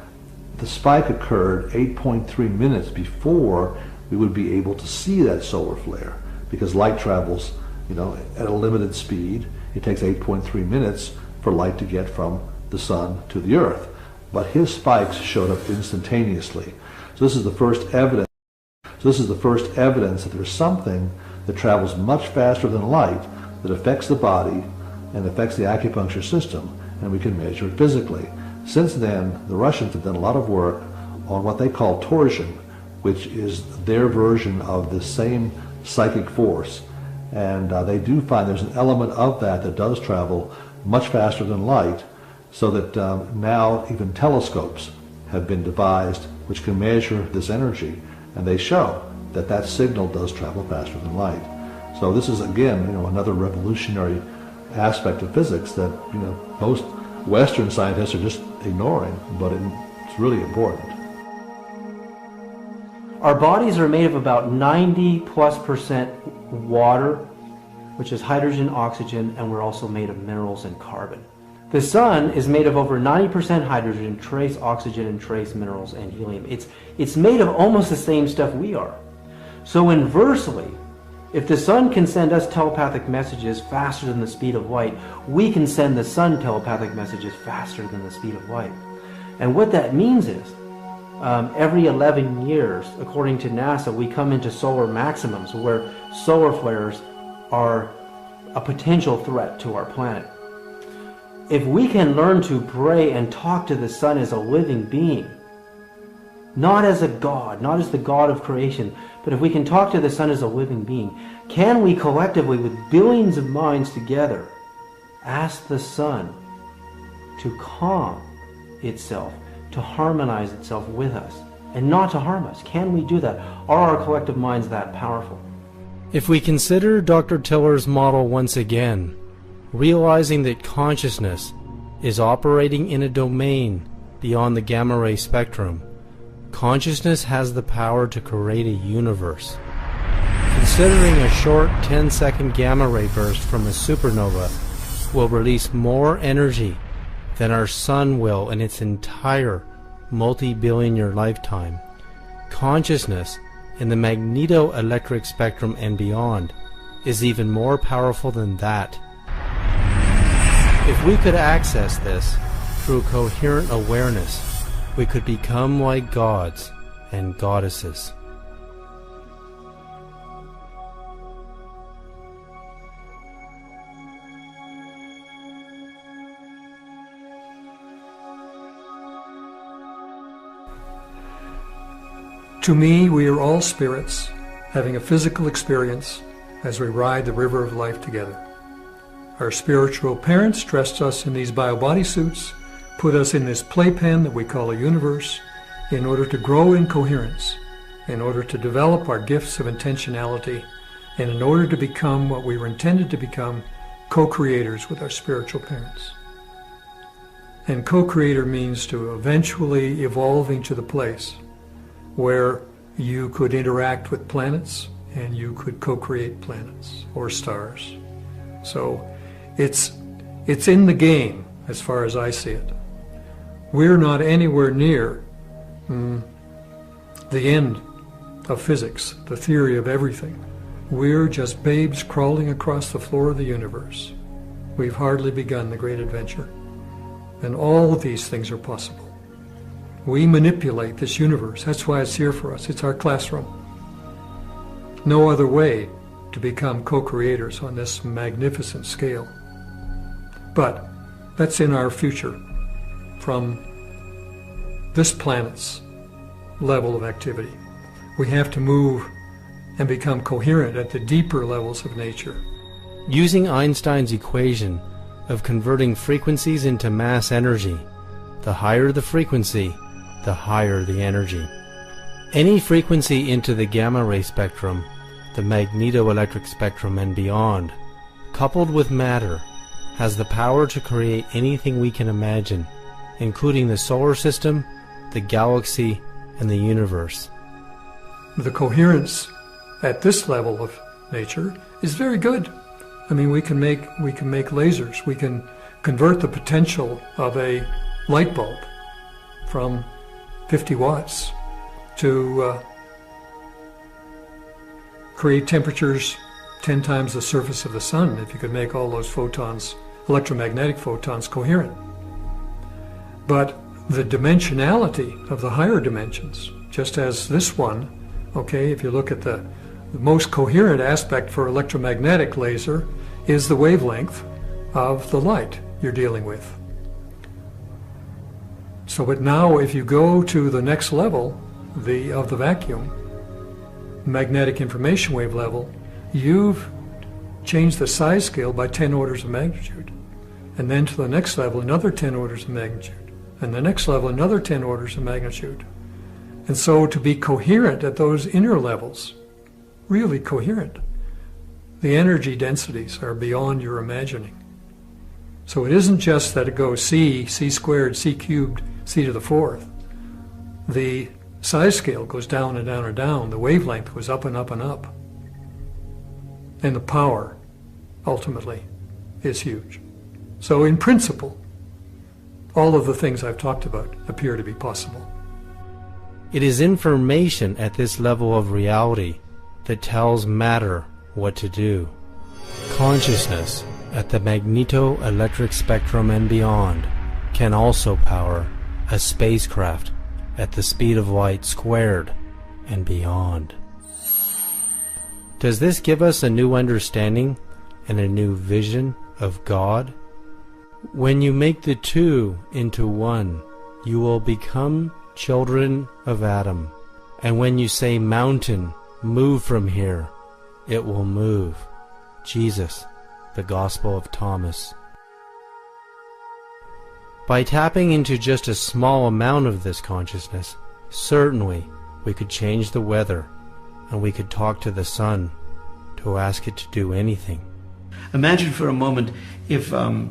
the spike occurred 8.3 minutes before we would be able to see that solar flare, because light travels, at a limited speed. It takes 8.3 minutes for light to get from the sun to the earth. But his spikes showed up instantaneously. So this is the first evidence. That there's something that travels much faster than light that affects the body and affects the acupuncture system, and we can measure it physically. Since then, the Russians have done a lot of work on what they call torsion, which is their version of the same psychic force. And they do find there's an element of that does travel much faster than light, so that now even telescopes have been devised which can measure this energy, and they show that signal does travel faster than light. So this is, again, another revolutionary aspect of physics that most Western scientists are just ignoring, but it's really important. Our bodies are made of about 90+% water, which is hydrogen, oxygen, and we're also made of minerals and carbon. The sun is made of over 90% hydrogen, trace oxygen, and trace minerals and helium. It's made of almost the same stuff we are. So inversely, if the sun can send us telepathic messages faster than the speed of light, we can send the sun telepathic messages faster than the speed of light. And what that means is, every 11 years, according to NASA, we come into solar maximums where solar flares are a potential threat to our planet. If we can learn to pray and talk to the sun as a living being, not as a god, not as the god of creation, but if we can talk to the sun as a living being, can we collectively, with billions of minds together, ask the sun to calm itself, to harmonize itself with us, and not to harm us? Can we do that? Are our collective minds that powerful? If we consider Dr. Tiller's model once again, realizing that consciousness is operating in a domain beyond the gamma ray spectrum, consciousness has the power to create a universe. Considering a short 10-second gamma ray burst from a supernova will release more energy than our sun will in its entire multi-billion-year lifetime, consciousness in the magneto-electric spectrum and beyond is even more powerful than that. If we could access this through coherent awareness, we could become like gods and goddesses. To me, we are all spirits having a physical experience as we ride the river of life together. Our spiritual parents dressed us in these bio-body suits, put us in this playpen that we call a universe, in order to grow in coherence, in order to develop our gifts of intentionality, and in order to become what we were intended to become, co-creators with our spiritual parents. And co-creator means to eventually evolving to the place where you could interact with planets and you could co-create planets or stars. So it's in the game as far as I see it. We're not anywhere near the end of physics, the theory of everything. We're just babes crawling across the floor of the universe. We've hardly begun the great adventure. And all of these things are possible. We manipulate this universe. That's why it's here for us. It's our classroom. No other way to become co-creators on this magnificent scale. But that's in our future from this planet's level of activity. We have to move and become coherent at the deeper levels of nature. Using Einstein's equation of converting frequencies into mass energy, the higher the frequency, the higher the energy. Any frequency into the gamma ray spectrum, the magnetoelectric spectrum and beyond, coupled with matter, has the power to create anything we can imagine, including the solar system, the galaxy, and the universe. The coherence at this level of nature is very good. I mean, we can make lasers. We can convert the potential of a light bulb from 50 watts to create temperatures 10 times the surface of the sun if you could make all those photons, electromagnetic photons, coherent. But the dimensionality of the higher dimensions, just as this one, okay, if you look at the most coherent aspect for electromagnetic laser is the wavelength of the light you're dealing with. So, but now if you go to the next level of the vacuum, magnetic information wave level, you've changed the size scale by 10 orders of magnitude. And then to the next level, another 10 orders of magnitude. And the next level, another 10 orders of magnitude. And so to be coherent at those inner levels, really coherent, the energy densities are beyond your imagining. So it isn't just that it goes c squared, c cubed, c to the fourth. The size scale goes down and down and down. The wavelength goes up and up and up. And the power, ultimately, is huge. So in principle, all of the things I've talked about appear to be possible. It is information at this level of reality that tells matter what to do. Consciousness at the magnetoelectric spectrum and beyond can also power a spacecraft at the speed of light squared and beyond. Does this give us a new understanding and a new vision of God? When you make the two into one, you will become children of Adam. And when you say, mountain, move from here, it will move. Jesus, the Gospel of Thomas. By tapping into just a small amount of this consciousness, certainly we could change the weather, and we could talk to the sun to ask it to do anything. Imagine for a moment if a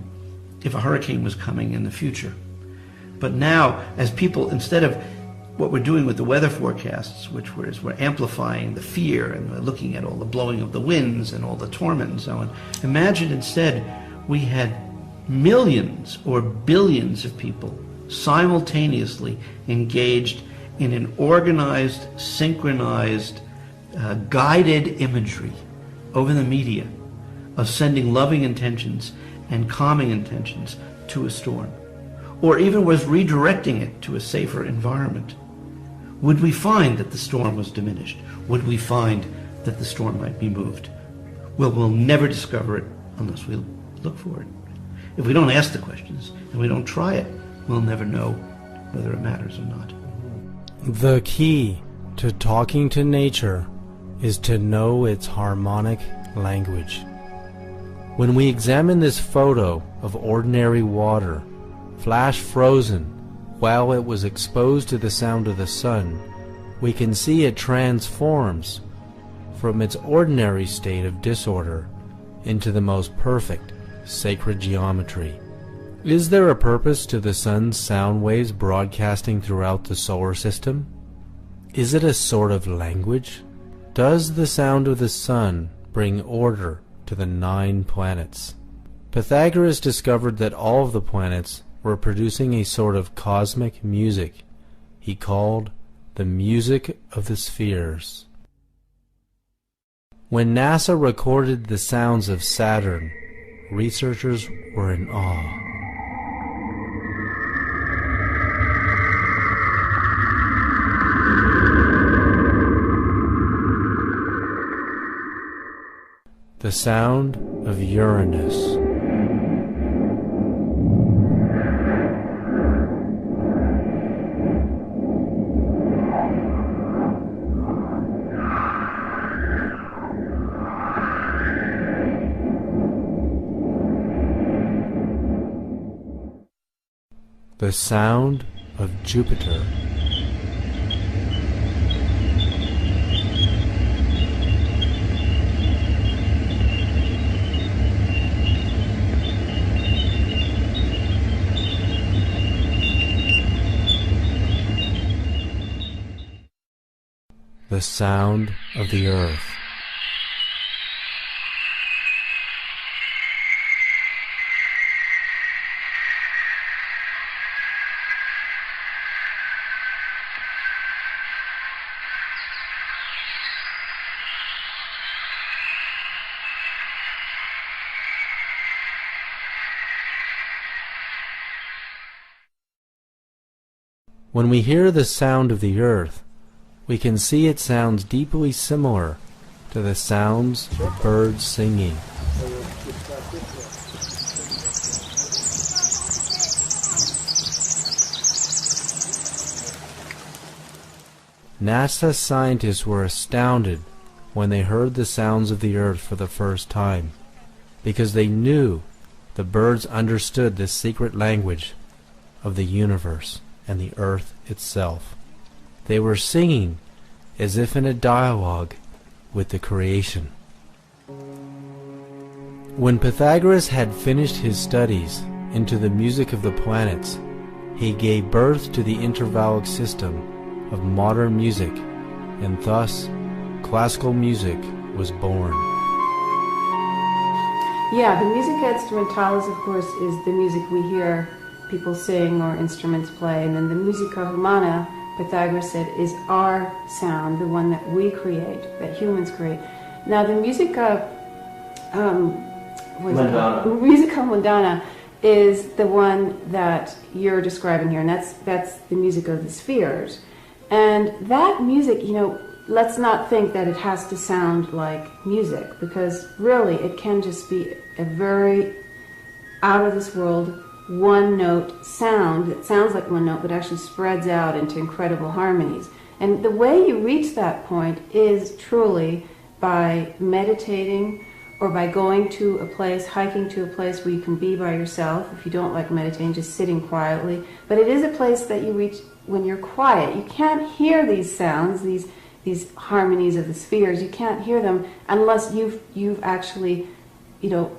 hurricane was coming in the future. But now, as people, instead of what we're doing with the weather forecasts, which we're amplifying the fear and we're looking at all the blowing of the winds and all the torment and so on, imagine instead we had millions or billions of people simultaneously engaged in an organized, synchronized, guided imagery over the media of sending loving intentions and calming intentions to a storm, or even was redirecting it to a safer environment. Would we find that the storm was diminished? Would we find that the storm might be moved? Well, we'll never discover it unless we look for it. If we don't ask the questions and we don't try it, we'll never know whether it matters or not. The key to talking to nature is to know its harmonic language. When we examine this photo of ordinary water, flash frozen while it was exposed to the sound of the sun, we can see it transforms from its ordinary state of disorder into the most perfect sacred geometry. Is there a purpose to the sun's sound waves broadcasting throughout the solar system? Is it a sort of language? Does the sound of the sun bring order to the 9 planets? Pythagoras discovered that all of the planets were producing a sort of cosmic music he called the music of the spheres. When NASA recorded the sounds of Saturn, researchers were in awe. The sound of Uranus. The sound of Jupiter. The sound of the Earth. When we hear the sound of the Earth, we can see it sounds deeply similar to the sounds of birds singing. NASA scientists were astounded when they heard the sounds of the Earth for the first time, because they knew the birds understood the secret language of the universe and the Earth itself. They were singing as if in a dialogue with the creation. When Pythagoras had finished his studies into the music of the planets, he gave birth to the intervallic system of modern music, and thus classical music was born. Yeah, the musica instrumentalis, of course, is the music we hear people sing or instruments play, and then the musica humana, Pythagoras said, is our sound, the one that we create, that humans create. Now the musica mundana is the one that you're describing here, and that's the music of the spheres. And that music, you know, let's not think that it has to sound like music, because really it can just be a very out of this world one-note sound that sounds like one note but actually spreads out into incredible harmonies. And the way you reach that point is truly by meditating or by going to a place, hiking to a place where you can be by yourself. If you don't like meditating, just sitting quietly. But it is a place that you reach when you're quiet. You can't hear these sounds, these harmonies of the spheres. You can't hear them unless you've actually, you know,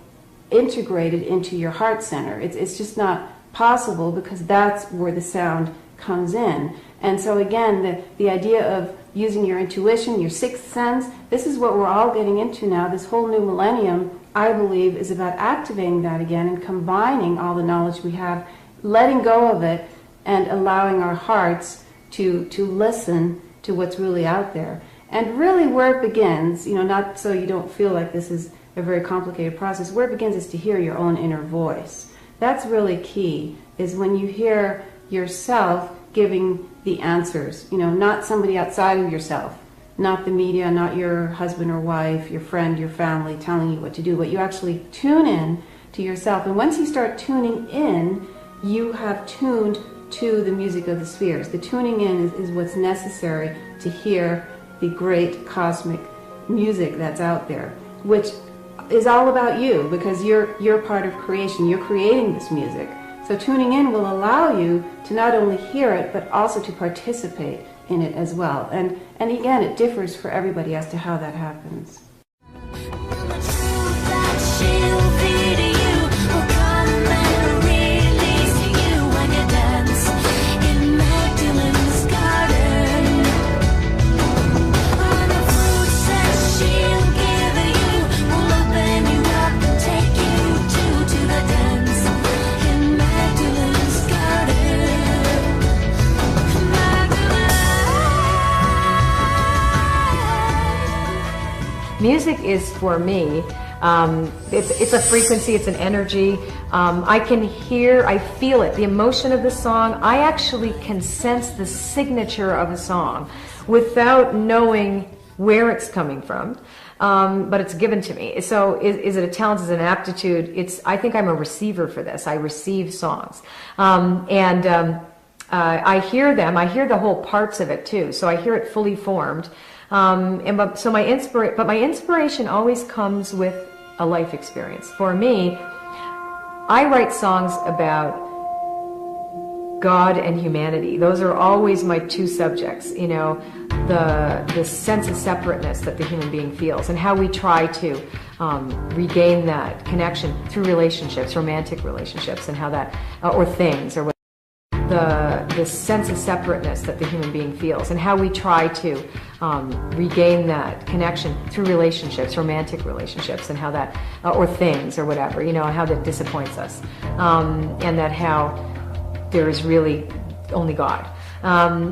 integrated into your heart center. It's just not possible, because that's where the sound comes in. And so again, the idea of using your intuition, your sixth sense, this is what we're all getting into now. This whole new millennium, I believe, is about activating that again and combining all the knowledge we have, letting go of it, and allowing our hearts to listen to what's really out there. And really where it begins, you know, not so you don't feel like this is a very complicated process, where it begins is to hear your own inner voice. That's really key, is when you hear yourself giving the answers, you know, not somebody outside of yourself, not the media, not your husband or wife, your friend, your family telling you what to do, but you actually tune in to yourself. And once you start tuning in, you have tuned to the music of the spheres. The tuning in is what's necessary to hear the great cosmic music that's out there, which is all about you, because you're part of creation. You're creating this music. So tuning in will allow you to not only hear it, but also to participate in it as well. And again, it differs for everybody as to how that happens. Music is, for me, it's a frequency, it's an energy. I can hear, I feel it, the emotion of the song. I actually can sense the signature of a song without knowing where it's coming from. but it's given to me. So is it a talent? Is it an aptitude? I think I'm a receiver for this. I receive songs. I hear them. I hear the whole parts of it too. So I hear it fully formed. But my inspiration always comes with a life experience. For me, I write songs about God and humanity. Those are always my two subjects, the sense of separateness that the human being feels and how we try to regain that connection through relationships, romantic relationships, and how that, or things, or the sense of separateness that the human being feels and how we try to regain that connection through relationships, romantic relationships, and how that, or things, or whatever, and how that disappoints us, and that how there is really only God.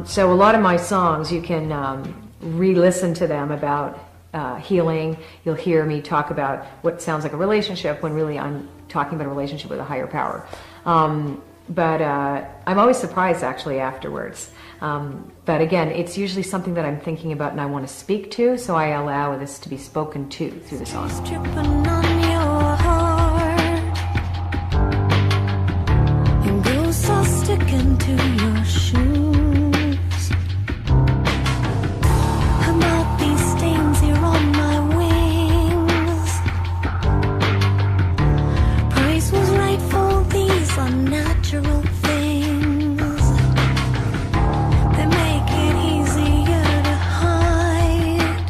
So a lot of my songs, you can re-listen to them about healing. You'll hear me talk about what sounds like a relationship when really I'm talking about a relationship with a higher power. But I'm always surprised actually afterwards. But again, it's usually something that I'm thinking about and I want to speak to, so I allow this to be spoken to through the song. Sticking to your shoes. About these stains here on my wings. Price was right for these unnatural things. They make it easier to hide.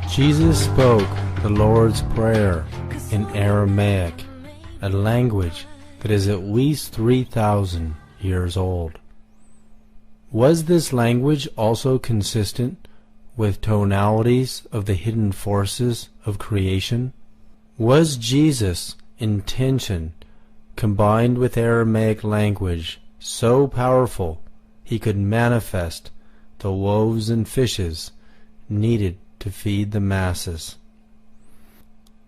Jesus spoke the Lord's Prayer in Aramaic, a language that is at least 3,000 years old. Was this language also consistent with tonalities of the hidden forces of creation? Was Jesus' intention combined with Aramaic language so powerful he could manifest the loaves and fishes needed to feed the masses?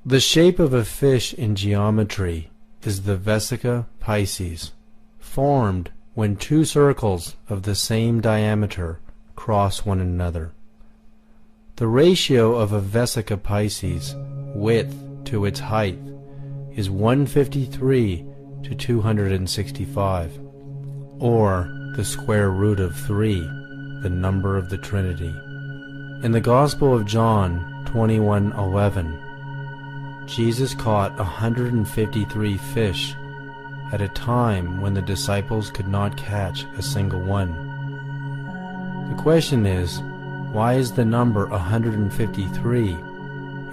The shape of a fish in geometry is the vesica Pisces, formed when two circles of the same diameter cross one another. The ratio of a vesica Pisces width to its height is 153 to 265, or the square root of 3, the number of the Trinity. In the Gospel of John 21:11, Jesus caught 153 fish at a time when the disciples could not catch a single one. The question is, why is the number 153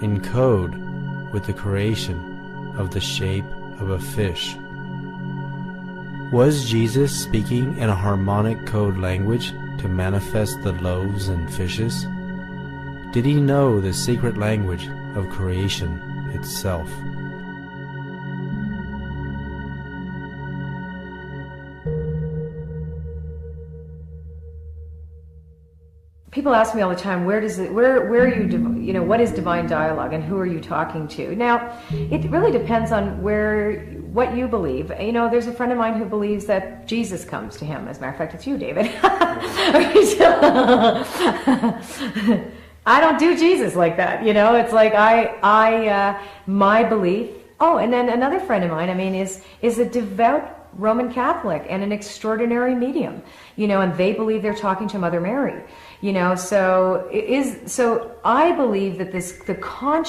in code with the creation of the shape of a fish? Was Jesus speaking in a harmonic code language to manifest the loaves and fishes? Did he know the secret language of creation itself? People ask me all the time, where are you, what is divine dialogue and who are you talking to? Now, it really depends on what you believe. There's a friend of mine who believes that Jesus comes to him. As a matter of fact, it's you, David. I don't do Jesus like that. It's like my belief. Oh, and then another friend of mine, is a devout Roman Catholic and an extraordinary medium, and they believe they're talking to Mother Mary, so I believe that the conscious